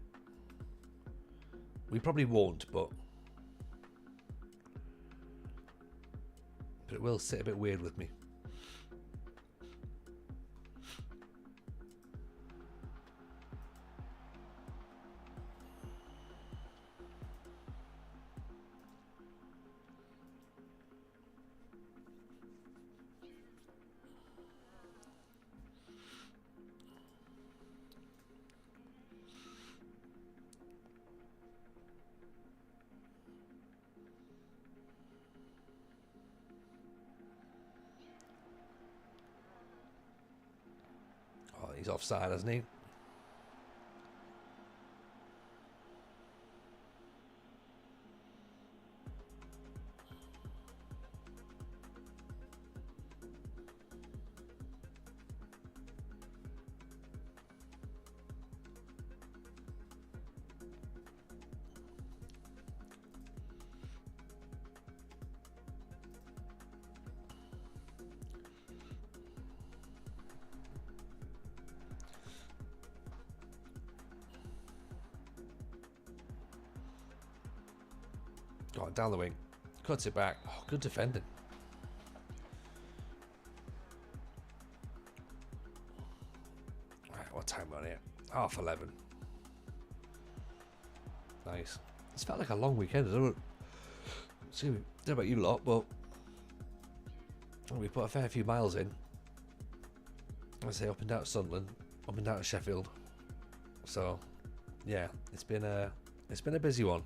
We probably won't, but it will sit a bit weird with me. He's offside, hasn't he? Got it down the wing. Cuts it back. Oh, good defending. What time are we on here? 11:30. Nice. It's felt like a long weekend. I don't know about you lot, but we put a fair few miles in. I say up and down to Sunderland, up and down to Sheffield. So, yeah, it's been a busy one.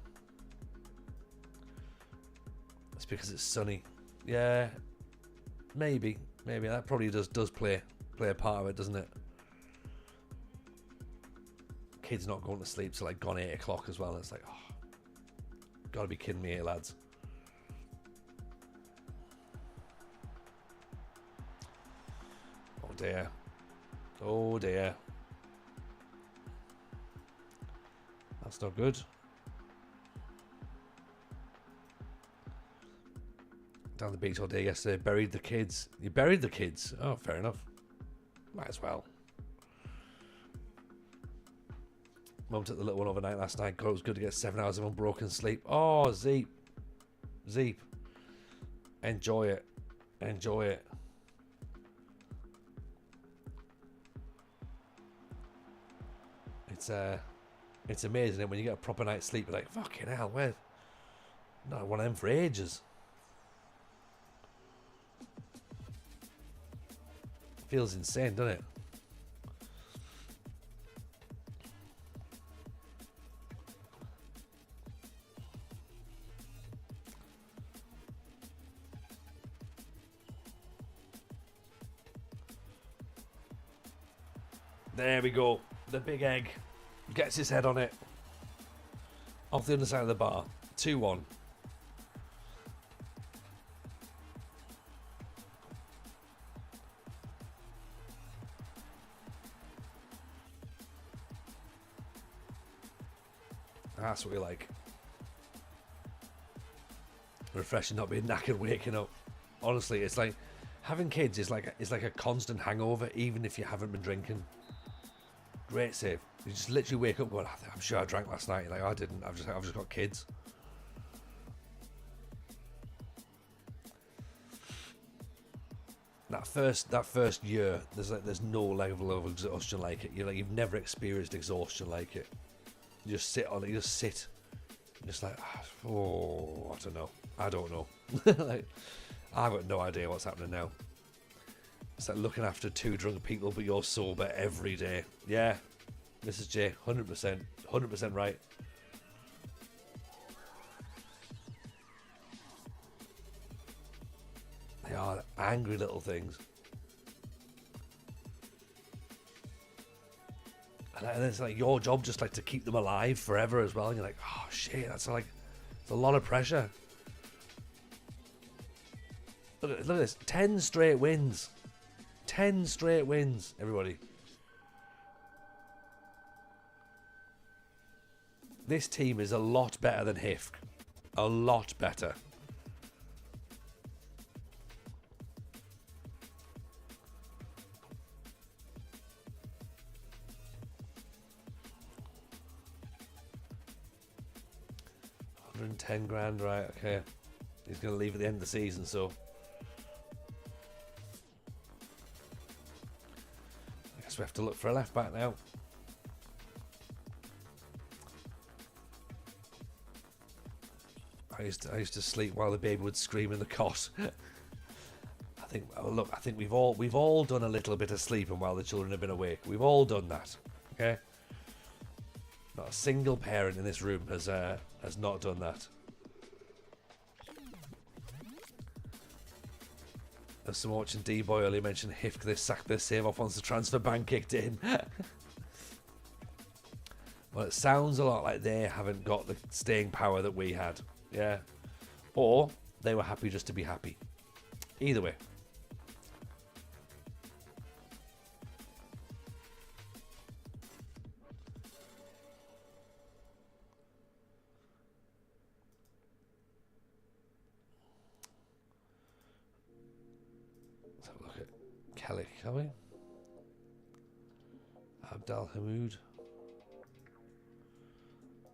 It's because it's sunny. Yeah, maybe that probably does play a part of it, doesn't it? Kids not going to sleep till like gone 8 o'clock as well. It's like, oh, gotta be kidding me here, lads. Oh dear. Oh dear. That's not good. Down the beach all day yesterday. Buried the kids. You buried the kids? Oh, fair enough. Might as well. Mum took the little one overnight last night. God, it was good to get 7 hours of unbroken sleep. Oh, Zeep. Enjoy it. Enjoy it. It's amazing when you get a proper night's sleep. You're like, fucking hell, where? Not one of them for ages. Feels insane, doesn't it? There we go. The big egg gets his head on it. Off the other side of the bar. 2-1. That's what we like. Refreshing, not being knackered, waking up. Honestly, it's like having kids is like a constant hangover, even if you haven't been drinking. Great save. You just literally wake up going, I'm sure I drank last night. You're like, I didn't. I've just got kids. That first year, there's no level of exhaustion like it. You've never experienced exhaustion like it. You just sit on it. You just sit. You're just like, oh, I don't know. Like, I've got no idea what's happening now. It's like looking after 2 drunk people, but you're sober every day. Yeah, Mrs. J, 100% right. They are angry little things. And it's like your job just like to keep them alive forever as well. And you're like, oh shit, it's a lot of pressure. Look at this, 10 straight wins. 10 straight wins, everybody. This team is a lot better than HIFK. A lot better. $110,000, right? Okay. He's going to leave at the end of the season, so I guess we have to look for a left back now. I used to sleep while the baby would scream in the cot. I think we've all done a little bit of sleeping while the children have been awake. We've all done that. Okay. Not a single parent in this room has not done that. As someone watching D-Boy earlier mentioned, HIFK, they sacked their save off once the transfer ban kicked in. Well, it sounds a lot like they haven't got the staying power that we had. Yeah. Or they were happy just to be happy. Either way. Let's have a look at Kelly, shall we? Abdal Hamoud.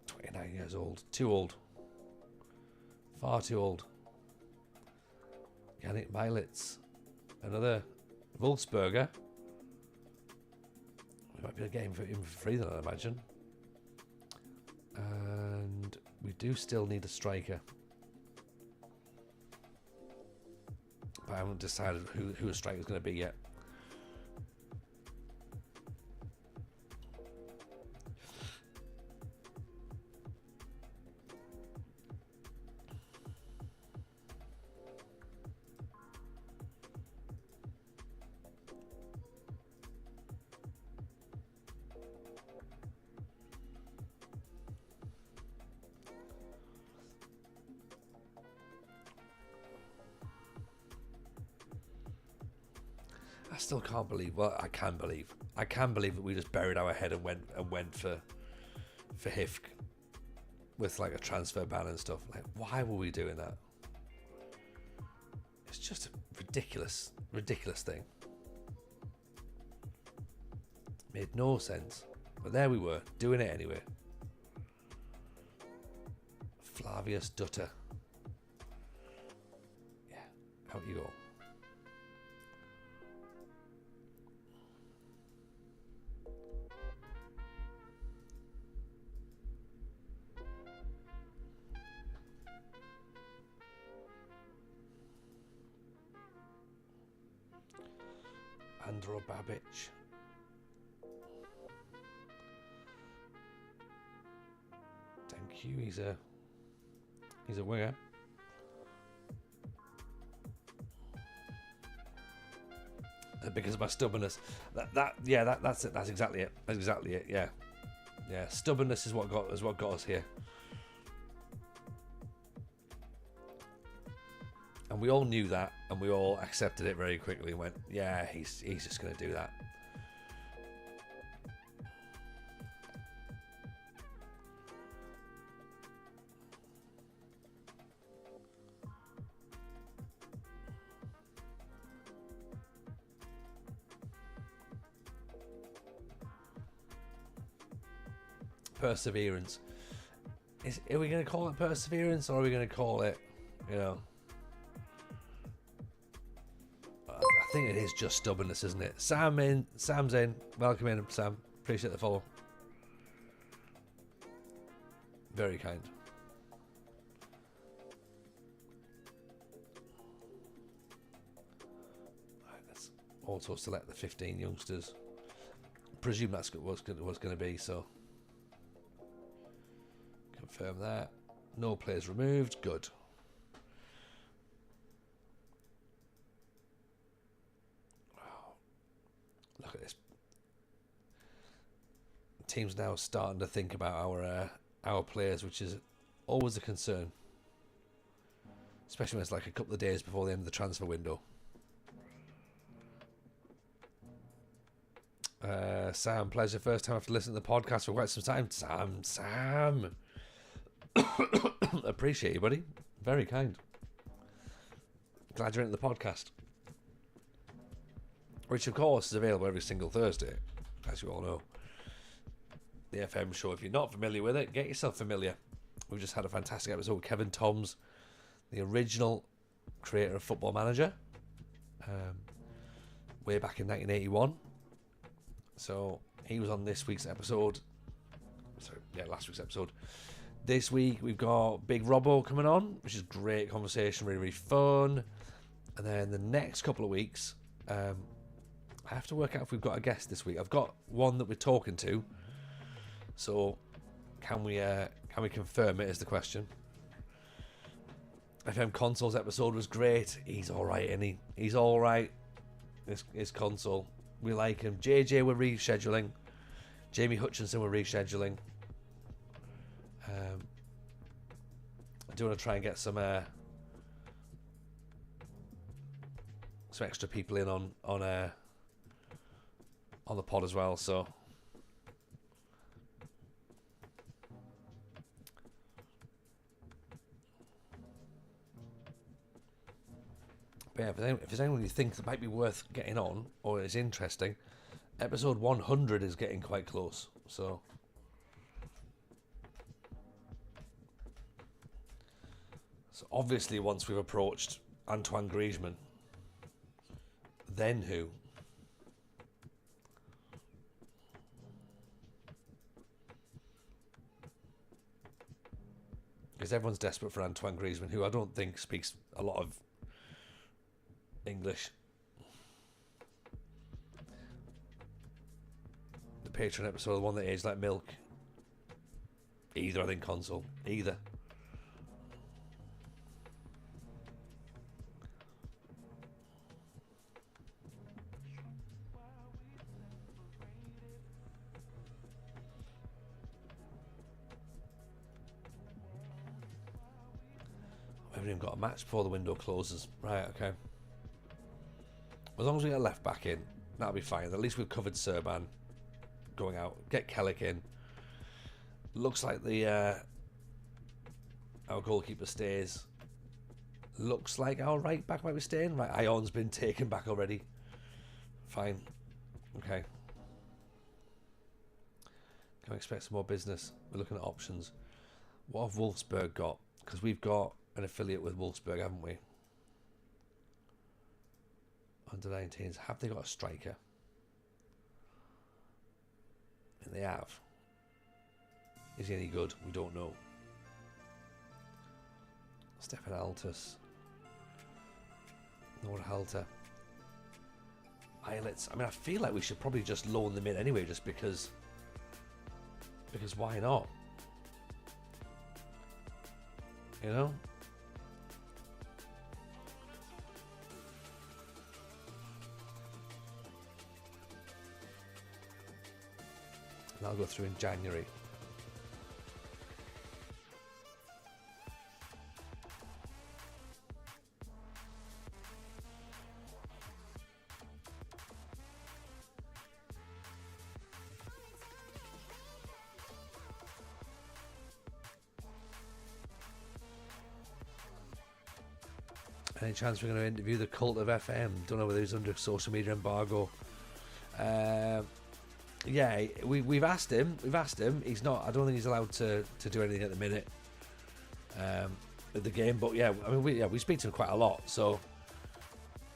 29 years old. Too old. Far too old. Yannick Militz. Another Wolfsberger. Might be a game for him for free then, I imagine. And we do still need a striker. But I haven't decided who a striker is going to be yet. I still can't believe. Well, I can believe. I can believe that we just buried our head and went for Hifk with like a transfer ban and stuff. Like, why were we doing that? It's just a ridiculous thing. Made no sense, but there we were doing it anyway. Flavius Dutta. Yeah, out you go. Andro Babic. Thank you. He's a winger. Because of my stubbornness. That's it. That's exactly it. That's exactly it. Yeah. Yeah. Stubbornness is what got us here. And we all knew that, and we all accepted it very quickly and went, yeah, he's just going to do that. Perseverance. Are we going to call it perseverance, or are we going to call it, I think it is just stubbornness, isn't it? Sam's in. Welcome in, Sam. Appreciate the follow. Very kind. Right, let's also select the 15 youngsters. Presume that's what was going to be, so confirm that. No players removed. Good. Look at this. The team's now starting to think about our players, which is always a concern, especially when it's like a couple of days before the end of the transfer window. Sam, pleasure. First time after listening to the podcast for quite some time. Sam. Appreciate you, buddy. Very kind. Glad you're into the podcast. Which, of course, is available every single Thursday, as you all know. The FM show. If you're not familiar with it, get yourself familiar. We've just had a fantastic episode with Kevin Toms, the original creator of Football Manager, way back in 1981. So he was on this week's episode. Last week's episode. This week we've got Big Robbo coming on, which is great conversation, really, really fun. And then the next couple of weeks, I have to work out if we've got a guest this week. I've got one that we're talking to. So can we confirm it is the question. FM Console's episode was great. He's alright, isn't he? He's alright. His console. We like him. JJ we're rescheduling. Jamie Hutchinson we're rescheduling. I do want to try and get some extra people in on the pod as well, so but yeah, if there's anyone you think that might be worth getting on or is interesting, episode 100 is getting quite close, so obviously once we've approached Antoine Griezmann, then who? because everyone's desperate for Antoine Griezmann, who I don't think speaks a lot of English. The Patreon episode, the one that aged like milk. Either, I think, console. Either. We haven't even got a match before the window closes. Right, okay. As long as we get left back in, that'll be fine. At least we've covered Serban going out. Get Kellick in. Looks like our goalkeeper stays. Looks like our right back might be staying. Right, Ion's been taken back already. Fine. Okay. Can I expect some more business? We're looking at options. What have Wolfsburg got? Because we've got an affiliate with Wolfsburg, haven't we? Under 19s. Have they got a striker? And they have. Is he any good? We don't know. Stefan Altus. Nord Halter. Islets. I mean, I feel like we should probably just loan them in anyway, just because. Because why not? You know? And I'll go through in January. Any chance we're going to interview the cult of FM? Don't know whether he's under social media embargo. Yeah, we've asked him. He's not. I don't think he's allowed to do anything at the minute. At the game, but yeah, I mean, we speak to him quite a lot, so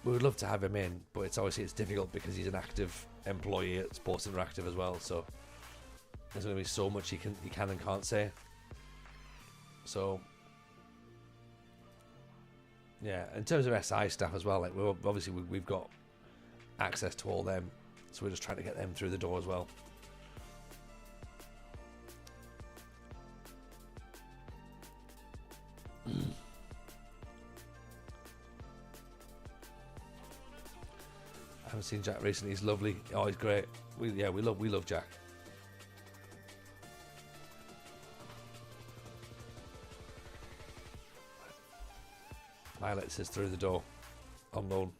we would love to have him in. But it's difficult because he's an active employee at Sports Interactive as well. So there's going to be so much he can and can't say. So. Yeah, in terms of SI staff as well, like we've got access to all them, so we're just trying to get them through the door as well. I haven't seen Jack recently. He's lovely. Oh, he's great. We love Jack. Violet says through the door on loan.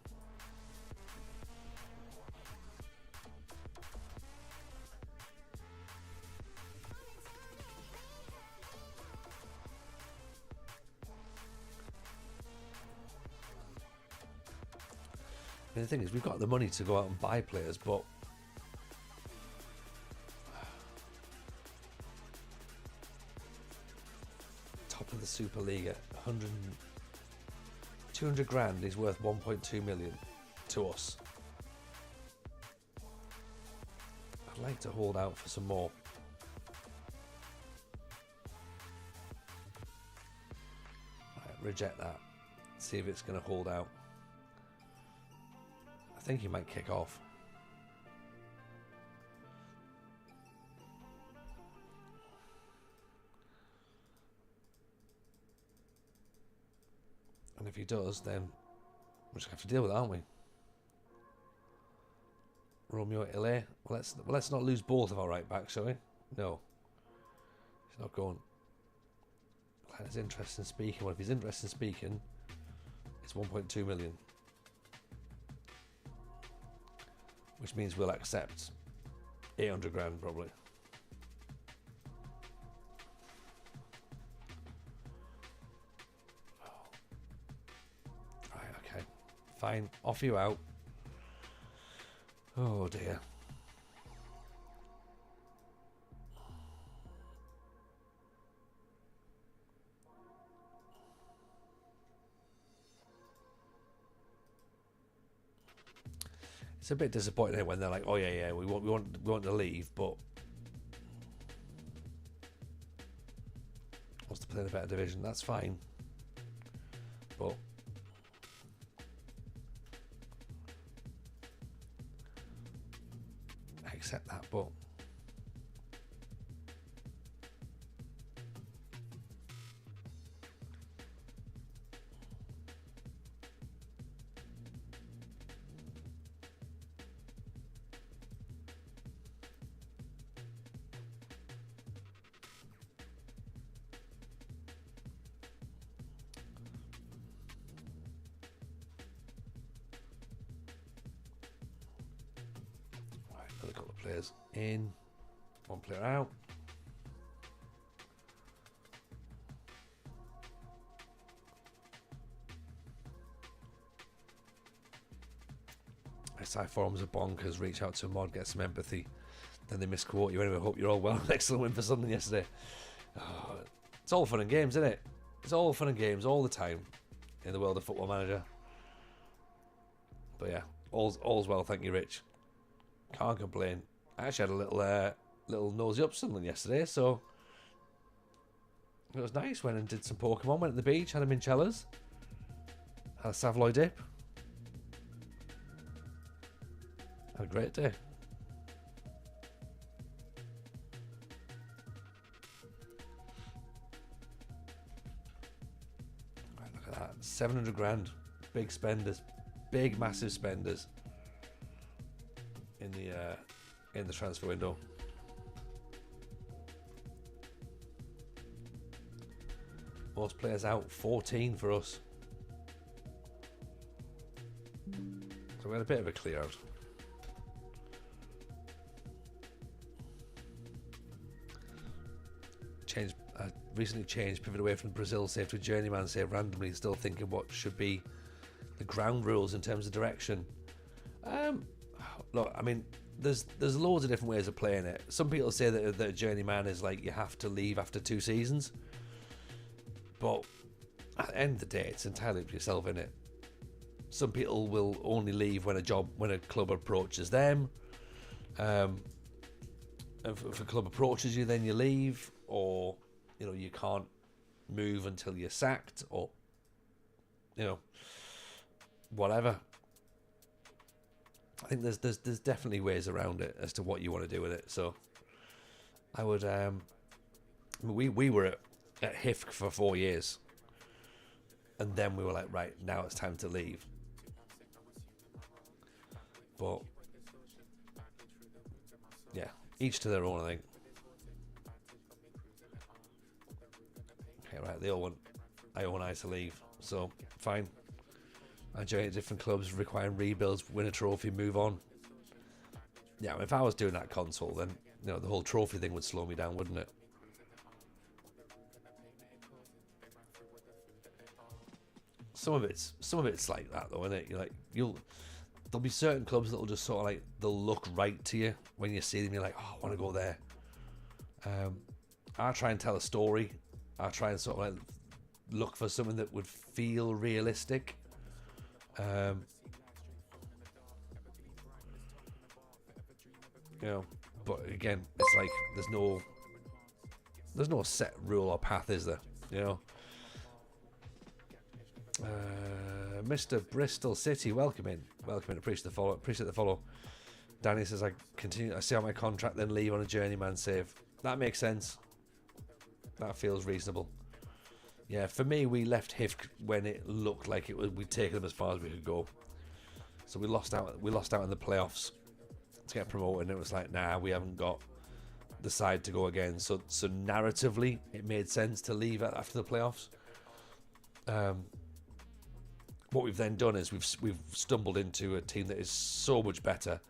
And the thing is, we've got the money to go out and buy players, but top of the Superliga, 200 grand is worth 1.2 million to us. I'd like to hold out for some more. Right, reject that. See if it's going to hold out. I think he might kick off. And if he does, then we're just going to have to deal with it, aren't we? Romeo Ile. Well, let's not lose both of our right backs, shall we? No. He's not going. He's interested in speaking. Well, if he's interested in speaking, it's 1.2 million. Which means we'll accept 800 grand probably. Fine, off you out. Oh dear. It's a bit disappointing when they're like, "Oh yeah, we want to leave," but wants to play in a better division. That's fine. But I accept that, but another couple of players in, one player out. SI forums are bonkers. Reach out to a mod, get some empathy. Then they misquote you anyway. Hope you're all well. Excellent win for Sunderland yesterday. Oh, it's all fun and games, isn't it? It's all fun and games all the time in the world of Football Manager. But yeah, all's well. Thank you, Rich. Can't complain. I actually had a little nosy up Sunderland yesterday, so it was nice. Went and did some Pokemon. Went to the beach, had a Mincellas, had a Savoy dip. Had a great day. Right, look at that. 700 grand. Big spenders. Big, massive spenders in the transfer window. Most players out, 14 for us. So we had a bit of a clear out. Recently changed, pivot away from Brazil save to a Journeyman save randomly, still thinking what should be the ground rules in terms of direction. Look, I mean, there's loads of different ways of playing it. Some people say that a Journeyman is like you have to leave after 2 seasons, but at the end of the day, it's entirely up to yourself, innit? Some people will only leave when a club approaches them. If a club approaches you, then you leave, or you can't move until you're sacked, or whatever. I think there's definitely ways around it as to what you want to do with it. So I would we were at HIFK for 4 years, and then we were like, right, now it's time to leave. But yeah, each to their own, I think. Okay, right, they all want I to leave, so fine. I joined at different clubs, requiring rebuilds, win a trophy, move on. Yeah, if I was doing that console, then the whole trophy thing would slow me down, wouldn't it? Some of it's like that though, isn't it? There'll be certain clubs that'll just sort of like, they'll look right to you when you see them. You're like, oh, I want to go there. I try and tell a story. I try and sort of like look for something that would feel realistic. But again, it's like there's no set rule or path, is there? Mr. Bristol City, welcome in. Appreciate the follow. Danny says I see out my contract, then leave on a Journeyman save. That makes sense. That feels reasonable. Yeah, for me, we left HIFK when it looked like we'd taken them as far as we could go. So we lost out in the playoffs to get promoted, and it was like, nah, we haven't got the side to go again. So narratively, it made sense to leave after the playoffs. What we've then done is we've stumbled into a team that is so much better,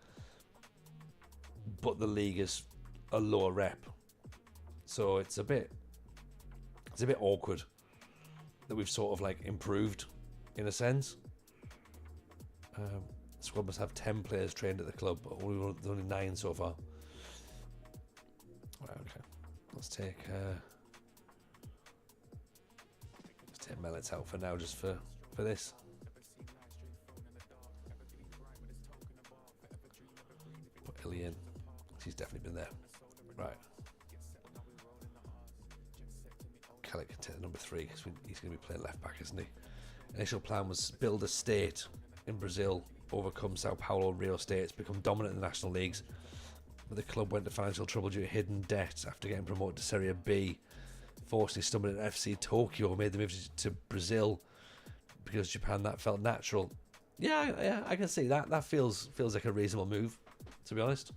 but the league is a lower rep. So it's a bit awkward that we've sort of like improved in a sense. The squad must have 10 players trained at the club, but there's only 9 so far. Right, okay. Let's take Mellets out for now, just for this. Put Illy in. He's definitely been there. Right. Kelly can take the number 3 because he's going to be playing left back, isn't he? Initial plan was build a state in Brazil, overcome Sao Paulo and Rio states, become dominant in the national leagues. But the club went to financial trouble due to hidden debt after getting promoted to Serie B. Fortunately, stumbled at FC Tokyo, made the move to Brazil because Japan, that felt natural. Yeah, I can see that. That feels like a reasonable move, to be honest.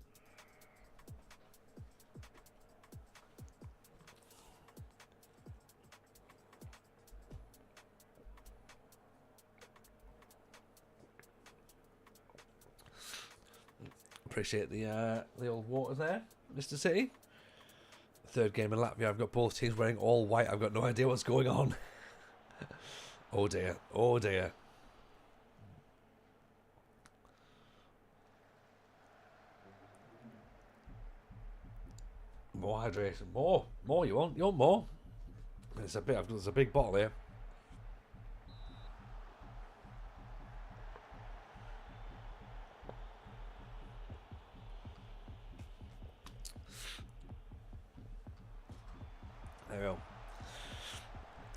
Appreciate the old water there, Mr. City. Third game in Latvia. I've got both teams wearing all white. I've got no idea what's going on. Oh dear. Oh dear. More hydration. More. You want more? There's a big bottle here. There we go.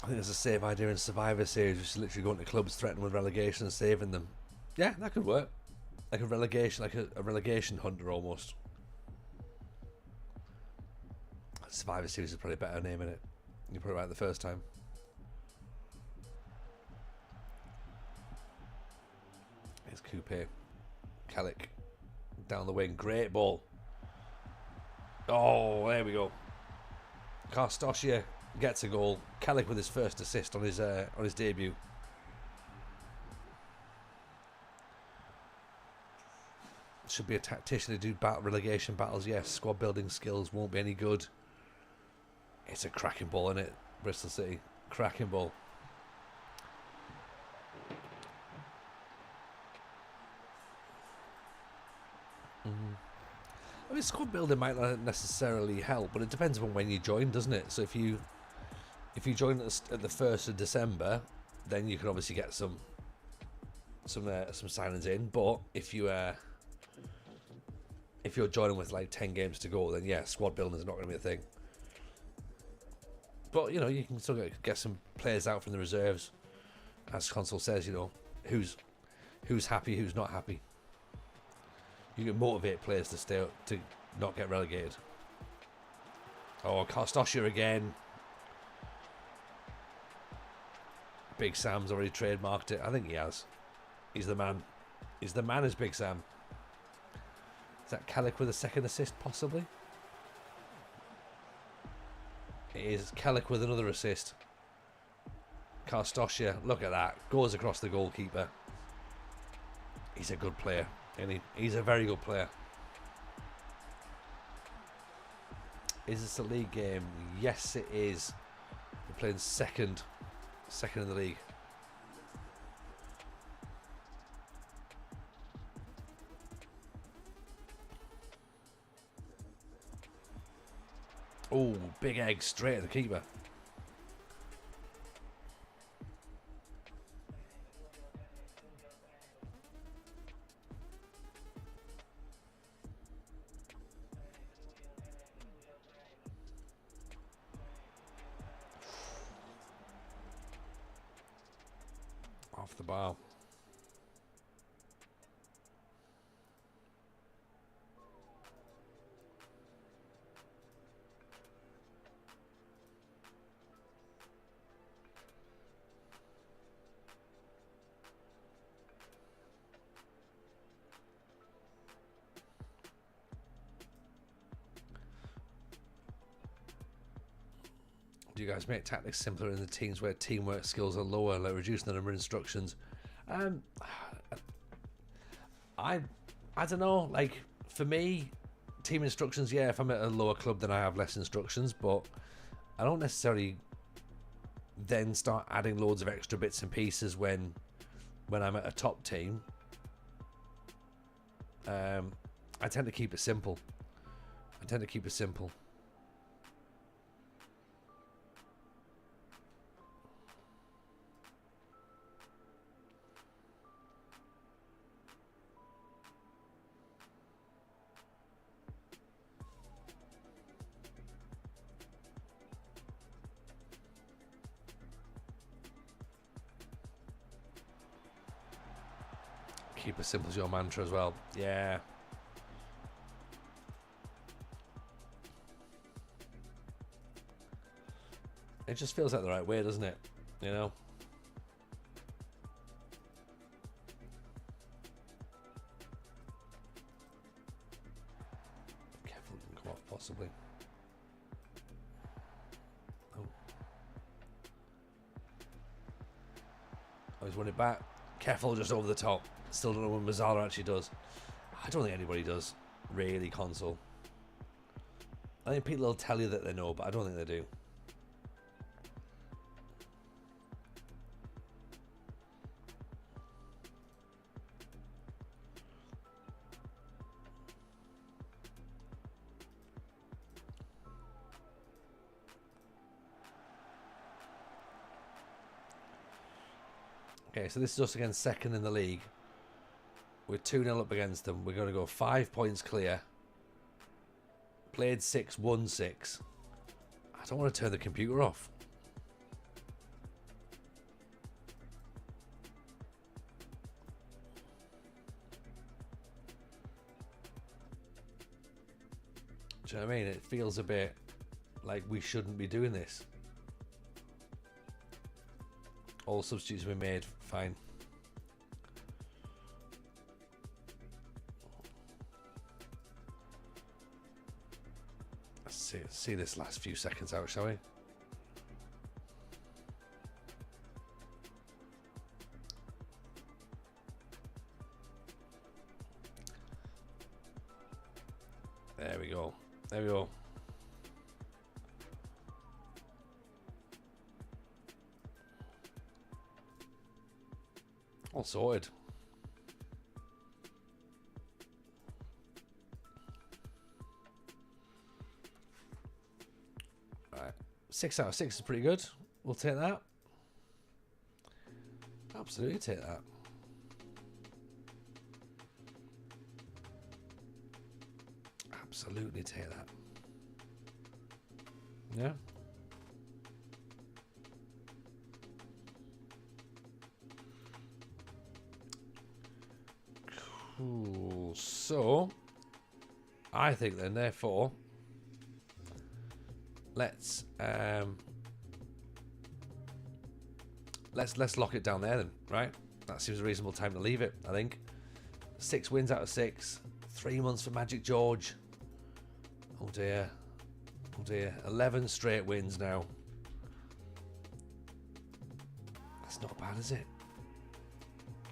I think there's a save idea in Survivor Series, which is literally going to clubs threatened with relegation and saving them. Yeah, that could work. Like a relegation hunter almost. Survivor Series is probably a better name in it. You put it right the first time. Here's Coupe. Kalik down the wing. Great ball. Oh, there we go. Karstoshia gets a goal. Kalik with his first assist on his debut. Should be a tactician to do relegation battles. Yes, squad building skills won't be any good. It's a cracking ball, isn't it? Bristol City. Cracking ball. I mean, squad building might not necessarily help, but it depends on when you join, doesn't it? So if you join at the 1st of December, then you can obviously get some signings in. But if you're joining with like 10 games to go, then yeah, squad building is not going to be a thing. But you know, you can still get some players out from the reserves, as Console says. You know, who's happy, who's not happy. You can motivate players to stay to not get relegated. Oh, Karstoshia again. Big Sam's already trademarked it. I think he has. He's the man. He's the man, is Big Sam. Is that Kalik with a second assist, possibly? It is Kalik with another assist. Karstoshia, look at that. Goes across the goalkeeper. He's a good player. And he's a very good player. Is this a league game? Yes, it is. We're playing second in the league. Oh, big egg straight at the keeper. Off the bar. Do you guys make tactics simpler in the teams where teamwork skills are lower, like reducing the number of instructions? I don't know. Like, for me, team instructions, yeah, if I'm at a lower club, then I have less instructions, but I don't necessarily then start adding loads of extra bits and pieces when I'm at a top team. I tend to keep it simple. Keep it simple as your mantra as well. Yeah. It just feels like the right way, doesn't it? You know? Careful, it can come off possibly. Oh, he's won it back. Careful, just over the top. Still don't know what Mazzala actually does. I don't think anybody does, really, console. I think people will tell you that they know, but I don't think they do. Okay, so this is us against second in the league. We're 2-0 up against them. We're going to go 5 points clear. Played 6, won 6. I don't want to turn the computer off. Do you know what I mean? It feels a bit like we shouldn't be doing this. All substitutes have been made. Fine. Let's see this last few seconds out, shall we? There we go. There we go. All sorted. Right. 6 out of 6 is pretty good. We'll take that. Absolutely take that. Absolutely take that. Yeah. Cool. So, I think then, therefore, let's lock it down there then, right? That seems a reasonable time to leave it, I think. 6 wins out of 6. 3 months for Magic George. Oh dear. Oh dear. 11 straight wins now. That's not bad, is it?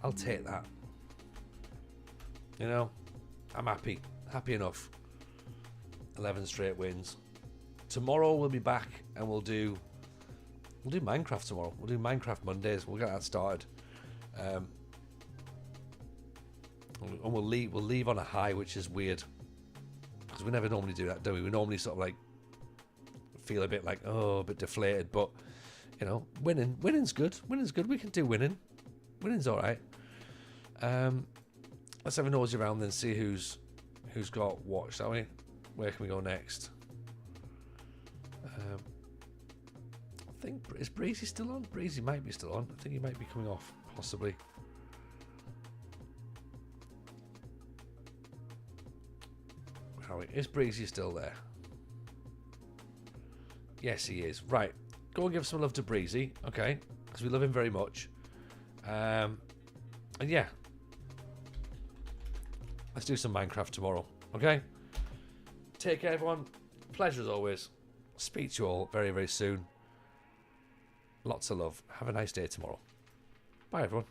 I'll take that. You know, I'm happy. Happy enough. 11 straight wins. Tomorrow we'll be back and we'll do Minecraft tomorrow. We'll do Minecraft Mondays. We'll get that started. And we'll leave on a high, which is weird. Because we never normally do that, do we? We normally sort of like feel a bit like, oh, a bit deflated. But, you know, winning's good. Winning's good. We can do winning. Winning's all right. Let's have a nosy around then, see who's got what, shall we? Where can we go next? I think, is Breezy still on? Breezy might be still on. I think he might be coming off, possibly. Is Breezy still there? Yes, he is. Right. Go and give some love to Breezy, okay? Because we love him very much. And yeah. Let's do some Minecraft tomorrow, okay? Take care, everyone. Pleasure as always. Speak to you all very, very soon. Lots of love. Have a nice day tomorrow. Bye, everyone.